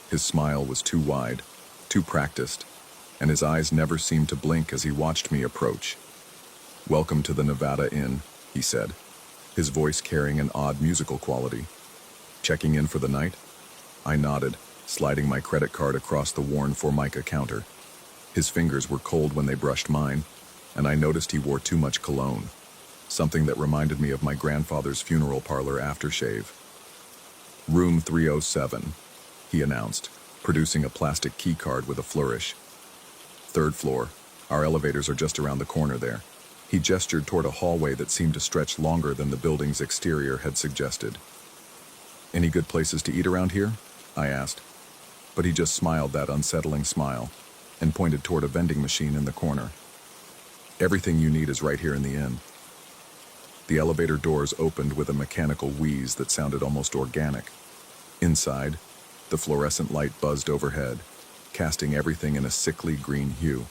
His smile was too wide, too practiced, and his eyes never seemed to blink as he watched me approach. "Welcome to the Nevada Inn," he said, his voice carrying an odd musical quality. "Checking in for the night?" I nodded, sliding my credit card across the worn Formica counter. His fingers were cold when they brushed mine, and I noticed he wore too much cologne, something that reminded me of my grandfather's funeral parlor aftershave. "Room 307, he announced, producing a plastic key card with a flourish. "Third floor. Our elevators are just around the corner there." He gestured toward a hallway that seemed to stretch longer than the building's exterior had suggested. "Any good places to eat around here?" I asked. But he just smiled that unsettling smile and pointed toward a vending machine in the corner. "Everything you need is right here in the inn." The elevator doors opened with a mechanical wheeze that sounded almost organic. Inside, the fluorescent light buzzed overhead, casting everything in a sickly green hue.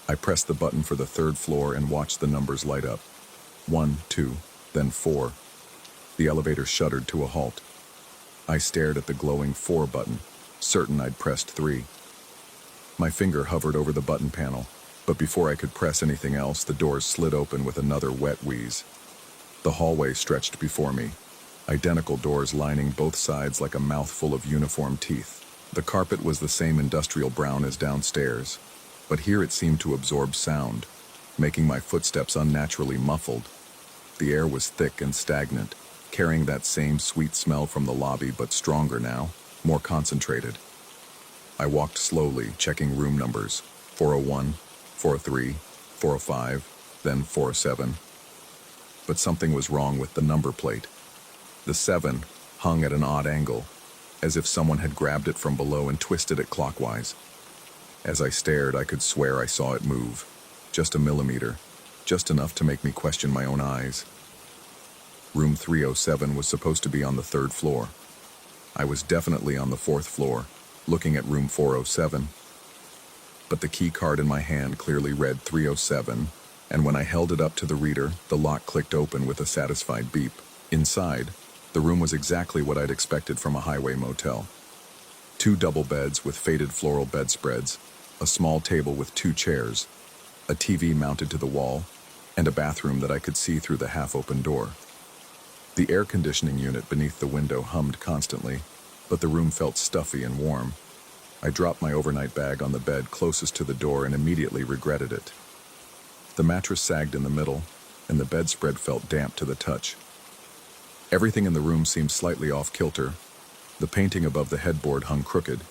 I pressed the button for the third floor and watched the numbers light up. 1, 2, then 4. The elevator shuddered to a halt. I stared at the glowing 4 button, certain I'd pressed 3. My finger hovered over the button panel, but before I could press anything else, the doors slid open with another wet wheeze. The hallway stretched before me, identical doors lining both sides like a mouthful of uniform teeth. The carpet was the same industrial brown as downstairs, but here it seemed to absorb sound, making my footsteps unnaturally muffled. The air was thick and stagnant, carrying that same sweet smell from the lobby, but stronger now, more concentrated. I walked slowly, checking room numbers: 401, 403, 405, then 407. But something was wrong with the number plate. The 7 hung at an odd angle, as if someone had grabbed it from below and twisted it clockwise. As I stared, I could swear I saw it move. Just a millimeter, just enough to make me question my own eyes. Room 307 was supposed to be on the 3rd floor. I was definitely on the 4th floor, looking at room 407. But the key card in my hand clearly read 307, and when I held it up to the reader, the lock clicked open with a satisfied beep. Inside, the room was exactly what I'd expected from a highway motel. 2 double beds with faded floral bedspreads, a small table with 2 chairs, a TV mounted to the wall, and a bathroom that I could see through the half-open door. The air conditioning unit beneath the window hummed constantly, but the room felt stuffy and warm. I dropped my overnight bag on the bed closest to the door and immediately regretted it. The mattress sagged in the middle, and the bedspread felt damp to the touch. Everything in the room seemed slightly off-kilter. The painting above the headboard hung crooked,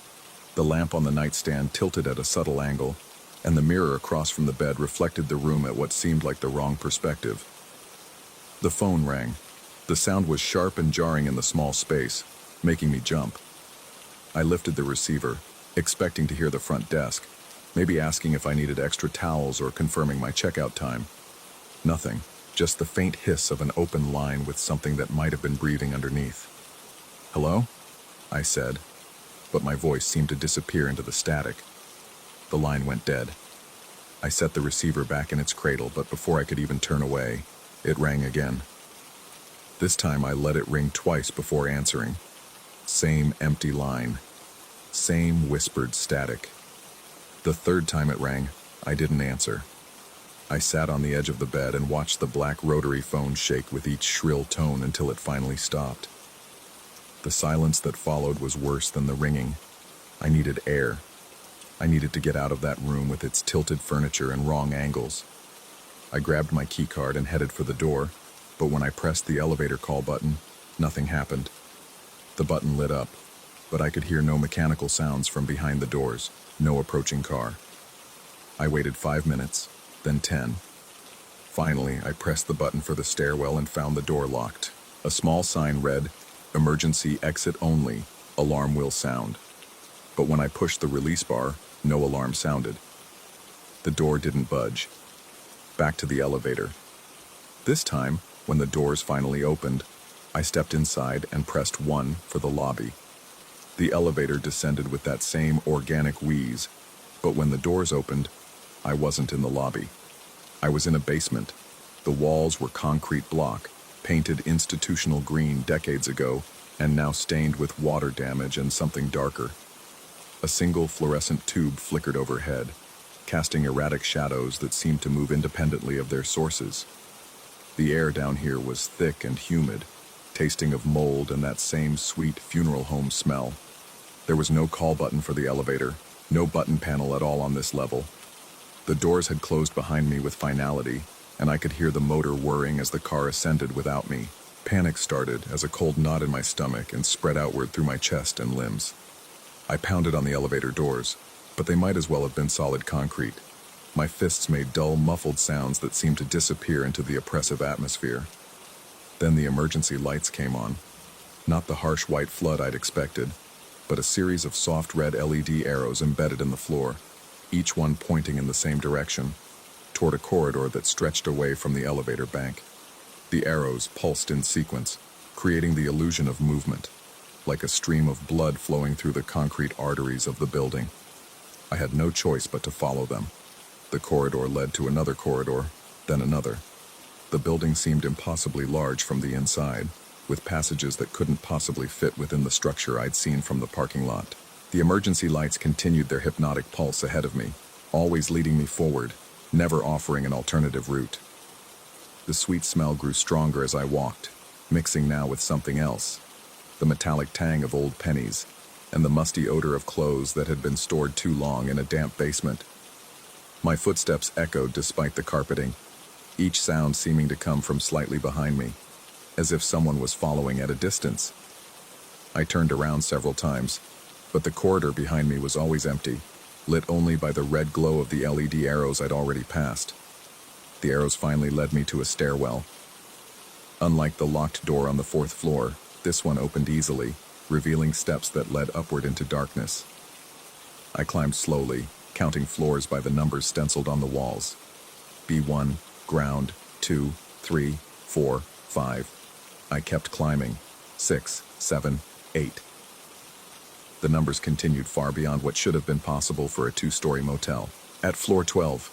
the lamp on the nightstand tilted at a subtle angle, and the mirror across from the bed reflected the room at what seemed like the wrong perspective. The phone rang. The sound was sharp and jarring in the small space, making me jump. I lifted the receiver, expecting to hear the front desk, maybe asking if I needed extra towels or confirming my checkout time. Nothing, just the faint hiss of an open line with something that might have been breathing underneath. "Hello?" I said, but my voice seemed to disappear into the static. The line went dead. I set the receiver back in its cradle, but before I could even turn away, it rang again. This time I let it ring twice before answering. Same empty line. Same whispered static. The 3rd time it rang, I didn't answer. I sat on the edge of the bed and watched the black rotary phone shake with each shrill tone until it finally stopped. The silence that followed was worse than the ringing. I needed air. I needed to get out of that room with its tilted furniture and wrong angles. I grabbed my key card and headed for the door, but when I pressed the elevator call button, nothing happened. The button lit up, but I could hear no mechanical sounds from behind the doors, no approaching car. I waited 5 minutes, then 10. Finally, I pressed the button for the stairwell and found the door locked. A small sign read, "Emergency exit only, alarm will sound." But when I pushed the release bar, no alarm sounded. The door didn't budge. Back to the elevator. This time, when the doors finally opened, I stepped inside and pressed 1 for the lobby. The elevator descended with that same organic wheeze, but when the doors opened, I wasn't in the lobby. I was in a basement. The walls were concrete block, painted institutional green decades ago, and now stained with water damage and something darker. A single fluorescent tube flickered overhead, casting erratic shadows that seemed to move independently of their sources. The air down here was thick and humid, tasting of mold and that same sweet funeral home smell. There was no call button for the elevator, no button panel at all on this level. The doors had closed behind me with finality, and I could hear the motor whirring as the car ascended without me. Panic started as a cold knot in my stomach and spread outward through my chest and limbs. I pounded on the elevator doors, but they might as well have been solid concrete. My fists made dull, muffled sounds that seemed to disappear into the oppressive atmosphere. Then the emergency lights came on. Not the harsh white flood I'd expected, but a series of soft red LED arrows embedded in the floor, each one pointing in the same direction, toward a corridor that stretched away from the elevator bank. The arrows pulsed in sequence, creating the illusion of movement, like a stream of blood flowing through the concrete arteries of the building. I had no choice but to follow them. The corridor led to another corridor, then another. The building seemed impossibly large from the inside, with passages that couldn't possibly fit within the structure I'd seen from the parking lot. The emergency lights continued their hypnotic pulse ahead of me, always leading me forward, never offering an alternative route. The sweet smell grew stronger as I walked, mixing now with something else, the metallic tang of old pennies, and the musty odor of clothes that had been stored too long in a damp basement. My footsteps echoed despite the carpeting, each sound seeming to come from slightly behind me, as if someone was following at a distance. I turned around several times, but the corridor behind me was always empty, lit only by the red glow of the LED arrows I'd already passed. The arrows finally led me to a stairwell. Unlike the locked door on the 4th floor, this one opened easily, revealing steps that led upward into darkness. I climbed slowly, counting floors by the numbers stenciled on the walls. B1, ground, 2, 3, 4, 5. I kept climbing. 6, 7, 8. The numbers continued far beyond what should have been possible for a 2-story motel. At floor 12,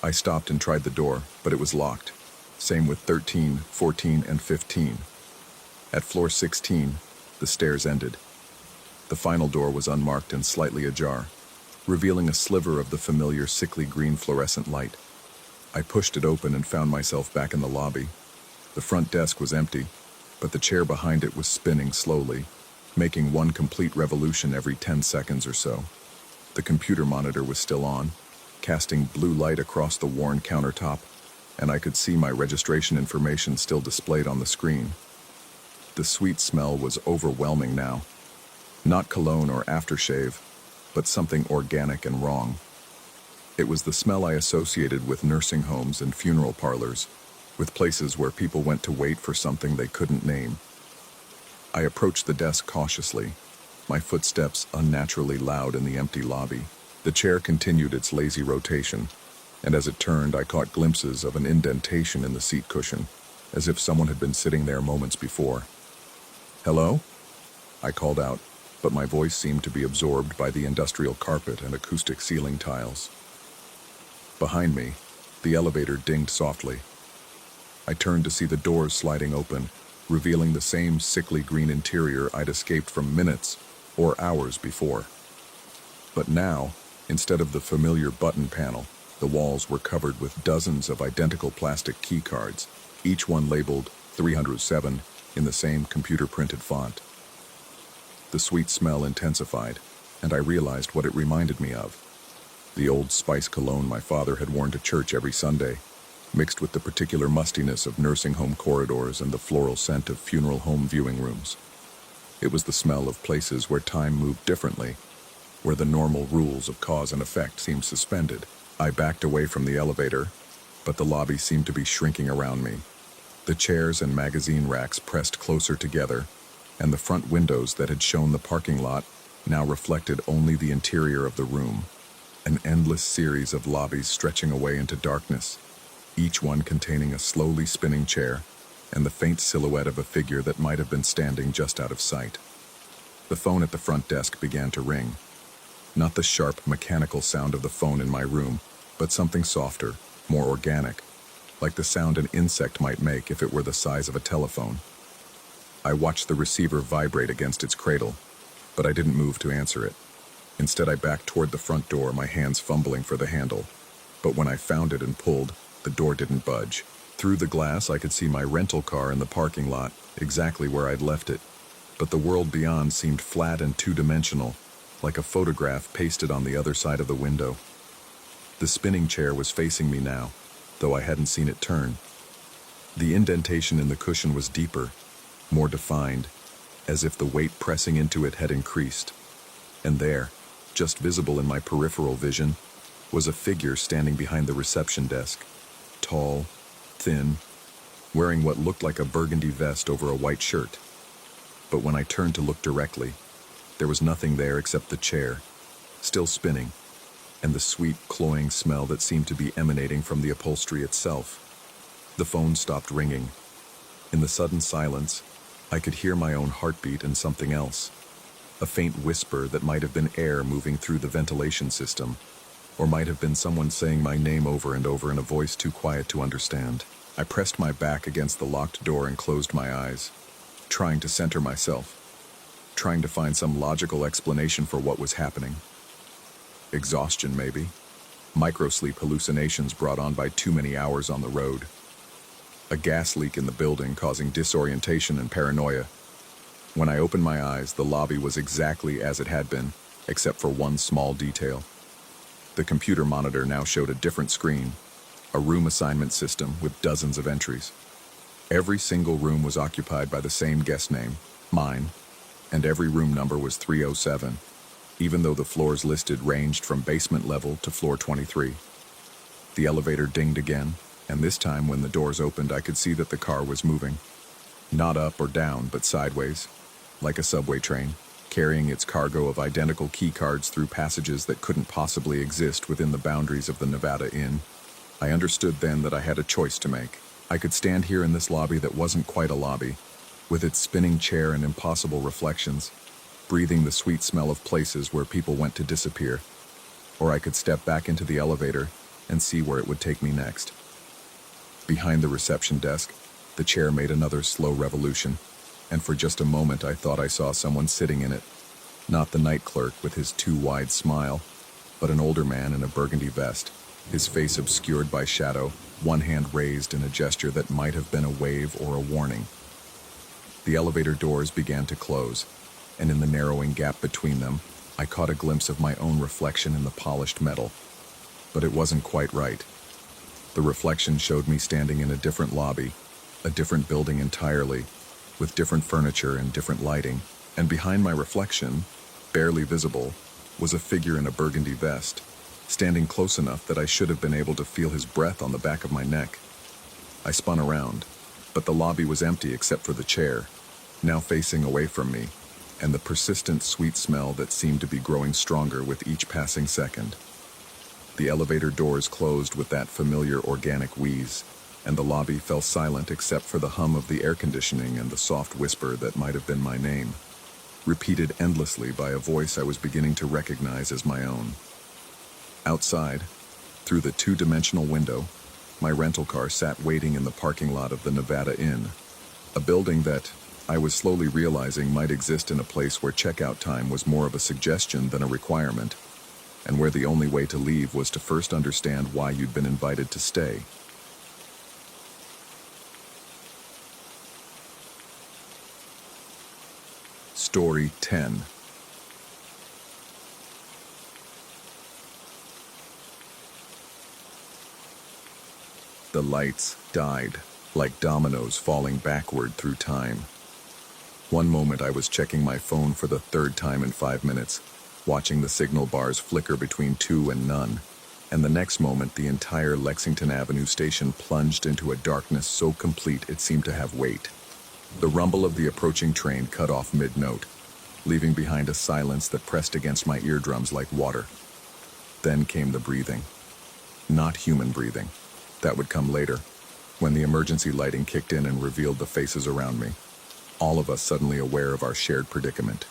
I stopped and tried the door, but it was locked. Same with 13, 14, and 15. At floor 16, the stairs ended. The final door was unmarked and slightly ajar, revealing a sliver of the familiar sickly green fluorescent light. I pushed it open and found myself back in the lobby. The front desk was empty, but the chair behind it was spinning slowly, making one complete revolution every 10 seconds or so. The computer monitor was still on, casting blue light across the worn countertop, and I could see my registration information still displayed on the screen. The sweet smell was overwhelming now. Not cologne or aftershave, but something organic and wrong. It was the smell I associated with nursing homes and funeral parlors, with places where people went to wait for something they couldn't name. I approached the desk cautiously, my footsteps unnaturally loud in the empty lobby. The chair continued its lazy rotation, and as it turned, I caught glimpses of an indentation in the seat cushion, as if someone had been sitting there moments before. "Hello?" I called out, but my voice seemed to be absorbed by the industrial carpet and acoustic ceiling tiles. Behind me, the elevator dinged softly. I turned to see the doors sliding open, revealing the same sickly green interior I'd escaped from minutes or hours before. But now, instead of the familiar button panel, the walls were covered with dozens of identical plastic key cards, each one labeled 307 in the same computer-printed font. The sweet smell intensified, and I realized what it reminded me of. The Old Spice cologne my father had worn to church every Sunday, mixed with the particular mustiness of nursing home corridors and the floral scent of funeral home viewing rooms. It was the smell of places where time moved differently, where the normal rules of cause and effect seemed suspended. I backed away from the elevator, but the lobby seemed to be shrinking around me. The chairs and magazine racks pressed closer together, and the front windows that had shown the parking lot now reflected only the interior of the room, an endless series of lobbies stretching away into darkness, each one containing a slowly spinning chair and the faint silhouette of a figure that might have been standing just out of sight. The phone at the front desk began to ring. Not the sharp, mechanical sound of the phone in my room, but something softer, more organic, like the sound an insect might make if it were the size of a telephone. I watched the receiver vibrate against its cradle, but I didn't move to answer it. Instead, I backed toward the front door, my hands fumbling for the handle. But when I found it and pulled, the door didn't budge. Through the glass, I could see my rental car in the parking lot, exactly where I'd left it. But the world beyond seemed flat and two-dimensional, like a photograph pasted on the other side of the window. The spinning chair was facing me now, though I hadn't seen it turn. The indentation in the cushion was deeper, more defined, as if the weight pressing into it had increased. And there, just visible in my peripheral vision, was a figure standing behind the reception desk. Tall, thin, wearing what looked like a burgundy vest over a white shirt. But when I turned to look directly, there was nothing there except the chair, still spinning, and the sweet, cloying smell that seemed to be emanating from the upholstery itself. The phone stopped ringing. In the sudden silence, I could hear my own heartbeat and something else. A faint whisper that might have been air moving through the ventilation system, or might have been someone saying my name over and over in a voice too quiet to understand. I pressed my back against the locked door and closed my eyes, trying to center myself, trying to find some logical explanation for what was happening. Exhaustion, maybe. Microsleep hallucinations brought on by too many hours on the road. A gas leak in the building causing disorientation and paranoia. When I opened my eyes, the lobby was exactly as it had been, except for one small detail. The computer monitor now showed a different screen, a room assignment system with dozens of entries. Every single room was occupied by the same guest name, mine, and every room number was 307, even though the floors listed ranged from basement level to floor 23. The elevator dinged again, and this time when the doors opened I could see that the car was moving. Not up or down, but sideways, like a subway train, carrying its cargo of identical key cards through passages that couldn't possibly exist within the boundaries of the Nevada Inn. I understood then that I had a choice to make. I could stand here in this lobby that wasn't quite a lobby, with its spinning chair and impossible reflections, breathing the sweet smell of places where people went to disappear. Or I could step back into the elevator and see where it would take me next. Behind the reception desk, the chair made another slow revolution, and for just a moment I thought I saw someone sitting in it. Not the night clerk with his too wide smile, but an older man in a burgundy vest, his face obscured by shadow, one hand raised in a gesture that might have been a wave or a warning. The elevator doors began to close, and in the narrowing gap between them, I caught a glimpse of my own reflection in the polished metal. But it wasn't quite right. The reflection showed me standing in a different lobby, a different building entirely, with different furniture and different lighting, and behind my reflection, barely visible, was a figure in a burgundy vest, standing close enough that I should have been able to feel his breath on the back of my neck. I spun around, but the lobby was empty except for the chair, now facing away from me, and the persistent sweet smell that seemed to be growing stronger with each passing second. The elevator doors closed with that familiar organic wheeze, and the lobby fell silent except for the hum of the air conditioning and the soft whisper that might have been my name, repeated endlessly by a voice I was beginning to recognize as my own. Outside, through the two-dimensional window, my rental car sat waiting in the parking lot of the Nevada Inn, a building that I was slowly realizing might exist in a place where checkout time was more of a suggestion than a requirement, and where the only way to leave was to first understand why you'd been invited to stay. Story 10. The lights died, like dominoes falling backward through time. One moment I was checking my phone for the third time in 5 minutes, watching the signal bars flicker between 2 and none, and the next moment the entire Lexington Avenue station plunged into a darkness so complete it seemed to have weight. The rumble of the approaching train cut off mid-note, leaving behind a silence that pressed against my eardrums like water. Then came the breathing. Not human breathing. That would come later, when the emergency lighting kicked in and revealed the faces around me, all of us suddenly aware of our shared predicament.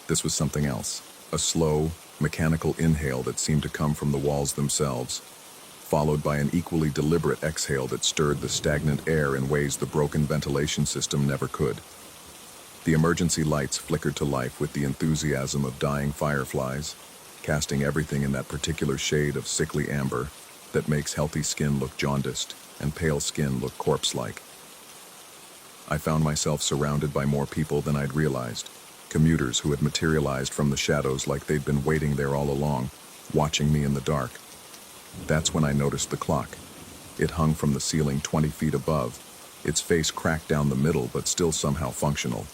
This was something else, a slow, mechanical inhale that seemed to come from the walls themselves, followed by an equally deliberate exhale that stirred the stagnant air in ways the broken ventilation system never could. The emergency lights flickered to life with the enthusiasm of dying fireflies, casting everything in that particular shade of sickly amber that makes healthy skin look jaundiced and pale skin look corpse-like. I found myself surrounded by more people than I'd realized, commuters who had materialized from the shadows like they'd been waiting there all along, watching me in the dark. That's when I noticed the clock. It hung from the ceiling 20 feet above, its face cracked down the middle but still somehow functional.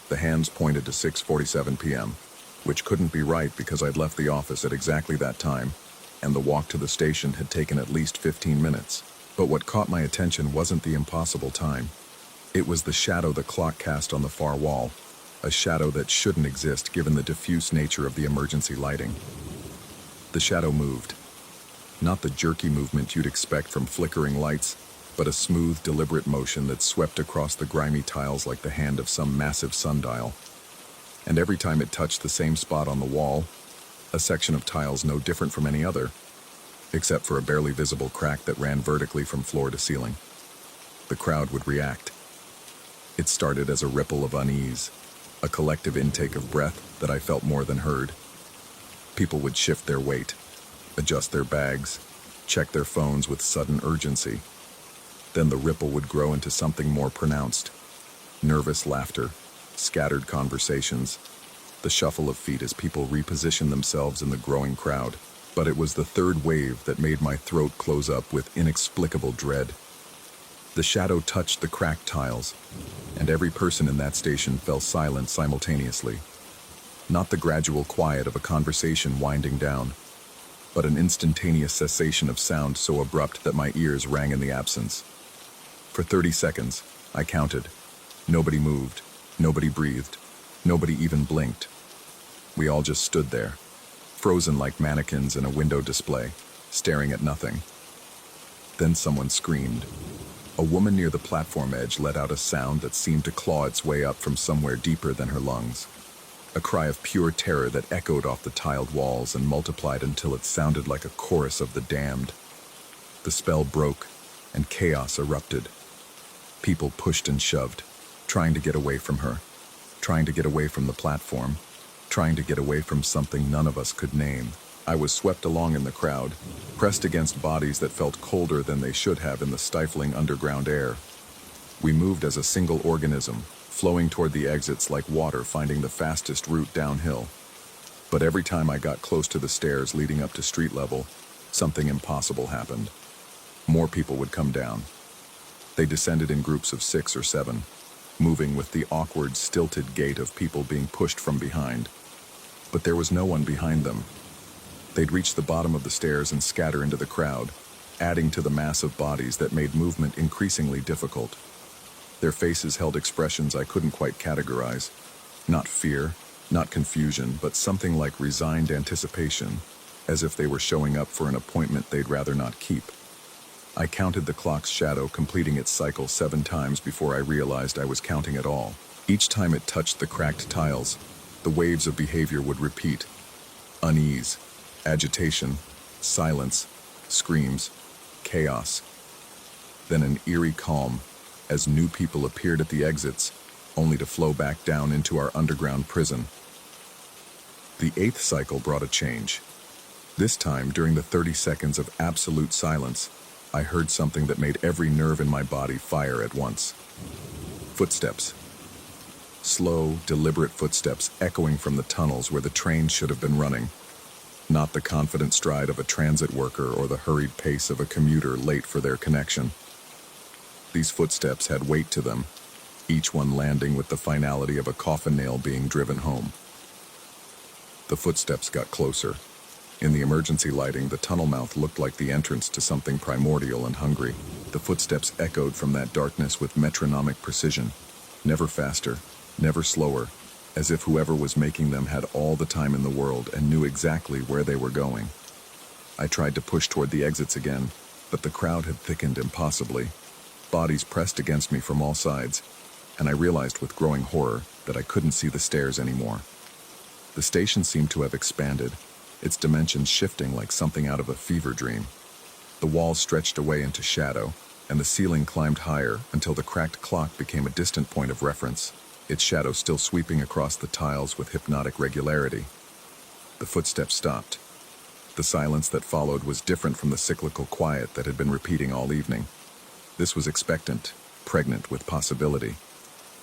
The hands pointed to 6:47 p.m., which couldn't be right because I'd left the office at exactly that time, and the walk to the station had taken at least 15 minutes. But what caught my attention wasn't the impossible time. It was the shadow the clock cast on the far wall, a shadow that shouldn't exist given the diffuse nature of the emergency lighting. The shadow moved. Not the jerky movement you'd expect from flickering lights, but a smooth, deliberate motion that swept across the grimy tiles like the hand of some massive sundial. And every time it touched the same spot on the wall, a section of tiles no different from any other, except for a barely visible crack that ran vertically from floor to ceiling, the crowd would react. It started as a ripple of unease, a collective intake of breath that I felt more than heard. People would shift their weight, adjust their bags, check their phones with sudden urgency. Then the ripple would grow into something more pronounced. Nervous laughter, scattered conversations, the shuffle of feet as people reposition themselves in the growing crowd. But it was the third wave that made my throat close up with inexplicable dread. The shadow touched the cracked tiles, and every person in that station fell silent simultaneously. Not the gradual quiet of a conversation winding down, but an instantaneous cessation of sound so abrupt that my ears rang in the absence. For 30 seconds, I counted. Nobody moved, nobody breathed, nobody even blinked. We all just stood there, frozen like mannequins in a window display, staring at nothing. Then someone screamed. A woman near the platform edge let out a sound that seemed to claw its way up from somewhere deeper than her lungs. A cry of pure terror that echoed off the tiled walls and multiplied until it sounded like a chorus of the damned. The spell broke, and chaos erupted. People pushed and shoved, trying to get away from her, trying to get away from the platform, trying to get away from something none of us could name. I was swept along in the crowd, pressed against bodies that felt colder than they should have in the stifling underground air. We moved as a single organism, flowing toward the exits like water finding the fastest route downhill. But every time I got close to the stairs leading up to street level, something impossible happened. More people would come down. They descended in groups of 6 or 7, moving with the awkward, stilted gait of people being pushed from behind. But there was no one behind them. They'd reach the bottom of the stairs and scatter into the crowd, adding to the mass of bodies that made movement increasingly difficult. Their faces held expressions I couldn't quite categorize. Not fear, not confusion, but something like resigned anticipation, as if they were showing up for an appointment they'd rather not keep. I counted the clock's shadow completing its cycle 7 times before I realized I was counting at all. Each time it touched the cracked tiles, the waves of behavior would repeat. Unease, agitation, silence, screams, chaos. Then an eerie calm, as new people appeared at the exits, only to flow back down into our underground prison. The 8th cycle brought a change. This time, during the 30 seconds of absolute silence, I heard something that made every nerve in my body fire at once. Footsteps. Slow, deliberate footsteps echoing from the tunnels where the train should have been running. Not the confident stride of a transit worker or the hurried pace of a commuter late for their connection. These footsteps had weight to them, each one landing with the finality of a coffin nail being driven home. The footsteps got closer. In the emergency lighting, the tunnel mouth looked like the entrance to something primordial and hungry. The footsteps echoed from that darkness with metronomic precision, never faster, never slower, as if whoever was making them had all the time in the world and knew exactly where they were going. I tried to push toward the exits again, but the crowd had thickened impossibly. Bodies pressed against me from all sides, and I realized with growing horror that I couldn't see the stairs anymore. The station seemed to have expanded, its dimensions shifting like something out of a fever dream. The walls stretched away into shadow, and the ceiling climbed higher until the cracked clock became a distant point of reference, its shadow still sweeping across the tiles with hypnotic regularity. The footsteps stopped. The silence that followed was different from the cyclical quiet that had been repeating all evening. This was expectant, pregnant with possibility.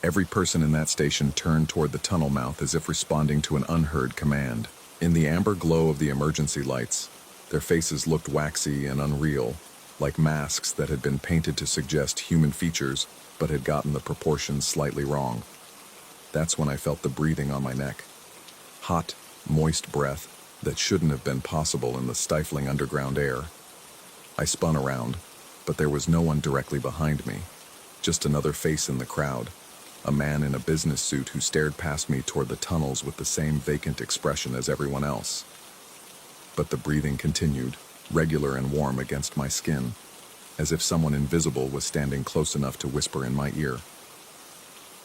Every person in that station turned toward the tunnel mouth as if responding to an unheard command. In the amber glow of the emergency lights, their faces looked waxy and unreal, like masks that had been painted to suggest human features but had gotten the proportions slightly wrong. That's when I felt the breathing on my neck. Hot, moist breath that shouldn't have been possible in the stifling underground air. I spun around, but there was no one directly behind me, just another face in the crowd, a man in a business suit who stared past me toward the tunnels with the same vacant expression as everyone else. But the breathing continued, regular and warm against my skin, as if someone invisible was standing close enough to whisper in my ear.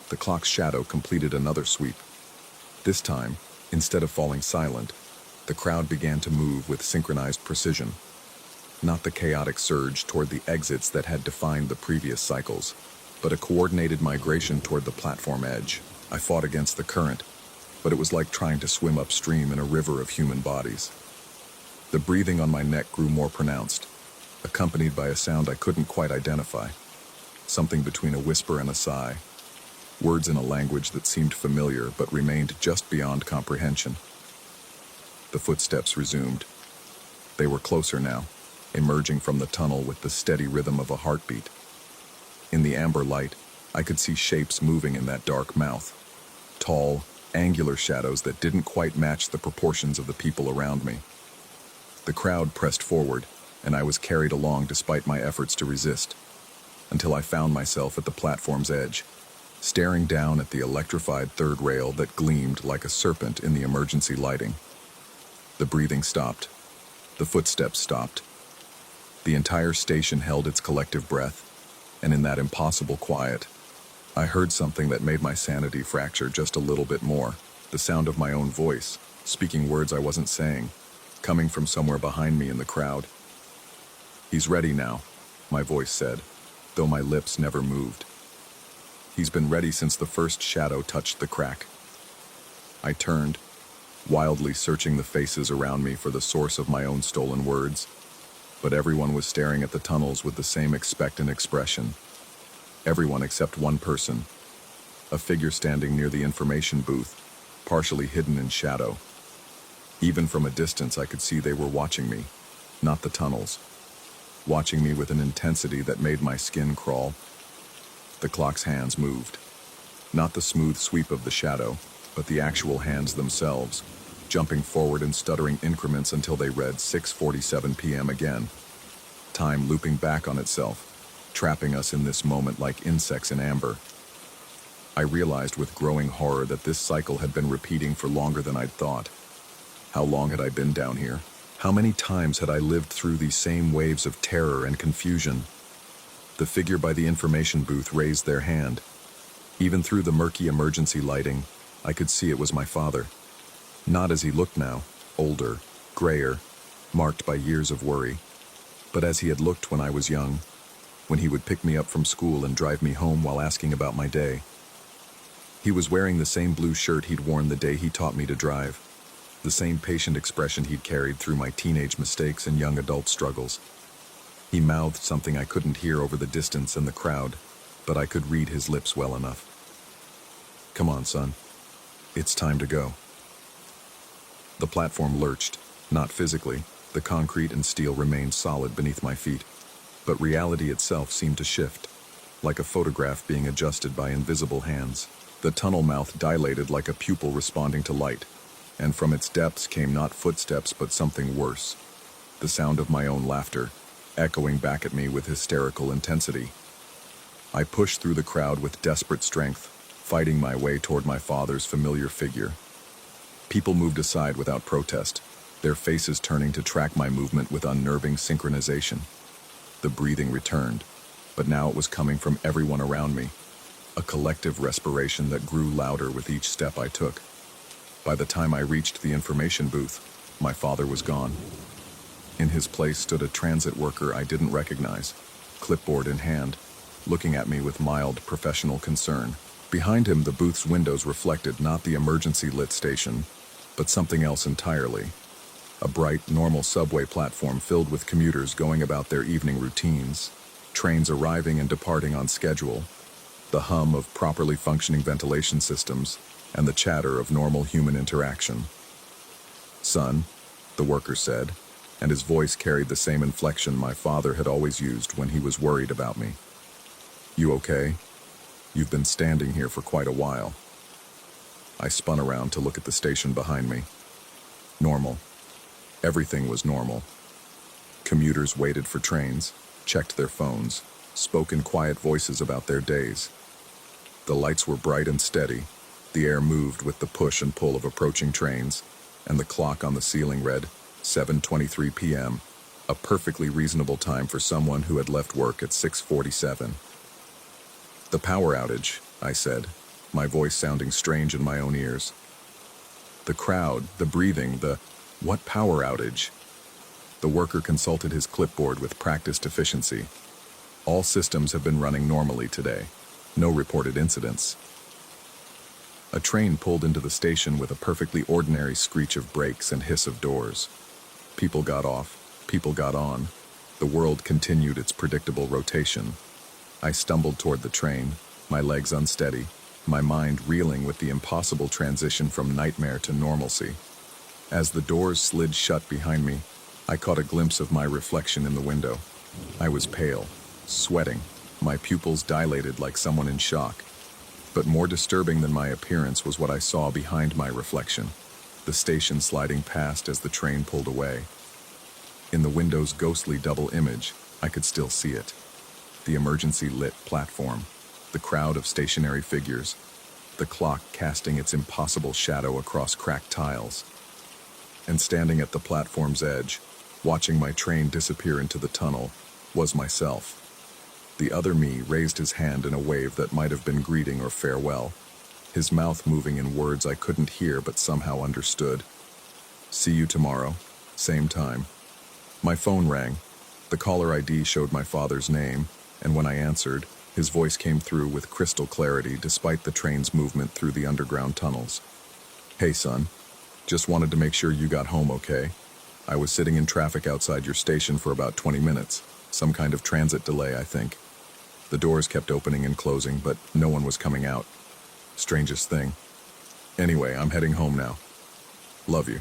The clock's shadow completed another sweep. This time, instead of falling silent, the crowd began to move with synchronized precision. Not the chaotic surge toward the exits that had defined the previous cycles, but a coordinated migration toward the platform edge. I fought against the current, but it was like trying to swim upstream in a river of human bodies. The breathing on my neck grew more pronounced, accompanied by a sound I couldn't quite identify, something between a whisper and a sigh, words in a language that seemed familiar but remained just beyond comprehension. The footsteps resumed. They were closer now, emerging from the tunnel with the steady rhythm of a heartbeat. In the amber light, I could see shapes moving in that dark mouth, tall, angular shadows that didn't quite match the proportions of the people around me. The crowd pressed forward, and I was carried along despite my efforts to resist, until I found myself at the platform's edge, staring down at the electrified third rail that gleamed like a serpent in the emergency lighting. The breathing stopped. The footsteps stopped. The entire station held its collective breath, and in that impossible quiet, I heard something that made my sanity fracture just a little bit more, the sound of my own voice, speaking words I wasn't saying, coming from somewhere behind me in the crowd. "He's ready now," my voice said, though my lips never moved. "He's been ready since the first shadow touched the crack." I turned, wildly searching the faces around me for the source of my own stolen words, but everyone was staring at the tunnels with the same expectant expression. Everyone except one person, a figure standing near the information booth, partially hidden in shadow. Even from a distance, I could see they were watching me, not the tunnels, watching me with an intensity that made my skin crawl. The clock's hands moved, not the smooth sweep of the shadow, but the actual hands themselves, jumping forward in stuttering increments until they read 6:47 p.m. again. Time looping back on itself, trapping us in this moment like insects in amber. I realized with growing horror that this cycle had been repeating for longer than I'd thought. How long had I been down here? How many times had I lived through these same waves of terror and confusion? The figure by the information booth raised their hand. Even through the murky emergency lighting, I could see it was my father. Not as he looked now, older, grayer, marked by years of worry, but as he had looked when I was young, when he would pick me up from school and drive me home while asking about my day. He was wearing the same blue shirt he'd worn the day he taught me to drive, the same patient expression he'd carried through my teenage mistakes and young adult struggles. He mouthed something I couldn't hear over the distance and the crowd, but I could read his lips well enough. "Come on, son. It's time to go." The platform lurched, not physically. The concrete and steel remained solid beneath my feet, but reality itself seemed to shift, like a photograph being adjusted by invisible hands. The tunnel mouth dilated like a pupil responding to light, and from its depths came not footsteps but something worse, the sound of my own laughter, echoing back at me with hysterical intensity. I pushed through the crowd with desperate strength, fighting my way toward my father's familiar figure. People moved aside without protest, their faces turning to track my movement with unnerving synchronization. The breathing returned, but now it was coming from everyone around me, a collective respiration that grew louder with each step I took. By the time I reached the information booth, my father was gone. In his place stood a transit worker I didn't recognize, clipboard in hand, looking at me with mild professional concern. Behind him, the booth's windows reflected not the emergency-lit station, but something else entirely. A bright, normal subway platform filled with commuters going about their evening routines, trains arriving and departing on schedule, the hum of properly functioning ventilation systems, and the chatter of normal human interaction. "Son," the worker said, and his voice carried the same inflection my father had always used when he was worried about me. "You okay? You've been standing here for quite a while." I spun around to look at the station behind me. Normal. Everything was normal. Commuters waited for trains, checked their phones, spoke in quiet voices about their days. The lights were bright and steady, the air moved with the push and pull of approaching trains, and the clock on the ceiling read 7:23 p.m., a perfectly reasonable time for someone who had left work at 6:47. "The power outage," I said, my voice sounding strange in my own ears. The crowd, the breathing, "What power outage?" The worker consulted his clipboard with practiced efficiency. "All systems have been running normally today. No reported incidents." A train pulled into the station with a perfectly ordinary screech of brakes and hiss of doors. People got off, people got on. The world continued its predictable rotation. I stumbled toward the train, my legs unsteady, my mind reeling with the impossible transition from nightmare to normalcy. As the doors slid shut behind me, I caught a glimpse of my reflection in the window. I was pale, sweating, my pupils dilated like someone in shock. But more disturbing than my appearance was what I saw behind my reflection, the station sliding past as the train pulled away. In the window's ghostly double image, I could still see it. The emergency-lit platform, the crowd of stationary figures, the clock casting its impossible shadow across cracked tiles. And standing at the platform's edge, watching my train disappear into the tunnel, was myself. The other me raised his hand in a wave that might have been greeting or farewell, his mouth moving in words I couldn't hear but somehow understood. "See you tomorrow, same time." My phone rang. The caller ID showed my father's name, and when I answered, his voice came through with crystal clarity despite the train's movement through the underground tunnels. "Hey, son. Just wanted to make sure you got home okay. I was sitting in traffic outside your station for about 20 minutes. Some kind of transit delay, I think. The doors kept opening and closing, but no one was coming out. Strangest thing. Anyway, I'm heading home now. Love you."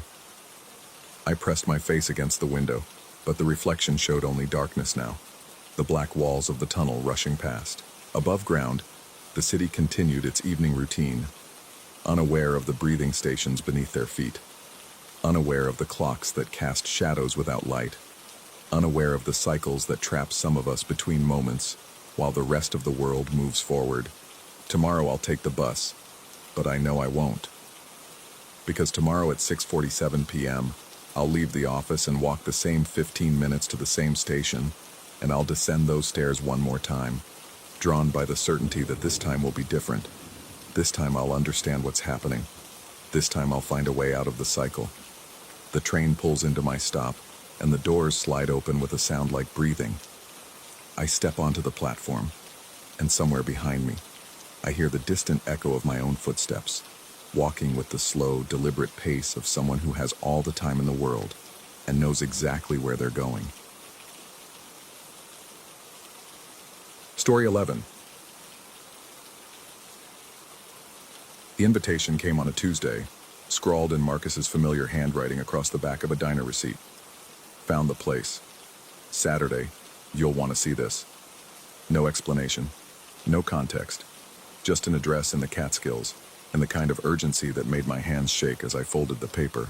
I pressed my face against the window, but the reflection showed only darkness now, the black walls of the tunnel rushing past. Above ground, the city continued its evening routine, unaware of the breathing stations beneath their feet, unaware of the clocks that cast shadows without light, unaware of the cycles that trap some of us between moments while the rest of the world moves forward. Tomorrow I'll take the bus, but I know I won't. Because tomorrow at 6:47 p.m., I'll leave the office and walk the same 15 minutes to the same station, and I'll descend those stairs one more time, drawn by the certainty that this time will be different. This time I'll understand what's happening. This time I'll find a way out of the cycle. The train pulls into my stop, and the doors slide open with a sound like breathing. I step onto the platform, and somewhere behind me, I hear the distant echo of my own footsteps, walking with the slow, deliberate pace of someone who has all the time in the world and knows exactly where they're going. Story 11. The invitation came on a Tuesday, scrawled in Marcus's familiar handwriting across the back of a diner receipt. Found the place. Saturday. You'll want to see this. No explanation. No context. Just an address in the Catskills, and the kind of urgency that made my hands shake as I folded the paper.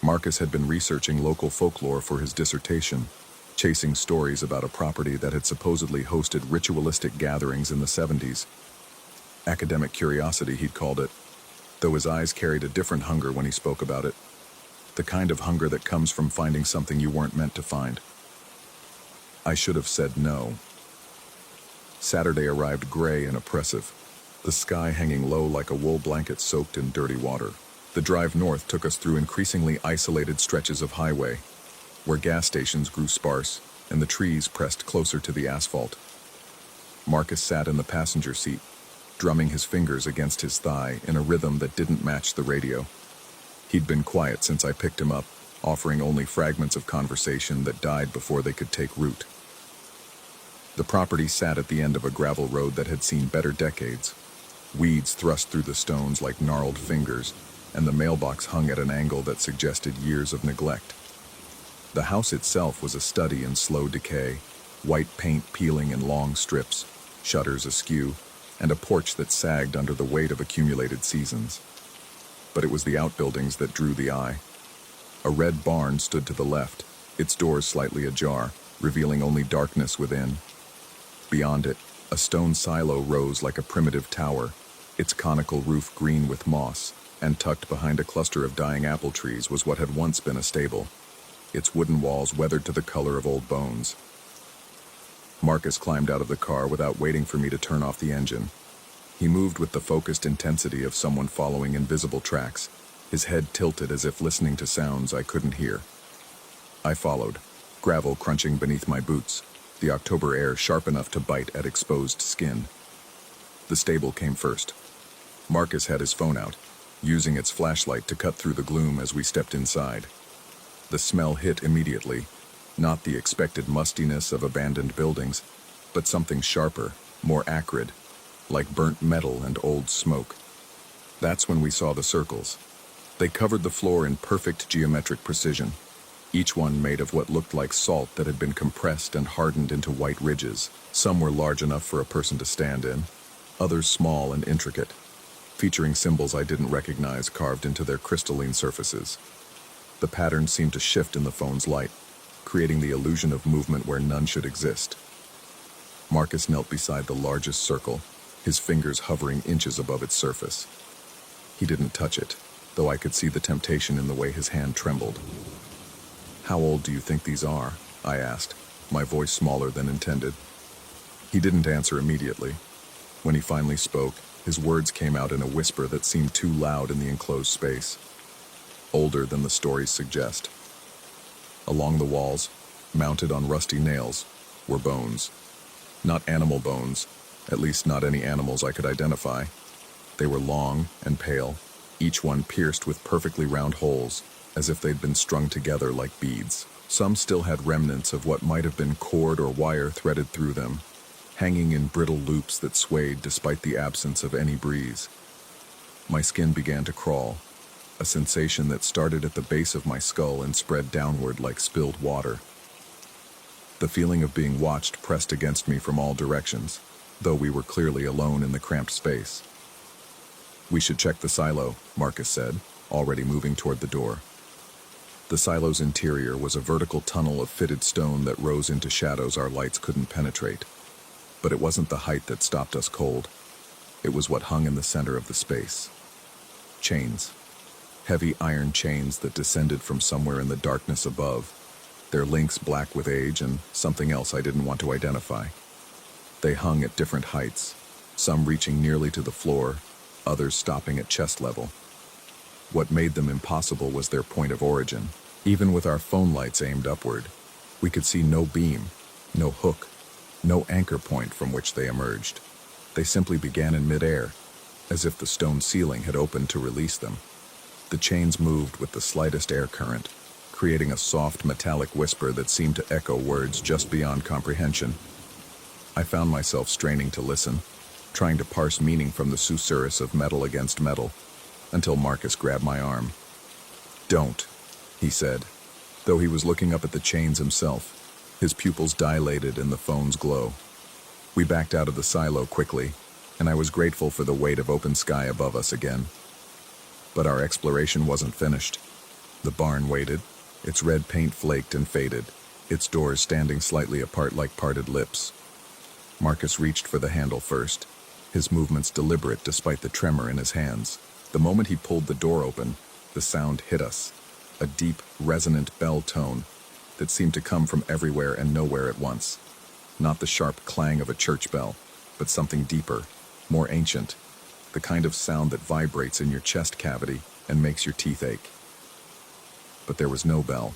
Marcus had been researching local folklore for his dissertation, chasing stories about a property that had supposedly hosted ritualistic gatherings in the 70s. Academic curiosity, he'd called it, though his eyes carried a different hunger when he spoke about it. The kind of hunger that comes from finding something you weren't meant to find. I should have said no. Saturday arrived gray and oppressive, the sky hanging low like a wool blanket soaked in dirty water. The drive north took us through increasingly isolated stretches of highway, where gas stations grew sparse and the trees pressed closer to the asphalt. Marcus sat in the passenger seat, drumming his fingers against his thigh in a rhythm that didn't match the radio. He'd been quiet since I picked him up, offering only fragments of conversation that died before they could take root. The property sat at the end of a gravel road that had seen better decades. Weeds thrust through the stones like gnarled fingers, and the mailbox hung at an angle that suggested years of neglect. The house itself was a study in slow decay, white paint peeling in long strips, shutters askew, and a porch that sagged under the weight of accumulated seasons. But it was the outbuildings that drew the eye. A red barn stood to the left, its doors slightly ajar, revealing only darkness within. Beyond it, a stone silo rose like a primitive tower, its conical roof green with moss, and tucked behind a cluster of dying apple trees was what had once been a stable, its wooden walls weathered to the color of old bones. Marcus climbed out of the car without waiting for me to turn off the engine. He moved with the focused intensity of someone following invisible tracks, his head tilted as if listening to sounds I couldn't hear. I followed, gravel crunching beneath my boots, the October air sharp enough to bite at exposed skin. The stable came first. Marcus had his phone out, using its flashlight to cut through the gloom as we stepped inside. The smell hit immediately, not the expected mustiness of abandoned buildings, but something sharper, more acrid, like burnt metal and old smoke. That's when we saw the circles. They covered the floor in perfect geometric precision, each one made of what looked like salt that had been compressed and hardened into white ridges. Some were large enough for a person to stand in, others small and intricate, featuring symbols I didn't recognize carved into their crystalline surfaces. The pattern seemed to shift in the phone's light, creating the illusion of movement where none should exist. Marcus knelt beside the largest circle, his fingers hovering inches above its surface. He didn't touch it, though I could see the temptation in the way his hand trembled. "How old do you think these are?" I asked, my voice smaller than intended. He didn't answer immediately. When he finally spoke, his words came out in a whisper that seemed too loud in the enclosed space. Older than the stories suggest. Along the walls, mounted on rusty nails, were bones. Not animal bones, at least not any animals I could identify. They were long and pale, each one pierced with perfectly round holes, as if they'd been strung together like beads. Some still had remnants of what might have been cord or wire threaded through them, hanging in brittle loops that swayed despite the absence of any breeze. My skin began to crawl, a sensation that started at the base of my skull and spread downward like spilled water. The feeling of being watched pressed against me from all directions, though we were clearly alone in the cramped space. "We should check the silo," Marcus said, already moving toward the door. The silo's interior was a vertical tunnel of fitted stone that rose into shadows our lights couldn't penetrate. But it wasn't the height that stopped us cold. It was what hung in the center of the space. Chains. Heavy iron chains that descended from somewhere in the darkness above, their links black with age and something else I didn't want to identify. They hung at different heights, some reaching nearly to the floor, others stopping at chest level. What made them impossible was their point of origin. Even with our phone lights aimed upward, we could see no beam, no hook, no anchor point from which they emerged. They simply began in midair, as if the stone ceiling had opened to release them. The chains moved with the slightest air current, creating a soft metallic whisper that seemed to echo words just beyond comprehension. I found myself straining to listen, trying to parse meaning from the susurrus of metal against metal, until Marcus grabbed my arm. "Don't," he said, though he was looking up at the chains himself, his pupils dilated in the phone's glow. We backed out of the silo quickly, and I was grateful for the weight of open sky above us again. But our exploration wasn't finished. The barn waited, its red paint flaked and faded, its doors standing slightly apart like parted lips. Marcus reached for the handle first, his movements deliberate despite the tremor in his hands. The moment he pulled the door open, the sound hit us, a deep, resonant bell tone that seemed to come from everywhere and nowhere at once. Not the sharp clang of a church bell, but something deeper, more ancient, the kind of sound that vibrates in your chest cavity and makes your teeth ache. But there was no bell.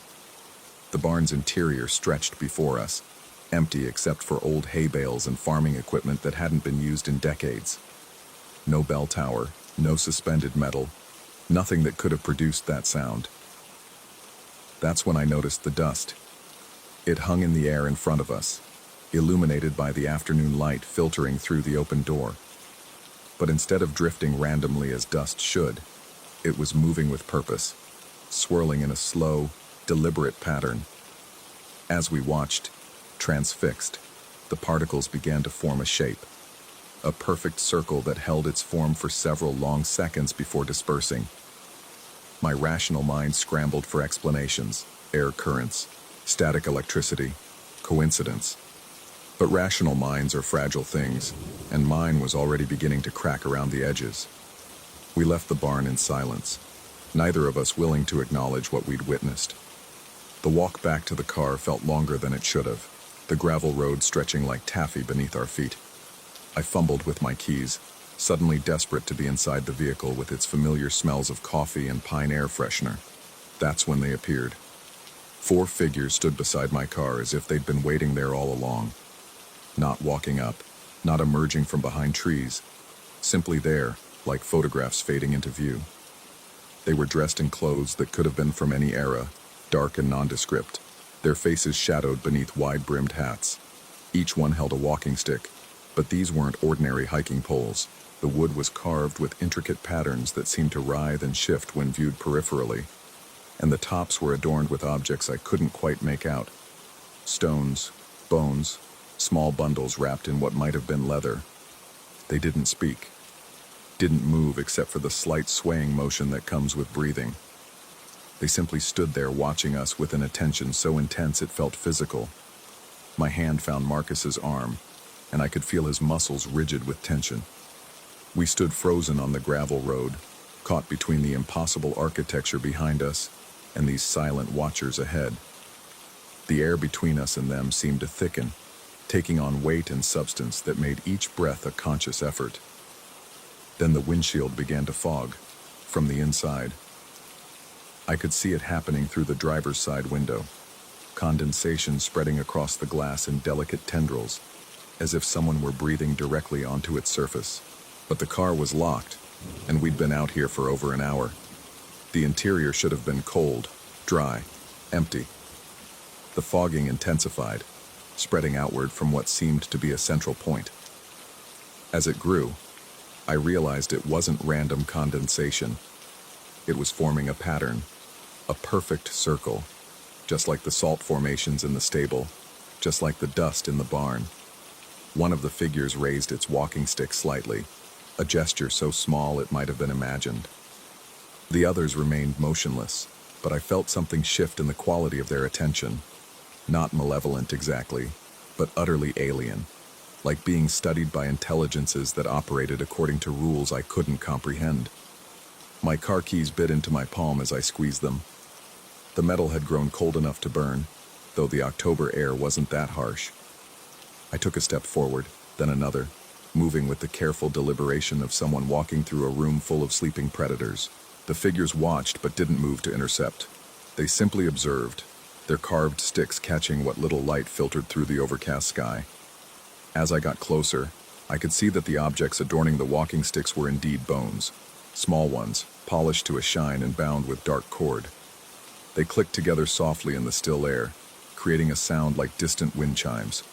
The barn's interior stretched before us, empty except for old hay bales and farming equipment that hadn't been used in decades. No bell tower, no suspended metal, nothing that could have produced that sound. That's when I noticed the dust. It hung in the air in front of us, illuminated by the afternoon light filtering through the open door. But instead of drifting randomly as dust should, it was moving with purpose, swirling in a slow, deliberate pattern. As we watched, transfixed, the particles began to form a shape, a perfect circle that held its form for several long seconds before dispersing. My rational mind scrambled for explanations: air currents, static electricity, coincidence. But rational minds are fragile things, and mine was already beginning to crack around the edges. We left the barn in silence, neither of us willing to acknowledge what we'd witnessed. The walk back to the car felt longer than it should have, the gravel road stretching like taffy beneath our feet. I fumbled with my keys, suddenly desperate to be inside the vehicle with its familiar smells of coffee and pine air freshener. That's when they appeared. 4 figures stood beside my car as if they'd been waiting there all along. Not walking up, not emerging from behind trees, simply there, like photographs fading into view. They were dressed in clothes that could have been from any era, dark and nondescript, their faces shadowed beneath wide-brimmed hats. Each one held a walking stick, but these weren't ordinary hiking poles. The wood was carved with intricate patterns that seemed to writhe and shift when viewed peripherally, and the tops were adorned with objects I couldn't quite make out. Stones, bones, small bundles wrapped in what might have been leather. They didn't speak, didn't move except for the slight swaying motion that comes with breathing. They simply stood there watching us with an attention so intense it felt physical. My hand found Marcus's arm, and I could feel his muscles rigid with tension. We stood frozen on the gravel road, caught between the impossible architecture behind us and these silent watchers ahead. The air between us and them seemed to thicken, taking on weight and substance that made each breath a conscious effort. Then the windshield began to fog, from the inside. I could see it happening through the driver's side window, condensation spreading across the glass in delicate tendrils, as if someone were breathing directly onto its surface. But the car was locked, and we'd been out here for over an hour. The interior should have been cold, dry, empty. The fogging intensified, spreading outward from what seemed to be a central point. As it grew, I realized it wasn't random condensation. It was forming a pattern, a perfect circle, just like the salt formations in the stable, just like the dust in the barn. One of the figures raised its walking stick slightly, a gesture so small it might have been imagined. The others remained motionless, but I felt something shift in the quality of their attention. Not malevolent exactly, but utterly alien, like being studied by intelligences that operated according to rules I couldn't comprehend. My car keys bit into my palm as I squeezed them. The metal had grown cold enough to burn, though the October air wasn't that harsh. I took a step forward, then another, moving with the careful deliberation of someone walking through a room full of sleeping predators. The figures watched but didn't move to intercept. They simply observed, their carved sticks catching what little light filtered through the overcast sky. As I got closer, I could see that the objects adorning the walking sticks were indeed bones, small ones, polished to a shine and bound with dark cord. They clicked together softly in the still air, creating a sound like distant wind chimes.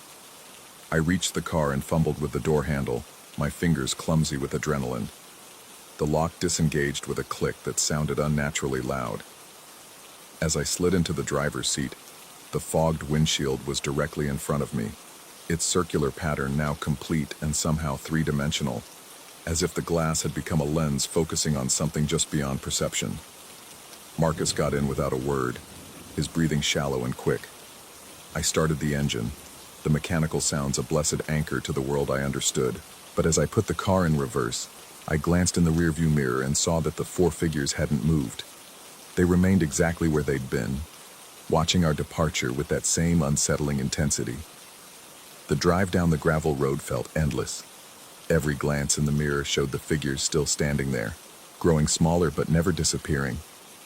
I reached the car and fumbled with the door handle, my fingers clumsy with adrenaline. The lock disengaged with a click that sounded unnaturally loud. As I slid into the driver's seat, the fogged windshield was directly in front of me, its circular pattern now complete and somehow three-dimensional, as if the glass had become a lens focusing on something just beyond perception. Marcus got in without a word, his breathing shallow and quick. I started the engine, the mechanical sounds a blessed anchor to the world I understood. But as I put the car in reverse, I glanced in the rearview mirror and saw that the 4 figures hadn't moved. They remained exactly where they'd been, watching our departure with that same unsettling intensity. The drive down the gravel road felt endless. Every glance in the mirror showed the figures still standing there, growing smaller but never disappearing,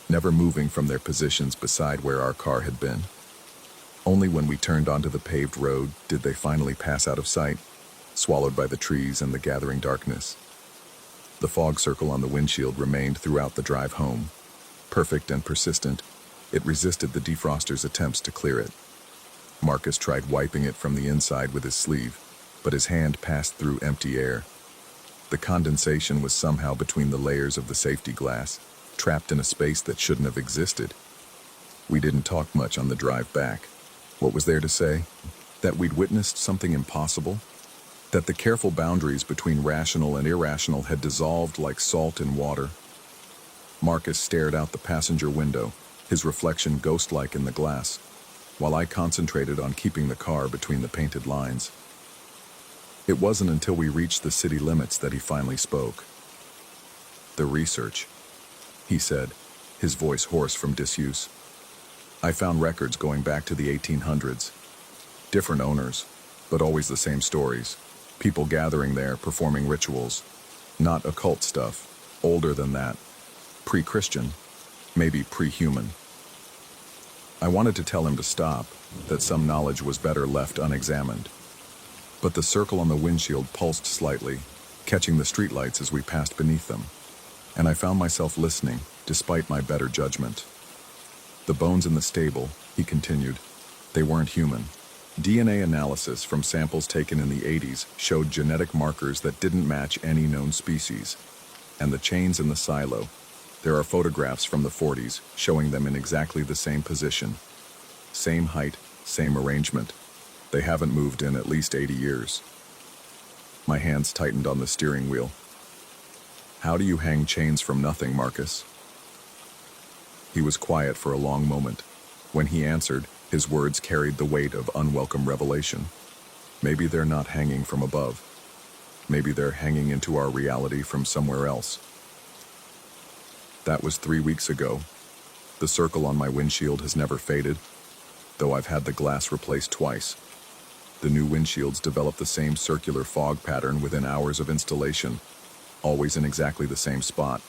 never moving from their positions beside where our car had been. Only when we turned onto the paved road did they finally pass out of sight, swallowed by the trees and the gathering darkness. The fog circle on the windshield remained throughout the drive home. Perfect and persistent, it resisted the defroster's attempts to clear it. Marcus tried wiping it from the inside with his sleeve, but his hand passed through empty air. The condensation was somehow between the layers of the safety glass, trapped in a space that shouldn't have existed. We didn't talk much on the drive back. What was there to say? That we'd witnessed something impossible? That the careful boundaries between rational and irrational had dissolved like salt in water? Marcus stared out the passenger window, his reflection ghost-like in the glass, while I concentrated on keeping the car between the painted lines. It wasn't until we reached the city limits that he finally spoke. "The research," he said, his voice hoarse from disuse. "I found records going back to the 1800s. Different owners, but always the same stories. People gathering there, performing rituals. Not occult stuff, older than that. Pre-Christian, maybe pre-human." I wanted to tell him to stop, that some knowledge was better left unexamined. But the circle on the windshield pulsed slightly, catching the streetlights as we passed beneath them. And I found myself listening, despite my better judgment. "The bones in the stable," he continued, "they weren't human. DNA analysis from samples taken in the 80s showed genetic markers that didn't match any known species. And the chains in the silo, there are photographs from the 40s showing them in exactly the same position. Same height, same arrangement. They haven't moved in at least 80 years. My hands tightened on the steering wheel. "How do you hang chains from nothing, Marcus?" He was quiet for a long moment. When he answered, his words carried the weight of unwelcome revelation. "Maybe they're not hanging from above. Maybe they're hanging into our reality from somewhere else." That was 3 weeks ago. The circle on my windshield has never faded, though I've had the glass replaced twice. The new windshields develop the same circular fog pattern within hours of installation, always in exactly the same spot.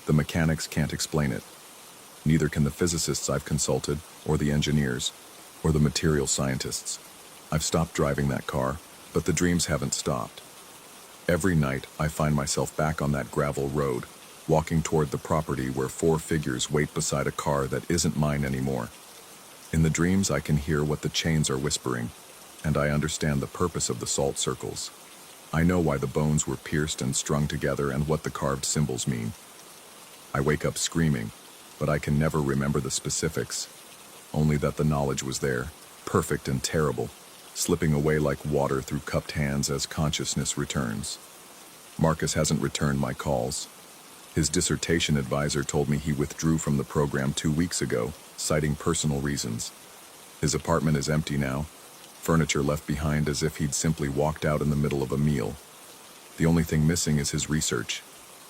The mechanics can't explain it. Neither can the physicists I've consulted, or the engineers, or the material scientists. I've stopped driving that car, but the dreams haven't stopped. Every night, I find myself back on that gravel road, walking toward the property where 4 figures wait beside a car that isn't mine anymore. In the dreams, I can hear what the chains are whispering, and I understand the purpose of the salt circles. I know why the bones were pierced and strung together and what the carved symbols mean. I wake up screaming, but I can never remember the specifics, only that the knowledge was there, perfect and terrible, slipping away like water through cupped hands as consciousness returns. Marcus hasn't returned my calls. His dissertation advisor told me he withdrew from the program 2 weeks ago, citing personal reasons. His apartment is empty now, furniture left behind as if he'd simply walked out in the middle of a meal. The only thing missing is his research.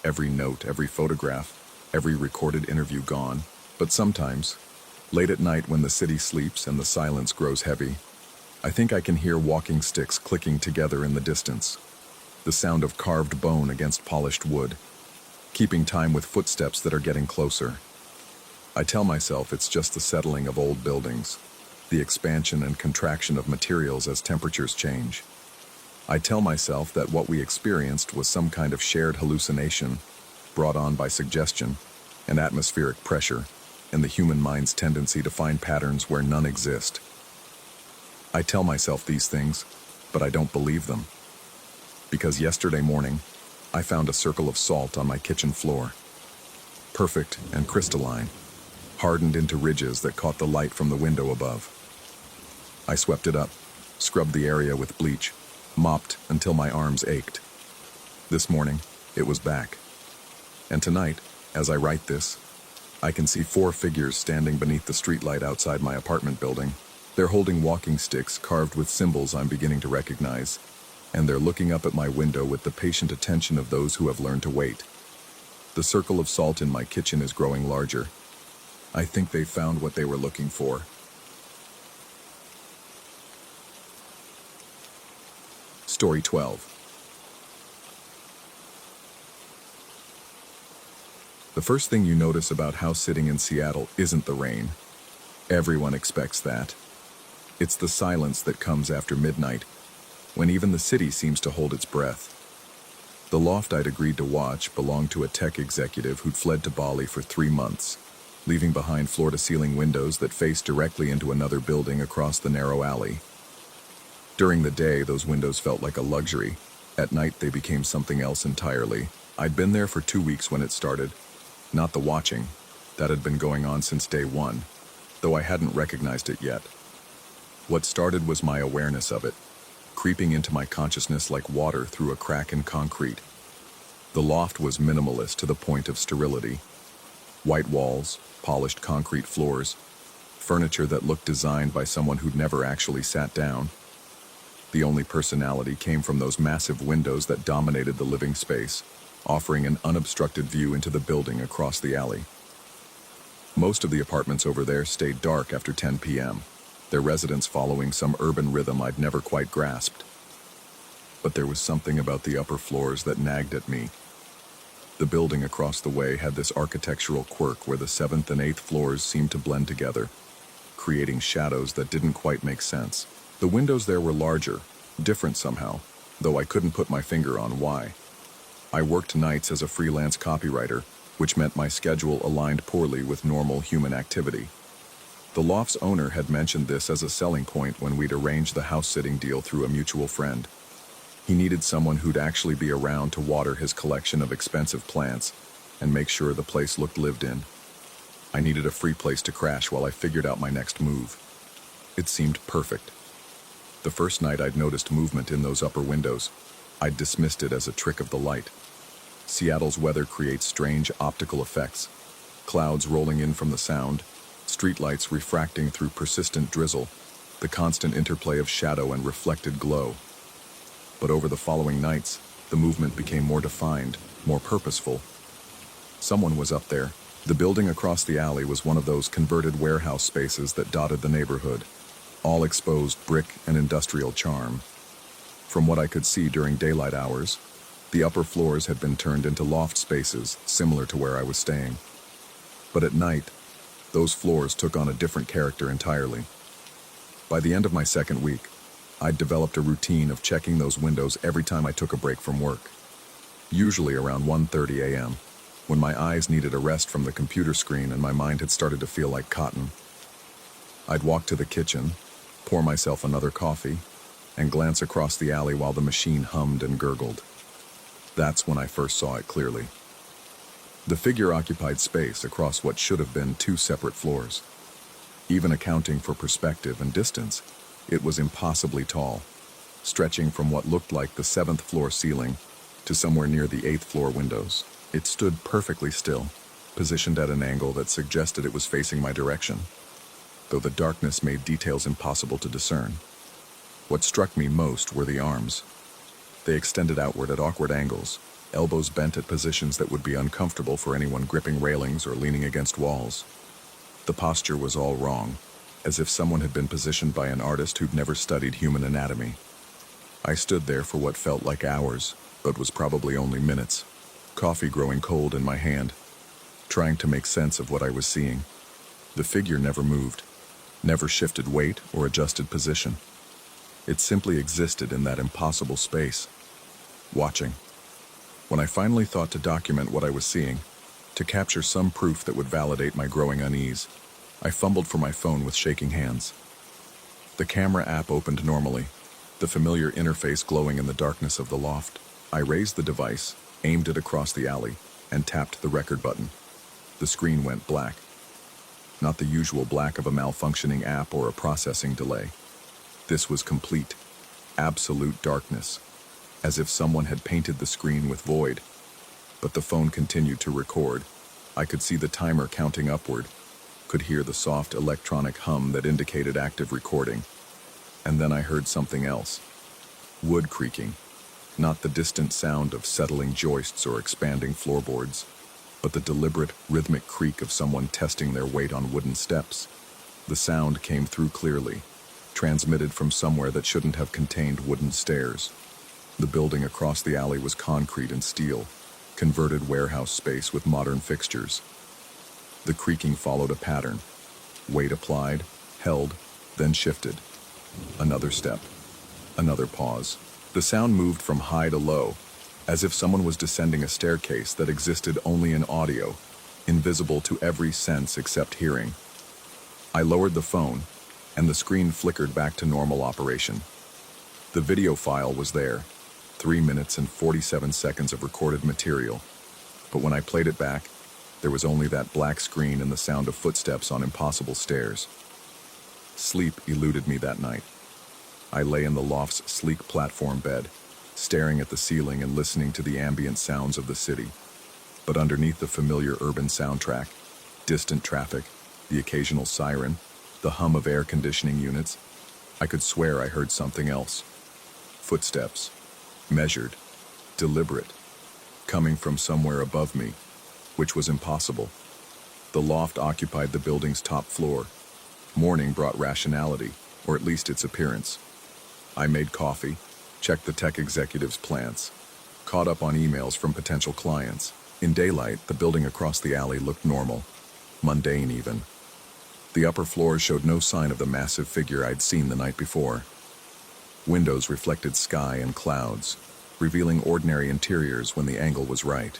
Every note, every photograph, every recorded interview gone. But sometimes, late at night when the city sleeps and the silence grows heavy, I think I can hear walking sticks clicking together in the distance. The sound of carved bone against polished wood, keeping time with footsteps that are getting closer. I tell myself it's just the settling of old buildings, the expansion and contraction of materials as temperatures change. I tell myself that what we experienced was some kind of shared hallucination, brought on by suggestion and atmospheric pressure, and the human mind's tendency to find patterns where none exist. I tell myself these things, but I don't believe them. Because yesterday morning, I found a circle of salt on my kitchen floor. Perfect and crystalline, hardened into ridges that caught the light from the window above. I swept it up, scrubbed the area with bleach, mopped until my arms ached. This morning, it was back. And tonight, as I write this, I can see 4 figures standing beneath the streetlight outside my apartment building. They're holding walking sticks carved with symbols I'm beginning to recognize, and they're looking up at my window with the patient attention of those who have learned to wait. The circle of salt in my kitchen is growing larger. I think they found what they were looking for. Story 12. The first thing you notice about house sitting in Seattle isn't the rain. Everyone expects that. It's the silence that comes after midnight, when even the city seems to hold its breath. The loft I'd agreed to watch belonged to a tech executive who'd fled to Bali for 3 months. leaving behind floor-to-ceiling windows that faced directly into another building across the narrow alley. During the day, those windows felt like a luxury. At night, they became something else entirely. I'd been there for 2 weeks when it started. Not the watching. That had been going on since day one, though I hadn't recognized it yet. What started was my awareness of it, creeping into my consciousness like water through a crack in concrete. The loft was minimalist to the point of sterility. White walls, polished concrete floors, furniture that looked designed by someone who'd never actually sat down. The only personality came from those massive windows that dominated the living space, offering an unobstructed view into the building across the alley. Most of the apartments over there stayed dark after 10 p.m., their residents following some urban rhythm I'd never quite grasped. But there was something about the upper floors that nagged at me. The building across the way had this architectural quirk where the 7th and 8th floors seemed to blend together, creating shadows that didn't quite make sense. The windows there were larger, different somehow, though I couldn't put my finger on why. I worked nights as a freelance copywriter, which meant my schedule aligned poorly with normal human activity. The loft's owner had mentioned this as a selling point when we'd arranged the house-sitting deal through a mutual friend. He needed someone who'd actually be around to water his collection of expensive plants and make sure the place looked lived in. I needed a free place to crash while I figured out my next move. It seemed perfect. The first night I'd noticed movement in those upper windows, I'd dismissed it as a trick of the light. Seattle's weather creates strange optical effects. Clouds rolling in from the sound, streetlights refracting through persistent drizzle, the constant interplay of shadow and reflected glow. But over the following nights, the movement became more defined, more purposeful. Someone was up there. The building across the alley was one of those converted warehouse spaces that dotted the neighborhood, all exposed brick and industrial charm. From what I could see during daylight hours, the upper floors had been turned into loft spaces similar to where I was staying. But at night, those floors took on a different character entirely. By the end of my second week, I'd developed a routine of checking those windows every time I took a break from work. Usually around 1:30 a.m., when my eyes needed a rest from the computer screen and my mind had started to feel like cotton. I'd walk to the kitchen, pour myself another coffee, and glance across the alley while the machine hummed and gurgled. That's when I first saw it clearly. The figure occupied space across what should have been 2 separate floors. Even accounting for perspective and distance, it was impossibly tall, stretching from what looked like the 7th floor ceiling to somewhere near the 8th floor windows. It stood perfectly still, positioned at an angle that suggested it was facing my direction, though the darkness made details impossible to discern. What struck me most were the arms. They extended outward at awkward angles, elbows bent at positions that would be uncomfortable for anyone gripping railings or leaning against walls. The posture was all wrong, as if someone had been positioned by an artist who'd never studied human anatomy. I stood there for what felt like hours, but was probably only minutes, coffee growing cold in my hand, trying to make sense of what I was seeing. The figure never moved, never shifted weight or adjusted position. It simply existed in that impossible space, watching. When I finally thought to document what I was seeing, to capture some proof that would validate my growing unease, I fumbled for my phone with shaking hands. The camera app opened normally, the familiar interface glowing in the darkness of the loft. I raised the device, aimed it across the alley, and tapped the record button. The screen went black. Not the usual black of a malfunctioning app or a processing delay. This was complete, absolute darkness, as if someone had painted the screen with void. But the phone continued to record. I could see the timer counting upward, could hear the soft electronic hum that indicated active recording. And then I heard something else. Wood creaking. Not the distant sound of settling joists or expanding floorboards, but the deliberate, rhythmic creak of someone testing their weight on wooden steps. The sound came through clearly, transmitted from somewhere that shouldn't have contained wooden stairs. The building across the alley was concrete and steel, converted warehouse space with modern fixtures. The creaking followed a pattern. Weight applied, held, then shifted. Another step. Another pause. The sound moved from high to low, as if someone was descending a staircase that existed only in audio. invisible to every sense except hearing. I lowered the phone, and the screen flickered back to normal operation. The video file was there, 3 minutes and 47 seconds of recorded material, but when I played it back, there was only that black screen and the sound of footsteps on impossible stairs. Sleep eluded me that night. I lay in the loft's sleek platform bed, staring at the ceiling and listening to the ambient sounds of the city. But underneath the familiar urban soundtrack, distant traffic, the occasional siren, the hum of air conditioning units, I could swear I heard something else. Footsteps, measured, deliberate, coming from somewhere above me, which was impossible. The loft occupied the building's top floor. Morning brought rationality, or at least its appearance. I made coffee, checked the tech executive's plans, caught up on emails from potential clients. In daylight, the building across the alley looked normal, mundane even. The upper floors showed no sign of the massive figure I'd seen the night before. Windows reflected sky and clouds, revealing ordinary interiors when the angle was right.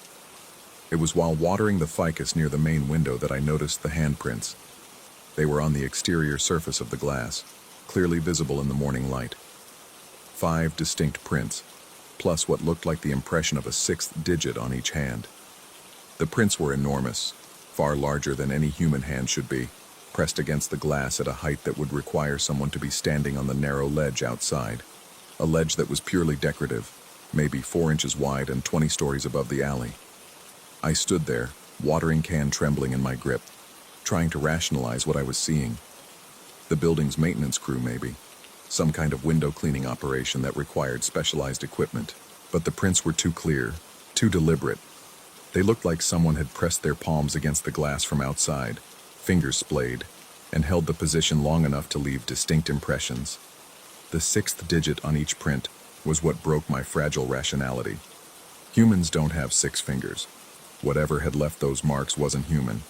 It was while watering the ficus near the main window that I noticed the handprints. They were on the exterior surface of the glass, clearly visible in the morning light. 5 distinct prints, plus what looked like the impression of a 6th digit on each hand. The prints were enormous, far larger than any human hand should be, pressed against the glass at a height that would require someone to be standing on the narrow ledge outside. A ledge that was purely decorative, maybe 4 inches wide and 20 stories above the alley. I stood there, watering can trembling in my grip, trying to rationalize what I was seeing. The building's maintenance crew, maybe. Some kind of window cleaning operation that required specialized equipment. But the prints were too clear, too deliberate. They looked like someone had pressed their palms against the glass from outside, fingers splayed, and held the position long enough to leave distinct impressions. The 6th digit on each print was what broke my fragile rationality. Humans don't have 6 fingers. Whatever had left those marks wasn't human.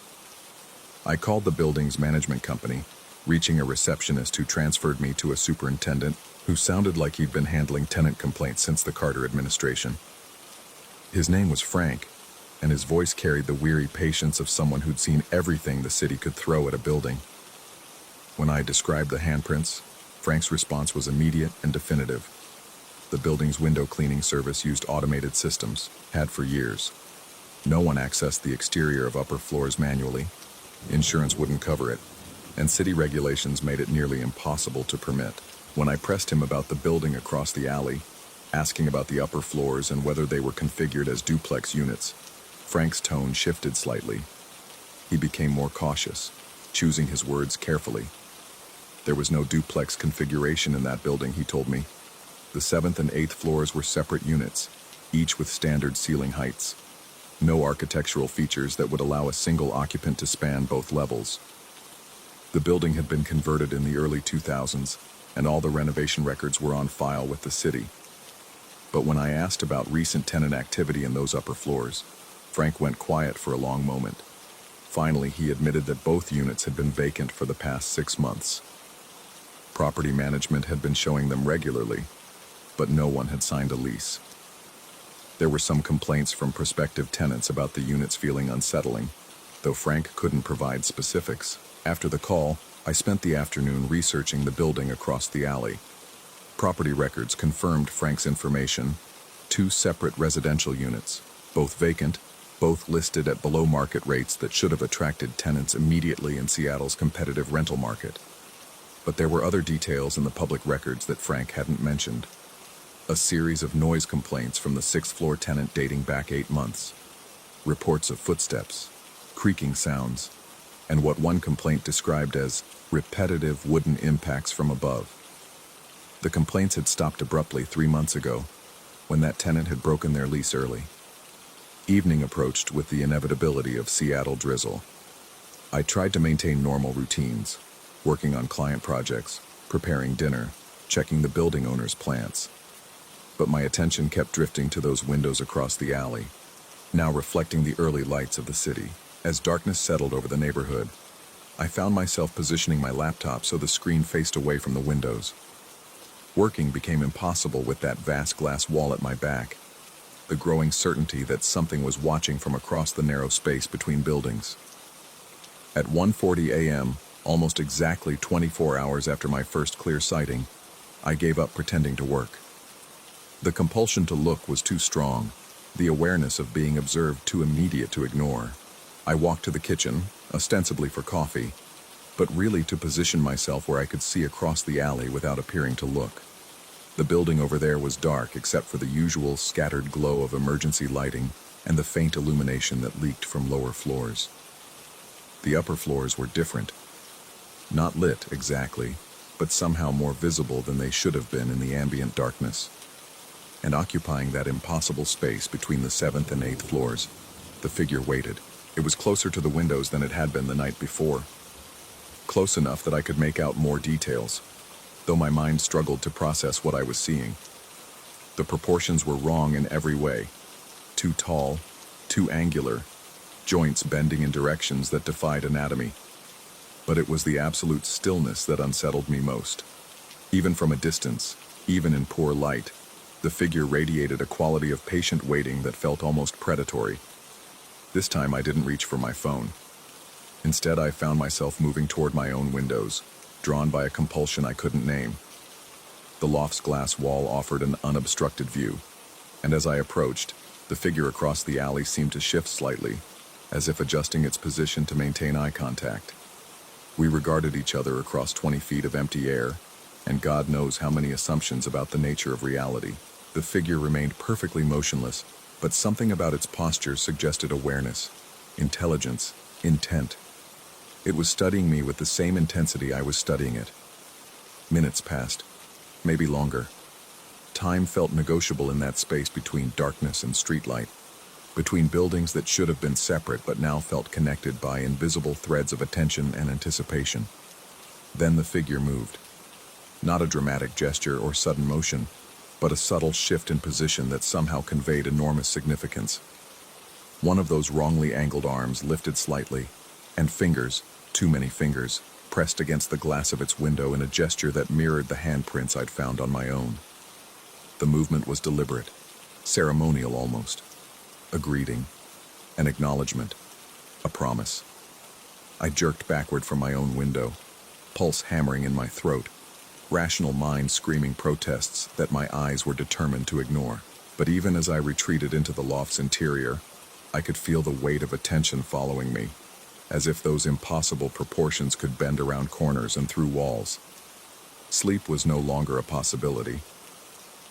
I called the building's management company, reaching a receptionist who transferred me to a superintendent who sounded like he'd been handling tenant complaints since the Carter administration. His name was Frank, and his voice carried the weary patience of someone who'd seen everything the city could throw at a building. When I described the handprints, Frank's response was immediate and definitive. The building's window cleaning service used automated systems, had for years. No one accessed the exterior of upper floors manually. Insurance wouldn't cover it, and city regulations made it nearly impossible to permit. When I pressed him about the building across the alley, asking about the upper floors and whether they were configured as duplex units, Frank's tone shifted slightly. He became more cautious, choosing his words carefully. There was no duplex configuration in that building, he told me. The 7th and 8th floors were separate units, each with standard ceiling heights. No architectural features that would allow a single occupant to span both levels. The building had been converted in the early 2000s, and all the renovation records were on file with the city. But when I asked about recent tenant activity in those upper floors, Frank went quiet for a long moment. Finally, he admitted that both units had been vacant for the past 6 months. Property management had been showing them regularly, but no one had signed a lease. There were some complaints from prospective tenants about the units feeling unsettling, though Frank couldn't provide specifics. After the call, I spent the afternoon researching the building across the alley. Property records confirmed Frank's information: 2 separate residential units, both vacant, both listed at below market rates that should have attracted tenants immediately in Seattle's competitive rental market. But there were other details in the public records that Frank hadn't mentioned. A series of noise complaints from the 6th floor tenant dating back 8 months. Reports of footsteps, creaking sounds, and what one complaint described as repetitive wooden impacts from above. The complaints had stopped abruptly 3 months ago, when that tenant had broken their lease early. Evening approached with the inevitability of Seattle drizzle. I tried to maintain normal routines, working on client projects, preparing dinner, checking the building owner's plants. But my attention kept drifting to those windows across the alley, now reflecting the early lights of the city. As darkness settled over the neighborhood, I found myself positioning my laptop so the screen faced away from the windows. Working became impossible with that vast glass wall at my back. the growing certainty that something was watching from across the narrow space between buildings. At 1:40 a.m., almost exactly 24 hours after my first clear sighting, I gave up pretending to work. The compulsion to look was too strong, the awareness of being observed too immediate to ignore. I walked to the kitchen, ostensibly for coffee, but really to position myself where I could see across the alley without appearing to look. The building over there was dark except for the usual scattered glow of emergency lighting and the faint illumination that leaked from lower floors. The upper floors were different. Not lit exactly, but somehow more visible than they should have been in the ambient darkness. And occupying that impossible space between the 7th and 8th floors, the figure waited. It was closer to the windows than it had been the night before. Close enough that I could make out more details, though my mind struggled to process what I was seeing. The proportions were wrong in every way. Too tall, too angular, joints bending in directions that defied anatomy. But it was the absolute stillness that unsettled me most. Even from a distance, even in poor light, the figure radiated a quality of patient waiting that felt almost predatory. This time I didn't reach for my phone. Instead, I found myself moving toward my own windows, drawn by a compulsion I couldn't name. The loft's glass wall offered an unobstructed view, and as I approached, the figure across the alley seemed to shift slightly, as if adjusting its position to maintain eye contact. We regarded each other across 20 feet of empty air, and God knows how many assumptions about the nature of reality. The figure remained perfectly motionless, but something about its posture suggested awareness, intelligence, intent. It was studying me with the same intensity I was studying it. Minutes passed, maybe longer. Time felt negotiable in that space between darkness and streetlight, between buildings that should have been separate but now felt connected by invisible threads of attention and anticipation. Then the figure moved. Not a dramatic gesture or sudden motion, but a subtle shift in position that somehow conveyed enormous significance. One of those wrongly angled arms lifted slightly, and fingers, too many fingers, pressed against the glass of its window in a gesture that mirrored the handprints I'd found on my own. The movement was deliberate, ceremonial almost. A greeting, an acknowledgement, a promise. I jerked backward from my own window, pulse hammering in my throat, rational mind screaming protests that my eyes were determined to ignore. But even as I retreated into the loft's interior, I could feel the weight of attention following me, as if those impossible proportions could bend around corners and through walls. Sleep was no longer a possibility.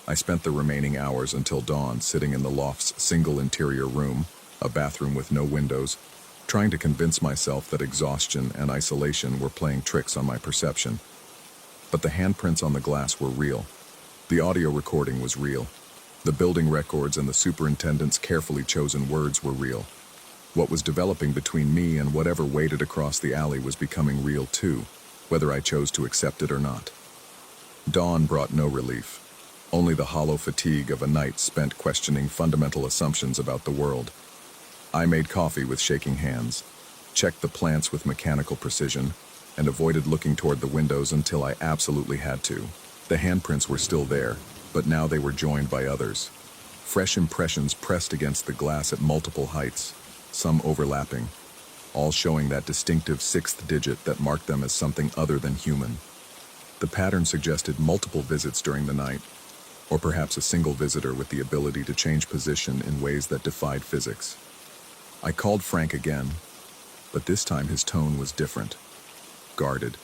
I spent the remaining hours until dawn sitting in the loft's single interior room, a bathroom with no windows, trying to convince myself that exhaustion and isolation were playing tricks on my perception. But the handprints on the glass were real. The audio recording was real. The building records and the superintendent's carefully chosen words were real. What was developing between me and whatever waited across the alley was becoming real too, whether I chose to accept it or not. Dawn brought no relief, only the hollow fatigue of a night spent questioning fundamental assumptions about the world. I made coffee with shaking hands, checked the plants with mechanical precision, and avoided looking toward the windows until I absolutely had to. The handprints were still there, but now they were joined by others. Fresh impressions pressed against the glass at multiple heights, some overlapping, all showing that distinctive sixth digit that marked them as something other than human. The pattern suggested multiple visits during the night, or perhaps a single visitor with the ability to change position in ways that defied physics. I called Frank again, but this time his tone was different, guarded.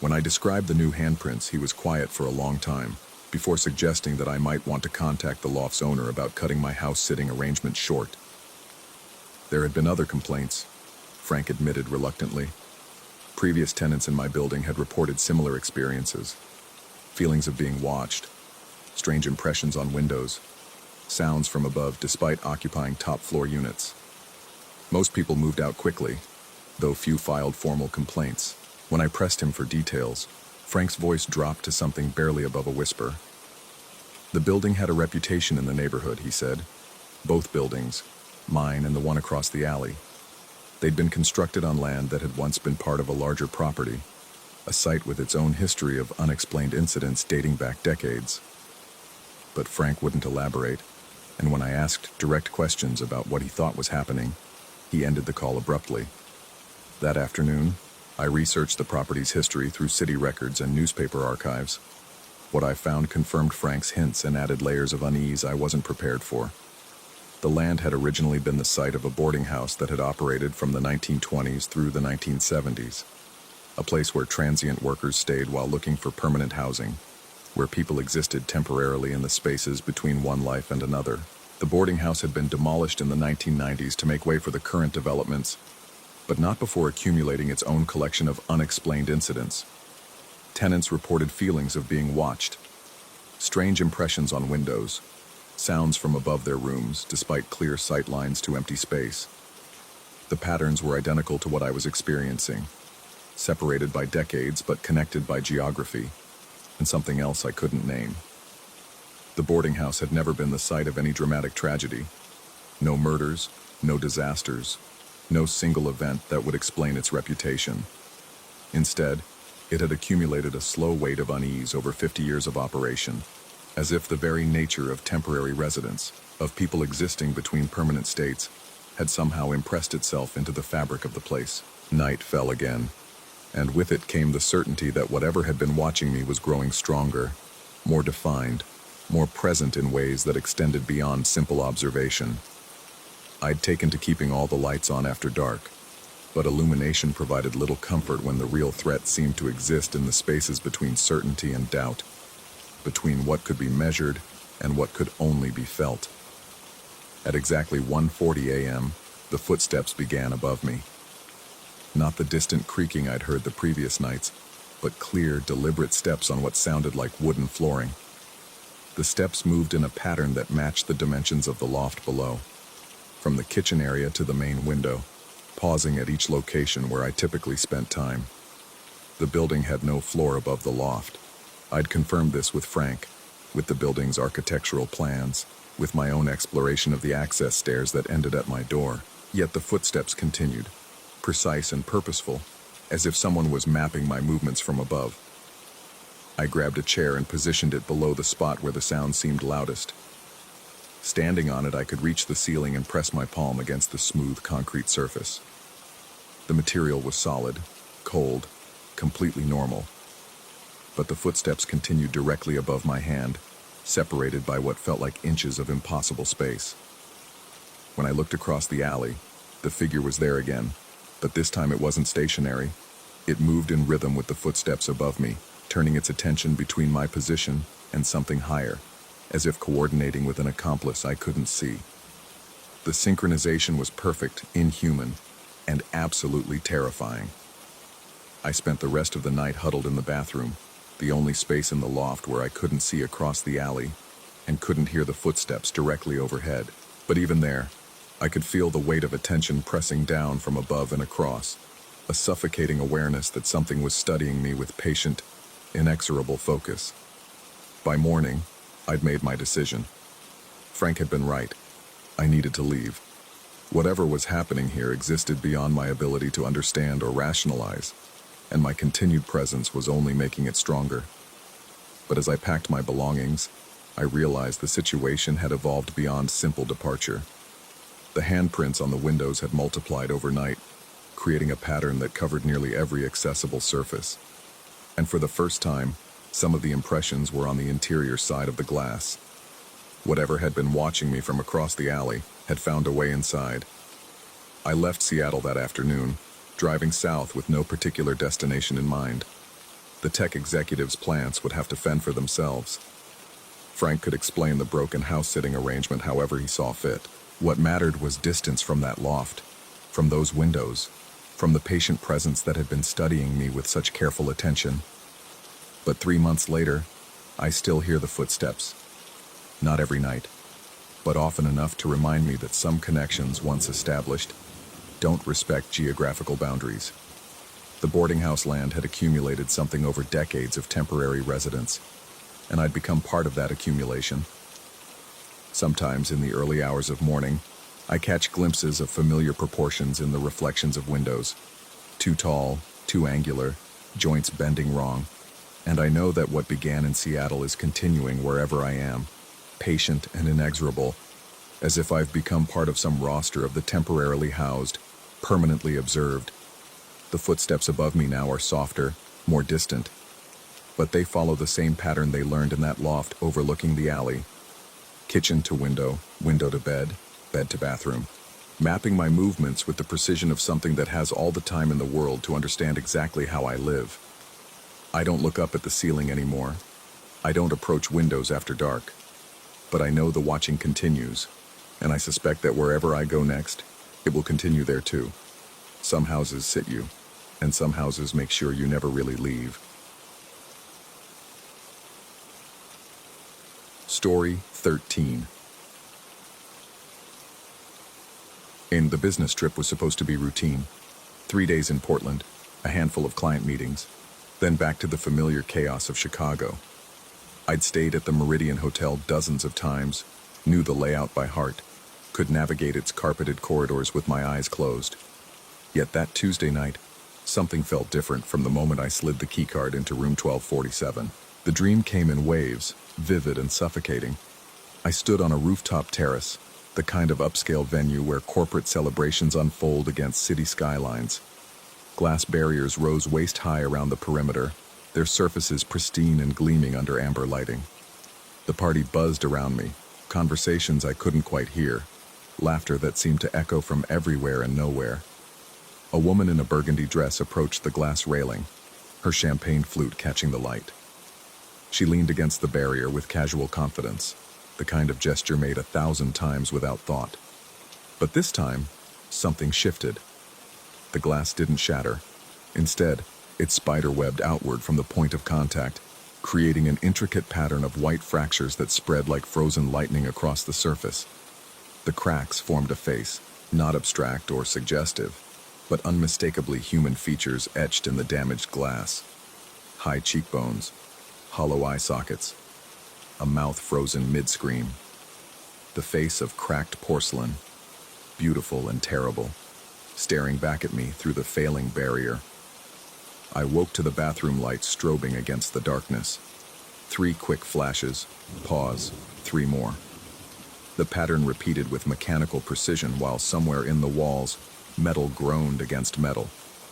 When I described the new handprints, he was quiet for a long time, before suggesting that I might want to contact the loft's owner about cutting my house-sitting arrangement short. There had been other complaints, Frank admitted reluctantly. Previous tenants in my building had reported similar experiences. Feelings of being watched, strange impressions on windows, sounds from above despite occupying top-floor units. Most people moved out quickly, though few filed formal complaints. When I pressed him for details, Frank's voice dropped to something barely above a whisper. The building had a reputation in the neighborhood, he said. Both buildings, mine and the one across the alley. They'd been constructed on land that had once been part of a larger property, a site with its own history of unexplained incidents dating back decades. But Frank wouldn't elaborate. and when I asked direct questions about what he thought was happening, he ended the call abruptly. That afternoon, I researched the property's history through city records and newspaper archives. What I found confirmed Frank's hints and added layers of unease I wasn't prepared for. The land had originally been the site of a boarding house that had operated from the 1920s through the 1970s, a place where transient workers stayed while looking for permanent housing, where people existed temporarily in the spaces between one life and another. The boarding house had been demolished in the 1990s to make way for the current developments, but not before accumulating its own collection of unexplained incidents. Tenants reported feelings of being watched, strange impressions on windows, sounds from above their rooms despite clear sight lines to empty space. The patterns were identical to what I was experiencing, separated by decades but connected by geography, and something else I couldn't name. The boarding house had never been the site of any dramatic tragedy. No murders, no disasters, no single event that would explain its reputation. Instead, it had accumulated a slow weight of unease over 50 years of operation, as if the very nature of temporary residence, of people existing between permanent states, had somehow impressed itself into the fabric of the place. Night fell again, and with it came the certainty that whatever had been watching me was growing stronger, more defined, more present in ways that extended beyond simple observation. I'd taken to keeping all the lights on after dark, but illumination provided little comfort when the real threat seemed to exist in the spaces between certainty and doubt, between what could be measured and what could only be felt. At exactly 1:40 a.m., the footsteps began above me. Not the distant creaking I'd heard the previous nights, but clear, deliberate steps on what sounded like wooden flooring. The steps moved in a pattern that matched the dimensions of the loft below, from the kitchen area to the main window, pausing at each location where I typically spent time. The building had no floor above the loft. I'd confirmed this with Frank, with the building's architectural plans, with my own exploration of the access stairs that ended at my door. Yet the footsteps continued, precise and purposeful, as if someone was mapping my movements from above. I grabbed a chair and positioned it below the spot where the sound seemed loudest. Standing on it, I could reach the ceiling and press my palm against the smooth concrete surface. The material was solid, cold, completely normal. But the footsteps continued directly above my hand, separated by what felt like inches of impossible space. When I looked across the alley, the figure was there again, but this time it wasn't stationary. It moved in rhythm with the footsteps above me, turning its attention between my position and something higher, as if coordinating with an accomplice I couldn't see. The synchronization was perfect, inhuman, and absolutely terrifying. I spent the rest of the night huddled in the bathroom, the only space in the loft where I couldn't see across the alley and couldn't hear the footsteps directly overhead. But even there, I could feel the weight of attention pressing down from above and across, a suffocating awareness that something was studying me with patient, inexorable focus. By morning, I'd made my decision. Frank had been right. I needed to leave. Whatever was happening here existed beyond my ability to understand or rationalize, and my continued presence was only making it stronger. But as I packed my belongings, I realized the situation had evolved beyond simple departure. The handprints on the windows had multiplied overnight, creating a pattern that covered nearly every accessible surface. And for the first time, some of the impressions were on the interior side of the glass. Whatever had been watching me from across the alley had found a way inside. I left Seattle that afternoon, driving south with no particular destination in mind. The tech executives' plants would have to fend for themselves. Frank could explain the broken house-sitting arrangement however he saw fit. What mattered was distance from that loft, from those windows, from the patient presence that had been studying me with such careful attention. But 3 months later, I still hear the footsteps. Not every night, but often enough to remind me that some connections once established don't respect geographical boundaries. The boarding house land had accumulated something over decades of temporary residence, and I'd become part of that accumulation. Sometimes in the early hours of morning, I catch glimpses of familiar proportions in the reflections of windows. Too tall, too angular, joints bending wrong. And I know that what began in Seattle is continuing wherever I am, patient and inexorable, as if I've become part of some roster of the temporarily housed, permanently observed. The footsteps above me now are softer, more distant, but they follow the same pattern they learned in that loft overlooking the alley. Kitchen to window, window to bed, bed to bathroom. Mapping my movements with the precision of something that has all the time in the world to understand exactly how I live. I don't look up at the ceiling anymore. I don't approach windows after dark. But I know the watching continues, and I suspect that wherever I go next, it will continue there too. Some houses sit you, and some houses make sure you never really leave. Story 13. The business trip was supposed to be routine. 3 days in Portland, a handful of client meetings, then back to the familiar chaos of Chicago. I'd stayed at the Meridian Hotel dozens of times, knew the layout by heart, could navigate its carpeted corridors with my eyes closed. Yet that Tuesday night, something felt different from the moment I slid the keycard into room 1247. The dream came in waves, vivid and suffocating. I stood on a rooftop terrace, the kind of upscale venue where corporate celebrations unfold against city skylines. Glass barriers rose waist-high around the perimeter, their surfaces pristine and gleaming under amber lighting. The party buzzed around me, conversations I couldn't quite hear, laughter that seemed to echo from everywhere and nowhere. A woman in a burgundy dress approached the glass railing, her champagne flute catching the light. She leaned against the barrier with casual confidence, the kind of gesture made 1,000 times without thought. But this time, something shifted. The glass didn't shatter. Instead, it spider-webbed outward from the point of contact, creating an intricate pattern of white fractures that spread like frozen lightning across the surface. The cracks formed a face, not abstract or suggestive, but unmistakably human features etched in the damaged glass. High cheekbones, hollow eye sockets, a mouth frozen mid-scream. The face of cracked porcelain, beautiful and terrible, staring back at me through the failing barrier. I woke to the bathroom lights strobing against the darkness. 3 quick flashes, pause, 3 more. The pattern repeated with mechanical precision while somewhere in the walls, metal groaned against metal,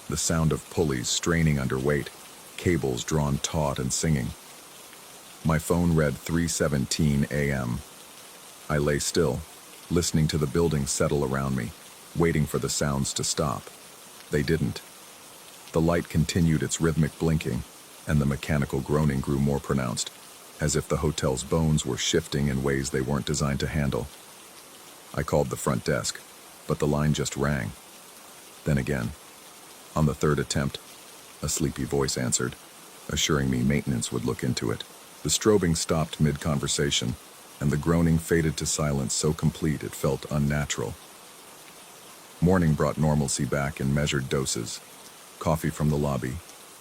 the sound of pulleys straining under weight, cables drawn taut and singing. My phone read 3:17 a.m. I lay still, listening to the building settle around me, waiting for the sounds to stop. They didn't. The light continued its rhythmic blinking, and the mechanical groaning grew more pronounced, as if the hotel's bones were shifting in ways they weren't designed to handle. I called the front desk, but the line just rang. Then again. On the 3rd attempt, a sleepy voice answered, assuring me maintenance would look into it. The strobing stopped mid-conversation, and the groaning faded to silence so complete it felt unnatural. Morning brought normalcy back in measured doses. Coffee from the lobby,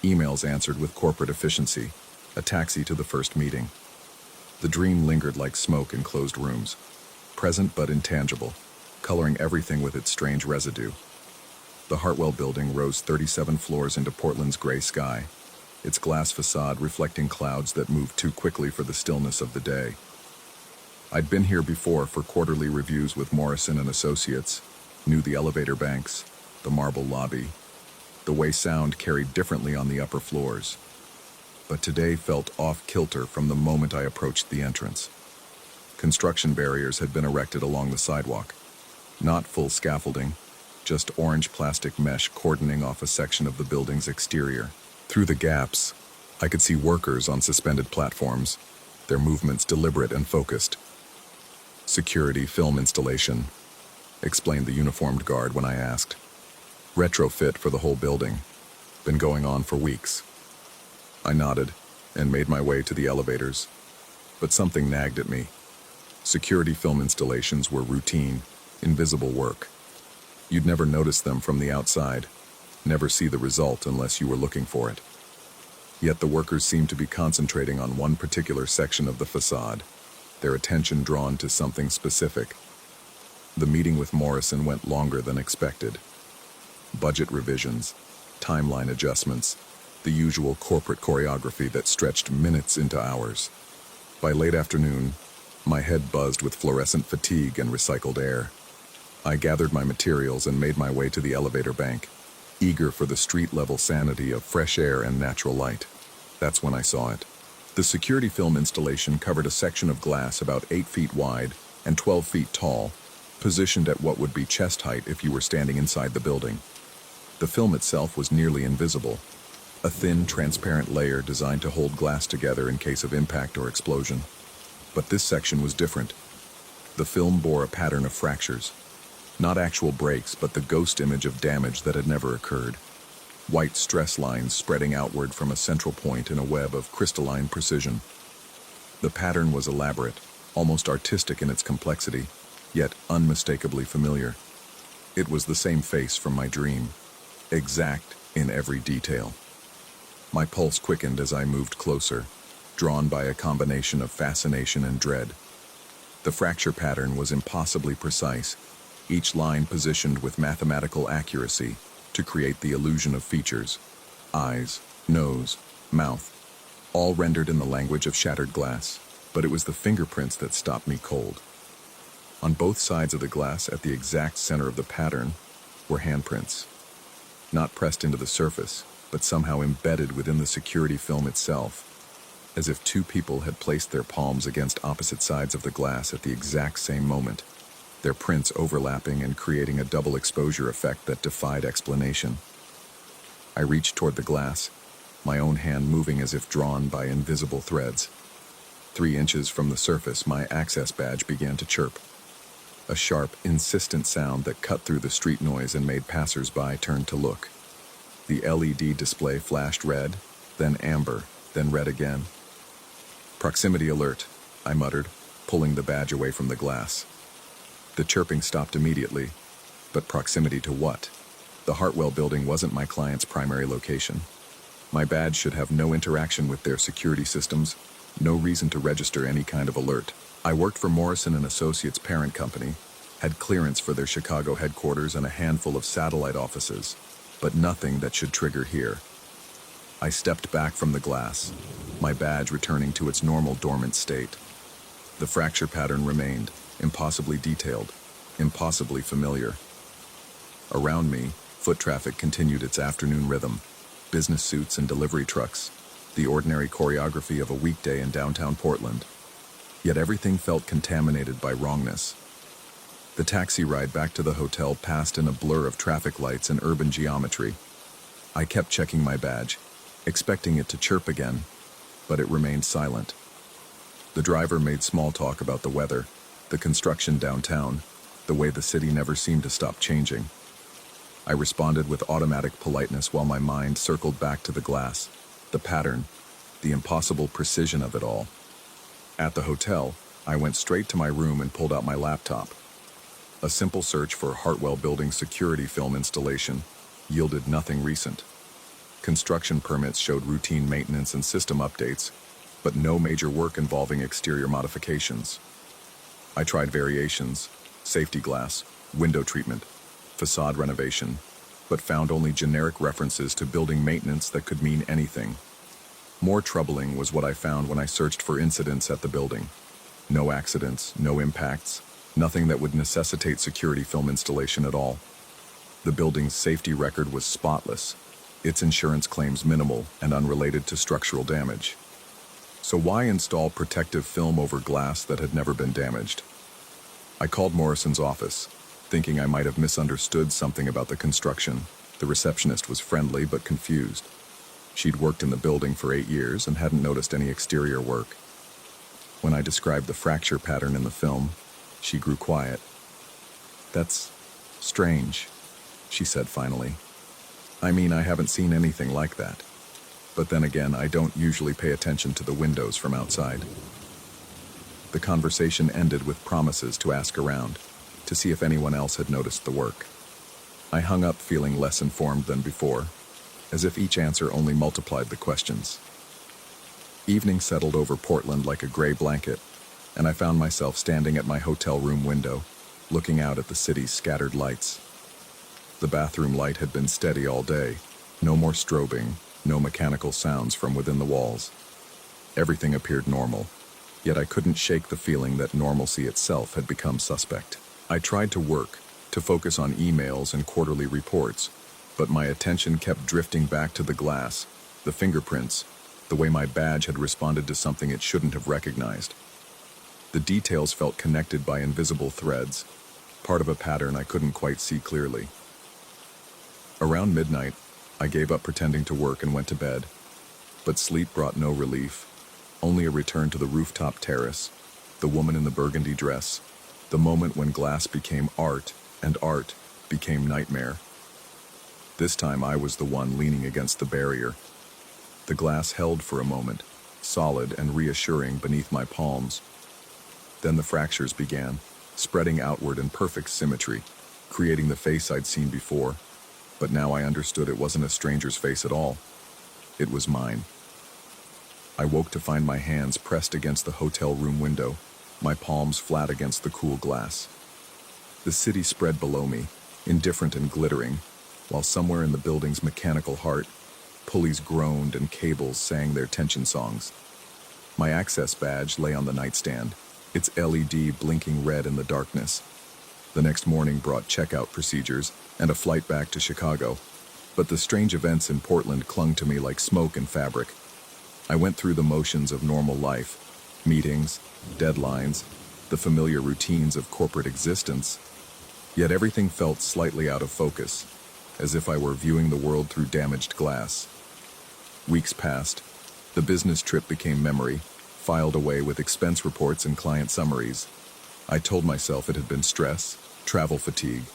emails answered with corporate efficiency, a taxi to the first meeting. The dream lingered like smoke in closed rooms, present but intangible, coloring everything with its strange residue. The Hartwell building rose 37 floors into Portland's gray sky, its glass facade reflecting clouds that moved too quickly for the stillness of the day. I'd been here before for quarterly reviews with Morrison and Associates, knew the elevator banks, the marble lobby, the way sound carried differently on the upper floors. But today felt off-kilter from the moment I approached the entrance. Construction barriers had been erected along the sidewalk. Not full scaffolding, just orange plastic mesh cordoning off a section of the building's exterior. Through the gaps, I could see workers on suspended platforms, their movements deliberate and focused. Security film installation, explained the uniformed guard when I asked. Retrofit for the whole building. Been going on for weeks. I nodded and made my way to the elevators, but something nagged at me. Security film installations were routine, invisible work. You'd never notice them from the outside, never see the result unless you were looking for it. Yet the workers seemed to be concentrating on one particular section of the facade, their attention drawn to something specific. The meeting with Morrison went longer than expected. Budget revisions, timeline adjustments, the usual corporate choreography that stretched minutes into hours. By late afternoon, My head buzzed with fluorescent fatigue and recycled air. I gathered my materials and made my way to the elevator bank, eager for the street-level sanity of fresh air and natural light. That's when I saw it. The security film installation covered a section of glass about 8 feet wide and 12 feet tall, positioned at what would be chest height if you were standing inside the building. The film itself was nearly invisible, a thin, transparent layer designed to hold glass together in case of impact or explosion. But this section was different. The film bore a pattern of fractures. Not actual breaks, but the ghost image of damage that had never occurred. White stress lines spreading outward from a central point in a web of crystalline precision. The pattern was elaborate, almost artistic in its complexity, yet unmistakably familiar. It was the same face from my dream, exact in every detail. My pulse quickened as I moved closer, drawn by a combination of fascination and dread. The fracture pattern was impossibly precise, each line positioned with mathematical accuracy to create the illusion of features, eyes, nose, mouth, all rendered in the language of shattered glass. But it was the fingerprints that stopped me cold. On both sides of the glass, at the exact center of the pattern, were handprints. Not pressed into the surface, but somehow embedded within the security film itself, as if two people had placed their palms against opposite sides of the glass at the exact same moment, their prints overlapping and creating a double exposure effect that defied explanation. I reached toward the glass, my own hand moving as if drawn by invisible threads. 3 inches from the surface, my access badge began to chirp. A sharp, insistent sound that cut through the street noise and made passers-by turn to look. The LED display flashed red, then amber, then red again. "Proximity alert," I muttered, pulling the badge away from the glass. The chirping stopped immediately, but proximity to what? The Hartwell building wasn't my client's primary location. My badge should have no interaction with their security systems, no reason to register any kind of alert. I worked for Morrison & Associates' parent company, had clearance for their Chicago headquarters and a handful of satellite offices, but nothing that should trigger here. I stepped back from the glass, my badge returning to its normal dormant state. The fracture pattern remained, impossibly detailed, impossibly familiar. Around me, foot traffic continued its afternoon rhythm, business suits and delivery trucks, the ordinary choreography of a weekday in downtown Portland. Yet everything felt contaminated by wrongness. The taxi ride back to the hotel passed in a blur of traffic lights and urban geometry. I kept checking my badge, expecting it to chirp again, but it remained silent. The driver made small talk about the weather, the construction downtown, the way the city never seemed to stop changing. I responded with automatic politeness while my mind circled back to the glass, the pattern, the impossible precision of it all. At the hotel, I went straight to my room and pulled out my laptop. A simple search for Hartwell Building security film installation yielded nothing recent. Construction permits showed routine maintenance and system updates, but no major work involving exterior modifications. I tried variations, safety glass, window treatment, facade renovation, but found only generic references to building maintenance that could mean anything. More troubling was what I found when I searched for incidents at the building. No accidents, no impacts, nothing that would necessitate security film installation at all. The building's safety record was spotless, its insurance claims minimal and unrelated to structural damage. So why install protective film over glass that had never been damaged? I called Morrison's office, thinking I might have misunderstood something about the construction. The receptionist was friendly but confused. She'd worked in the building for 8 years and hadn't noticed any exterior work. When I described the fracture pattern in the film, she grew quiet. "That's strange," she said finally. "I mean, I haven't seen anything like that. But then again, I don't usually pay attention to the windows from outside." The conversation ended with promises to ask around, to see if anyone else had noticed the work. I hung up feeling less informed than before, as if each answer only multiplied the questions. Evening settled over Portland like a gray blanket, and I found myself standing at my hotel room window, looking out at the city's scattered lights. The bathroom light had been steady all day, no more strobing, no mechanical sounds from within the walls. Everything appeared normal, Yet I couldn't shake the feeling that normalcy itself had become suspect. I tried to work, to focus on emails and quarterly reports, but my attention kept drifting back to the glass, the fingerprints, the way my badge had responded to something it shouldn't have recognized. The details felt connected by invisible threads, part of a pattern I couldn't quite see clearly. Around midnight, I gave up pretending to work and went to bed, but sleep brought no relief, only a return to the rooftop terrace, the woman in the burgundy dress, the moment when glass became art and art became nightmare. This time I was the one leaning against the barrier. The glass held for a moment, solid and reassuring beneath my palms. Then the fractures began, spreading outward in perfect symmetry, creating the face I'd seen before. But now I understood it wasn't a stranger's face at all. It was mine. I woke to find my hands pressed against the hotel room window, my palms flat against the cool glass. The city spread below me, indifferent and glittering, while somewhere in the building's mechanical heart, pulleys groaned and cables sang their tension songs. My access badge lay on the nightstand, its LED blinking red in the darkness. The next morning brought checkout procedures and a flight back to Chicago, but the strange events in Portland clung to me like smoke and fabric. I went through the motions of normal life, meetings, deadlines, the familiar routines of corporate existence, yet everything felt slightly out of focus, as if I were viewing the world through damaged glass. Weeks passed. The business trip became memory, filed away with expense reports and client summaries. I told myself it had been stress, travel fatigue,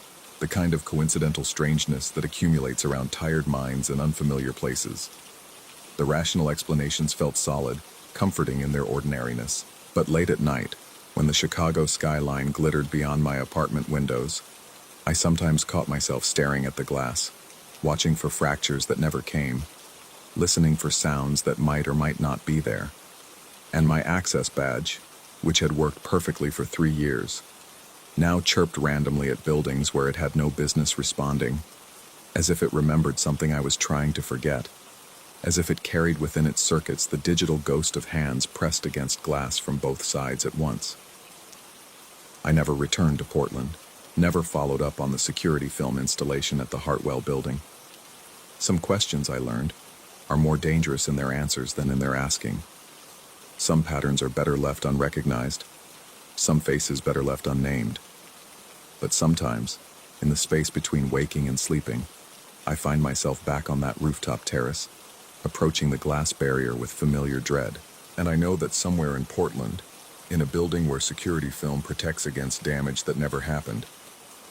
the kind of coincidental strangeness that accumulates around tired minds in unfamiliar places. The rational explanations felt solid, comforting in their ordinariness. But late at night, when the Chicago skyline glittered beyond my apartment windows, I sometimes caught myself staring at the glass, watching for fractures that never came, listening for sounds that might or might not be there. And my access badge, which had worked perfectly for 3 years, now chirped randomly at buildings where it had no business responding, as if it remembered something I was trying to forget, as if it carried within its circuits the digital ghost of hands pressed against glass from both sides at once. I never returned to Portland, never followed up on the security film installation at the Hartwell building. Some questions, I learned, are more dangerous in their answers than in their asking. Some patterns are better left unrecognized, some faces better left unnamed. But sometimes, in the space between waking and sleeping, I find myself back on that rooftop terrace, approaching the glass barrier with familiar dread. And I know that somewhere in Portland, in a building where security film protects against damage that never happened,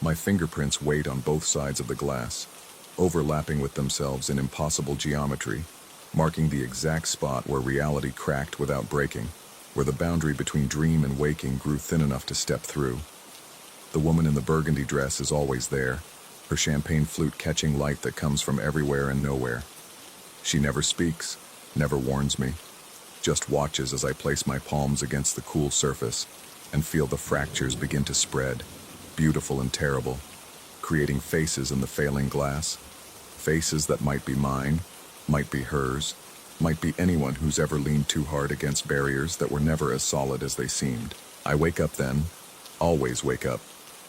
my fingerprints wait on both sides of the glass, overlapping with themselves in impossible geometry, marking the exact spot where reality cracked without breaking, where the boundary between dream and waking grew thin enough to step through. The woman in the burgundy dress is always there, her champagne flute catching light that comes from everywhere and nowhere. She never speaks, never warns me, just watches as I place my palms against the cool surface and feel the fractures begin to spread, beautiful and terrible, creating faces in the failing glass, faces that might be mine, might be hers, might be anyone who's ever leaned too hard against barriers that were never as solid as they seemed. I wake up then, always wake up,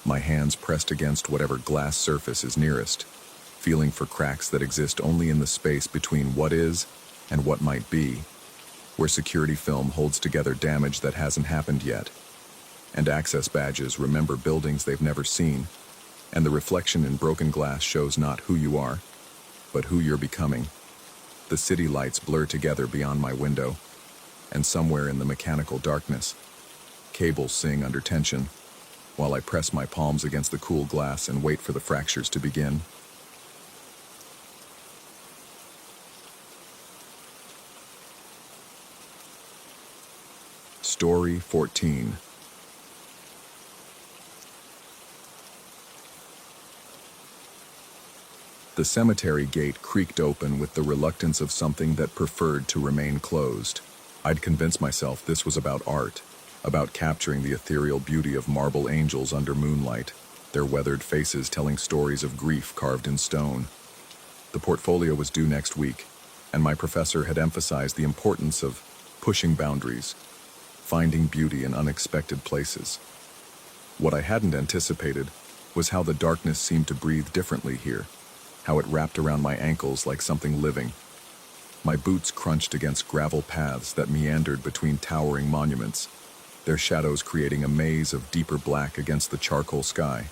my hands pressed against whatever glass surface is nearest, feeling for cracks that exist only in the space between what is and what might be, where security film holds together damage that hasn't happened yet, and access badges remember buildings they've never seen, and the reflection in broken glass shows not who you are, but who you're becoming. The city lights blur together beyond my window, and somewhere in the mechanical darkness, cables sing under tension, while I press my palms against the cool glass and wait for the fractures to begin. Story 14. The cemetery gate creaked open with the reluctance of something that preferred to remain closed. I'd convinced myself this was about art, about capturing the ethereal beauty of marble angels under moonlight, their weathered faces telling stories of grief carved in stone. The portfolio was due next week, and my professor had emphasized the importance of pushing boundaries. finding beauty in unexpected places. What I hadn't anticipated was how the darkness seemed to breathe differently here, how it wrapped around my ankles like something living. My boots crunched against gravel paths that meandered between towering monuments, their shadows creating a maze of deeper black against the charcoal sky.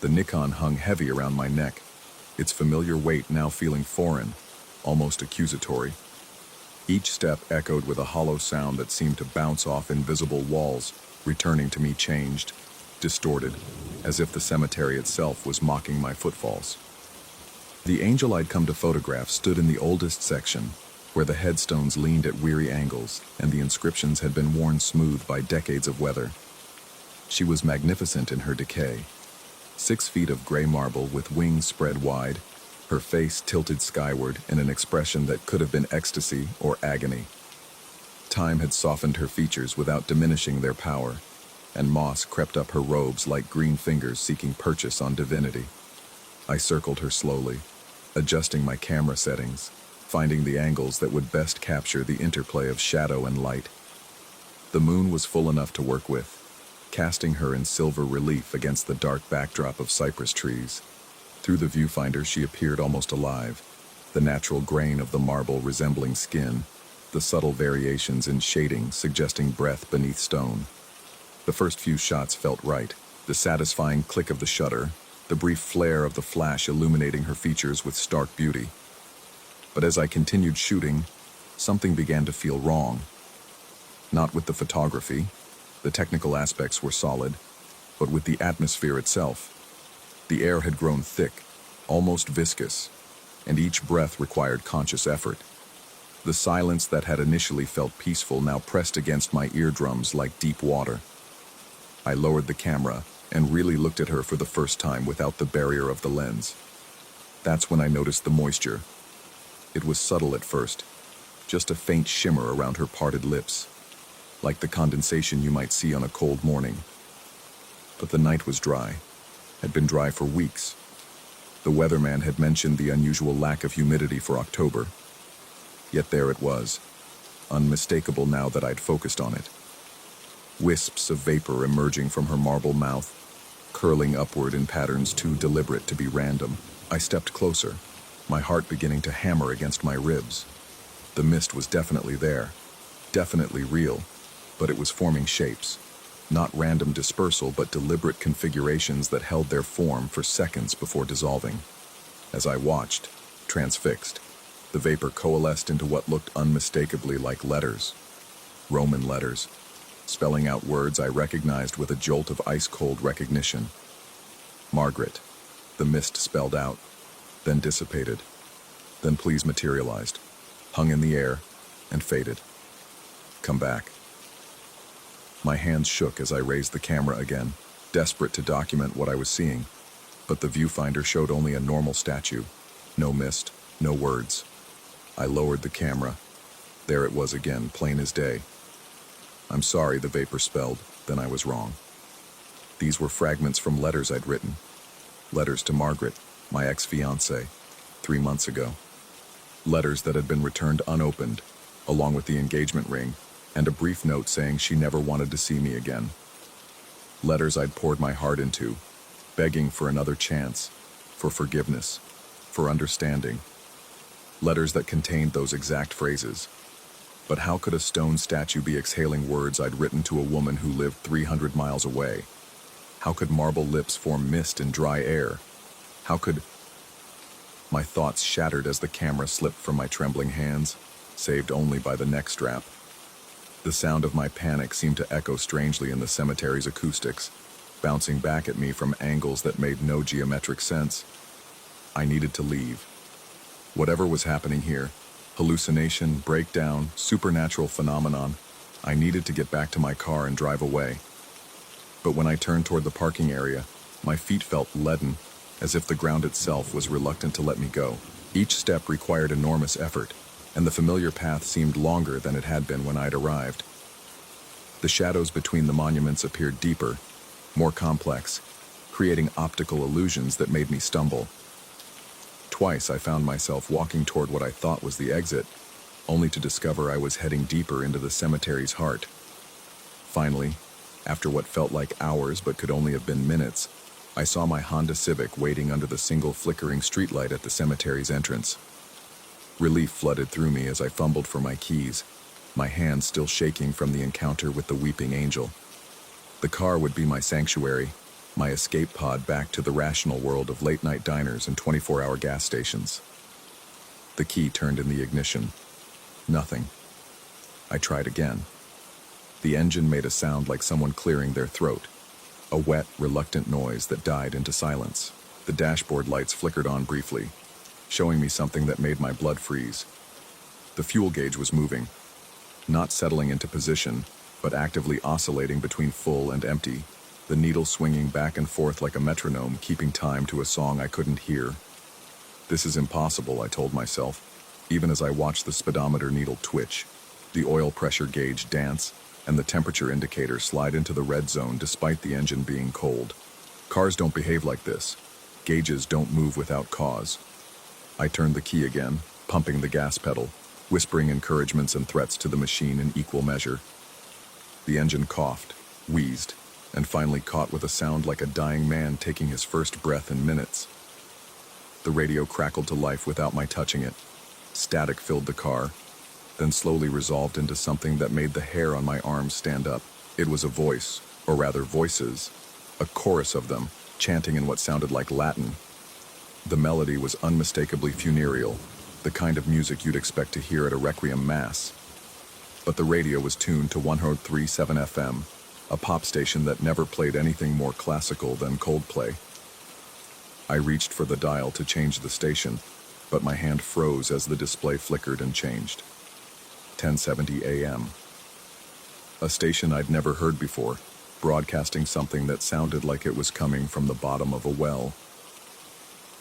The Nikon hung heavy around my neck, its familiar weight now feeling foreign, almost accusatory. Each step echoed with a hollow sound that seemed to bounce off invisible walls, returning to me changed, distorted, as if the cemetery itself was mocking my footfalls. The angel I'd come to photograph stood in the oldest section, where the headstones leaned at weary angles and the inscriptions had been worn smooth by decades of weather. She was magnificent in her decay, 6 feet of gray marble with wings spread wide, her face tilted skyward in an expression that could have been ecstasy or agony. Time had softened her features without diminishing their power, and moss crept up her robes like green fingers seeking purchase on divinity. I circled her slowly, adjusting my camera settings, finding the angles that would best capture the interplay of shadow and light. The moon was full enough to work with, casting her in silver relief against the dark backdrop of cypress trees. Through the viewfinder she appeared almost alive, the natural grain of the marble resembling skin, the subtle variations in shading suggesting breath beneath stone. The first few shots felt right, the satisfying click of the shutter, the brief flare of the flash illuminating her features with stark beauty. But as I continued shooting, something began to feel wrong. Not with the photography, the technical aspects were solid, but with the atmosphere itself. The air had grown thick, almost viscous, and each breath required conscious effort. The silence that had initially felt peaceful now pressed against my eardrums like deep water. I lowered the camera and really looked at her for the first time without the barrier of the lens. That's when I noticed the moisture. It was subtle at first, just a faint shimmer around her parted lips, like the condensation you might see on a cold morning. But the night was dry, had been dry for weeks. The weatherman had mentioned the unusual lack of humidity for October. Yet there it was, unmistakable now that I'd focused on it. Wisps of vapor emerging from her marble mouth, curling upward in patterns too deliberate to be random. I stepped closer, my heart beginning to hammer against my ribs. The mist was definitely there, definitely real, but it was forming shapes. Not random dispersal, but deliberate configurations that held their form for seconds before dissolving. As I watched, transfixed, the vapor coalesced into what looked unmistakably like letters. Roman letters, spelling out words I recognized with a jolt of ice-cold recognition. Margaret, the mist spelled out, then dissipated, then please materialized, hung in the air, and faded. Come back. My hands shook as I raised the camera again, desperate to document what I was seeing, but the viewfinder showed only a normal statue. No mist, no words. I lowered the camera. There it was again, plain as day. I'm sorry, the vapor spelled, then I was wrong. These were fragments from letters I'd written. Letters to Margaret, my ex-fiancée, 3 months ago. Letters that had been returned unopened, along with the engagement ring, and a brief note saying she never wanted to see me again. Letters I'd poured my heart into, begging for another chance, for forgiveness, for understanding. Letters that contained those exact phrases. But how could a stone statue be exhaling words I'd written to a woman who lived 300 miles away? How could marble lips form mist in dry air? How could... My thoughts shattered as the camera slipped from my trembling hands, saved only by the neck strap. The sound of my panic seemed to echo strangely in the cemetery's acoustics, bouncing back at me from angles that made no geometric sense. I needed to leave. Whatever was happening here, hallucination, breakdown, supernatural phenomenon, I needed to get back to my car and drive away. But when I turned toward the parking area, my feet felt leaden, as if the ground itself was reluctant to let me go. Each step required enormous effort, and the familiar path seemed longer than it had been when I'd arrived. The shadows between the monuments appeared deeper, more complex, creating optical illusions that made me stumble. Twice I found myself walking toward what I thought was the exit, only to discover I was heading deeper into the cemetery's heart. Finally, after what felt like hours but could only have been minutes, I saw my Honda Civic waiting under the single flickering streetlight at the cemetery's entrance. Relief flooded through me as I fumbled for my keys, my hands still shaking from the encounter with the weeping angel. The car would be my sanctuary, my escape pod back to the rational world of late-night diners and 24-hour gas stations. The key turned in the ignition. Nothing. I tried again. The engine made a sound like someone clearing their throat, a wet, reluctant noise that died into silence. The dashboard lights flickered on briefly, showing me something that made my blood freeze. The fuel gauge was moving, not settling into position, but actively oscillating between full and empty, the needle swinging back and forth like a metronome, keeping time to a song I couldn't hear. This is impossible, I told myself, even as I watched the speedometer needle twitch, the oil pressure gauge dance, and the temperature indicator slide into the red zone despite the engine being cold. Cars don't behave like this. Gauges don't move without cause. I turned the key again, pumping the gas pedal, whispering encouragements and threats to the machine in equal measure. The engine coughed, wheezed, and finally caught with a sound like a dying man taking his first breath in minutes. The radio crackled to life without my touching it. Static filled the car, then slowly resolved into something that made the hair on my arms stand up. It was a voice, or rather voices, a chorus of them, chanting in what sounded like Latin. The melody was unmistakably funereal, the kind of music you'd expect to hear at a requiem mass. But the radio was tuned to 103.7 FM, a pop station that never played anything more classical than Coldplay. I reached for the dial to change the station, but my hand froze as the display flickered and changed. 1070 AM. A station I'd never heard before, broadcasting something that sounded like it was coming from the bottom of a well.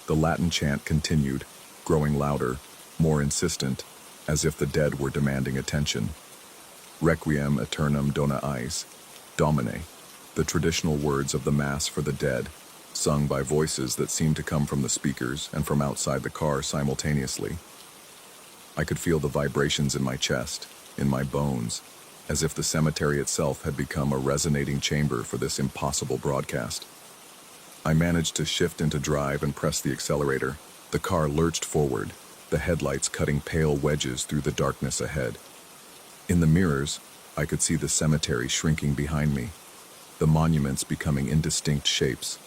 The Latin chant continued, growing louder, more insistent, as if the dead were demanding attention. Requiem aeternam dona eis, Domine, the traditional words of the Mass for the dead, sung by voices that seemed to come from the speakers and from outside the car simultaneously. I could feel the vibrations in my chest, in my bones, as if the cemetery itself had become a resonating chamber for this impossible broadcast. I managed to shift into drive and press the accelerator. The car lurched forward, the headlights cutting pale wedges through the darkness ahead. In the mirrors, I could see the cemetery shrinking behind me, the monuments becoming indistinct shapes,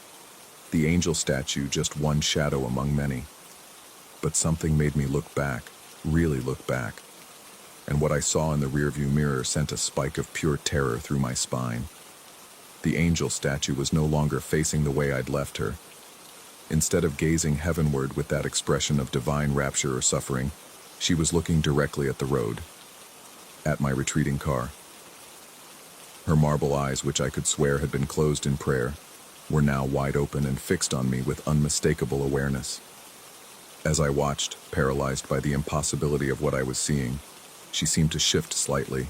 the angel statue just one shadow among many. But something made me look back, really look back, and what I saw in the rearview mirror sent a spike of pure terror through my spine. The angel statue was no longer facing the way I'd left her. Instead of gazing heavenward with that expression of divine rapture or suffering, she was looking directly at the road, at my retreating car. Her marble eyes, which I could swear had been closed in prayer, were now wide open and fixed on me with unmistakable awareness. As I watched, paralyzed by the impossibility of what I was seeing, she seemed to shift slightly,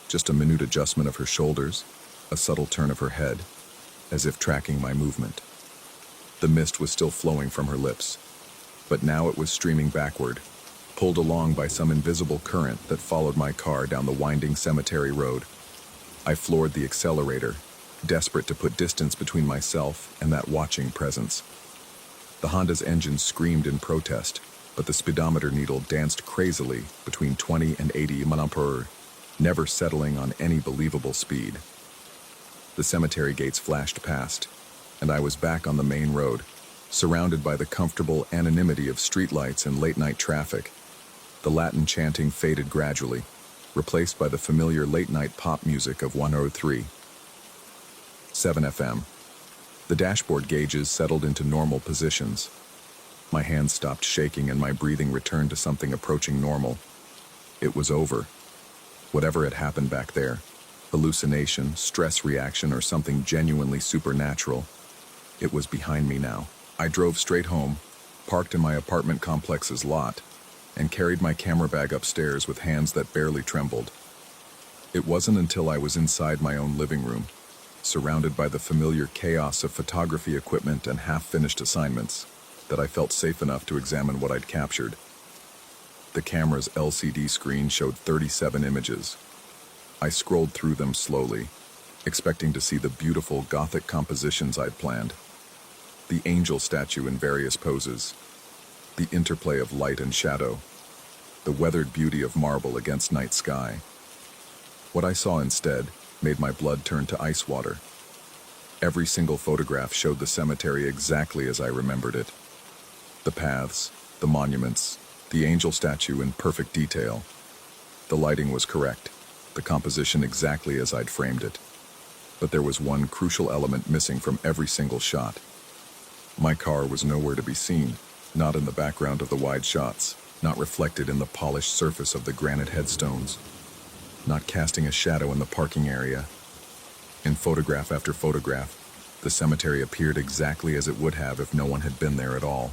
just a minute adjustment of her shoulders, a subtle turn of her head, as if tracking my movement. The mist was still flowing from her lips, but now it was streaming backward, pulled along by some invisible current that followed my car down the winding cemetery road. I floored the accelerator, desperate to put distance between myself and that watching presence. The Honda's engine screamed in protest, but the speedometer needle danced crazily between 20 and 80 mph, never settling on any believable speed. The cemetery gates flashed past, and I was back on the main road, surrounded by the comfortable anonymity of streetlights and late-night traffic. The Latin chanting faded gradually, replaced by the familiar late-night pop music of 103.7 FM. The dashboard gauges settled into normal positions. My hands stopped shaking and my breathing returned to something approaching normal. It was over. Whatever had happened back there, hallucination, stress reaction, or something genuinely supernatural, it was behind me now. I drove straight home, parked in my apartment complex's lot, and carried my camera bag upstairs with hands that barely trembled. It wasn't until I was inside my own living room, surrounded by the familiar chaos of photography equipment and half-finished assignments, that I felt safe enough to examine what I'd captured. The camera's LCD screen showed 37 images. I scrolled through them slowly, expecting to see the beautiful Gothic compositions I'd planned. The angel statue in various poses, the interplay of light and shadow, the weathered beauty of marble against night sky. What I saw instead made my blood turn to ice water. Every single photograph showed the cemetery exactly as I remembered it. The paths, the monuments, the angel statue in perfect detail. The lighting was correct, the composition exactly as I'd framed it. But there was one crucial element missing from every single shot. My car was nowhere to be seen, not in the background of the wide shots, not reflected in the polished surface of the granite headstones, not casting a shadow in the parking area. In photograph after photograph, the cemetery appeared exactly as it would have if no one had been there at all,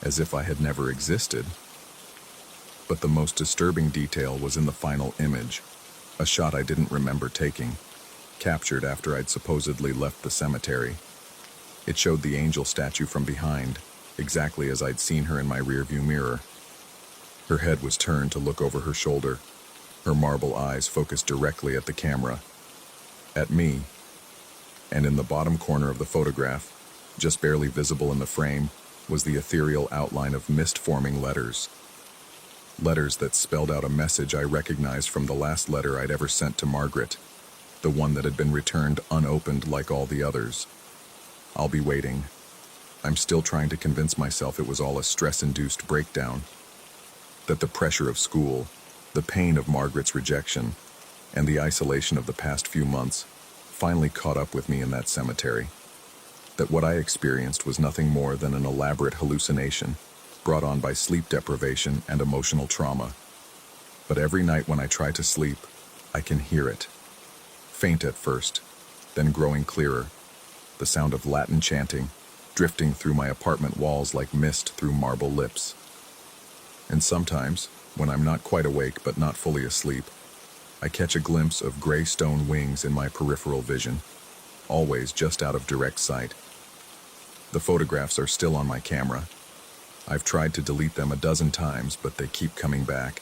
as if I had never existed. But the most disturbing detail was in the final image, a shot I didn't remember taking, captured after I'd supposedly left the cemetery. It showed the angel statue from behind, exactly as I'd seen her in my rearview mirror. Her head was turned to look over her shoulder, her marble eyes focused directly at the camera, at me. And in the bottom corner of the photograph, just barely visible in the frame, was the ethereal outline of mist-forming letters. Letters that spelled out a message I recognized from the last letter I'd ever sent to Margaret, the one that had been returned unopened like all the others. I'll be waiting. I'm still trying to convince myself it was all a stress-induced breakdown, that the pressure of school, the pain of Margaret's rejection, and the isolation of the past few months finally caught up with me in that cemetery. That what I experienced was nothing more than an elaborate hallucination brought on by sleep deprivation and emotional trauma. But every night when I try to sleep, I can hear it. Faint at first, then growing clearer, the sound of Latin chanting, drifting through my apartment walls like mist through marble lips. And sometimes, when I'm not quite awake but not fully asleep, I catch a glimpse of gray stone wings in my peripheral vision, always just out of direct sight. The photographs are still on my camera. I've tried to delete them a dozen times, but they keep coming back,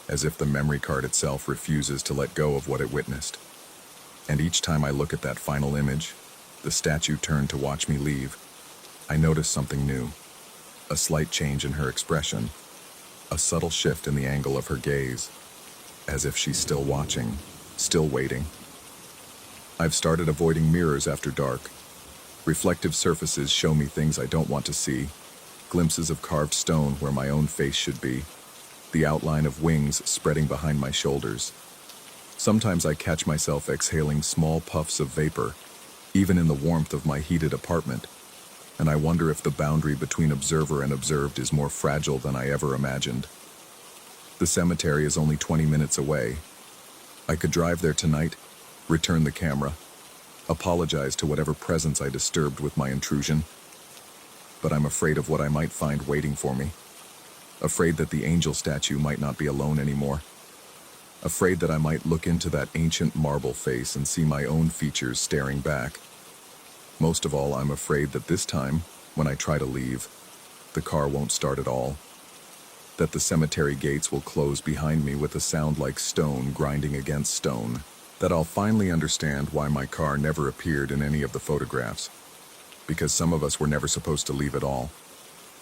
as if the memory card itself refuses to let go of what it witnessed. And each time I look at that final image, the statue turned to watch me leave, I notice something new. A slight change in her expression, a subtle shift in the angle of her gaze, as if she's still watching, still waiting. I've started avoiding mirrors after dark. Reflective surfaces show me things I don't want to see, glimpses of carved stone where my own face should be, the outline of wings spreading behind my shoulders. Sometimes I catch myself exhaling small puffs of vapor, even in the warmth of my heated apartment, and I wonder if the boundary between observer and observed is more fragile than I ever imagined. The cemetery is only 20 minutes away. I could drive there tonight, return the camera, apologize to whatever presence I disturbed with my intrusion. But I'm afraid of what I might find waiting for me. Afraid that the angel statue might not be alone anymore. Afraid that I might look into that ancient marble face and see my own features staring back. Most of all, I'm afraid that this time, when I try to leave, the car won't start at all. That the cemetery gates will close behind me with a sound like stone grinding against stone. That I'll finally understand why my car never appeared in any of the photographs. Because some of us were never supposed to leave at all.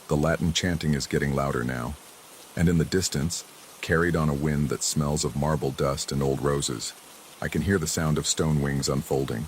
The Latin chanting is getting louder now. And in the distance, carried on a wind that smells of marble dust and old roses, I can hear the sound of stone wings unfolding.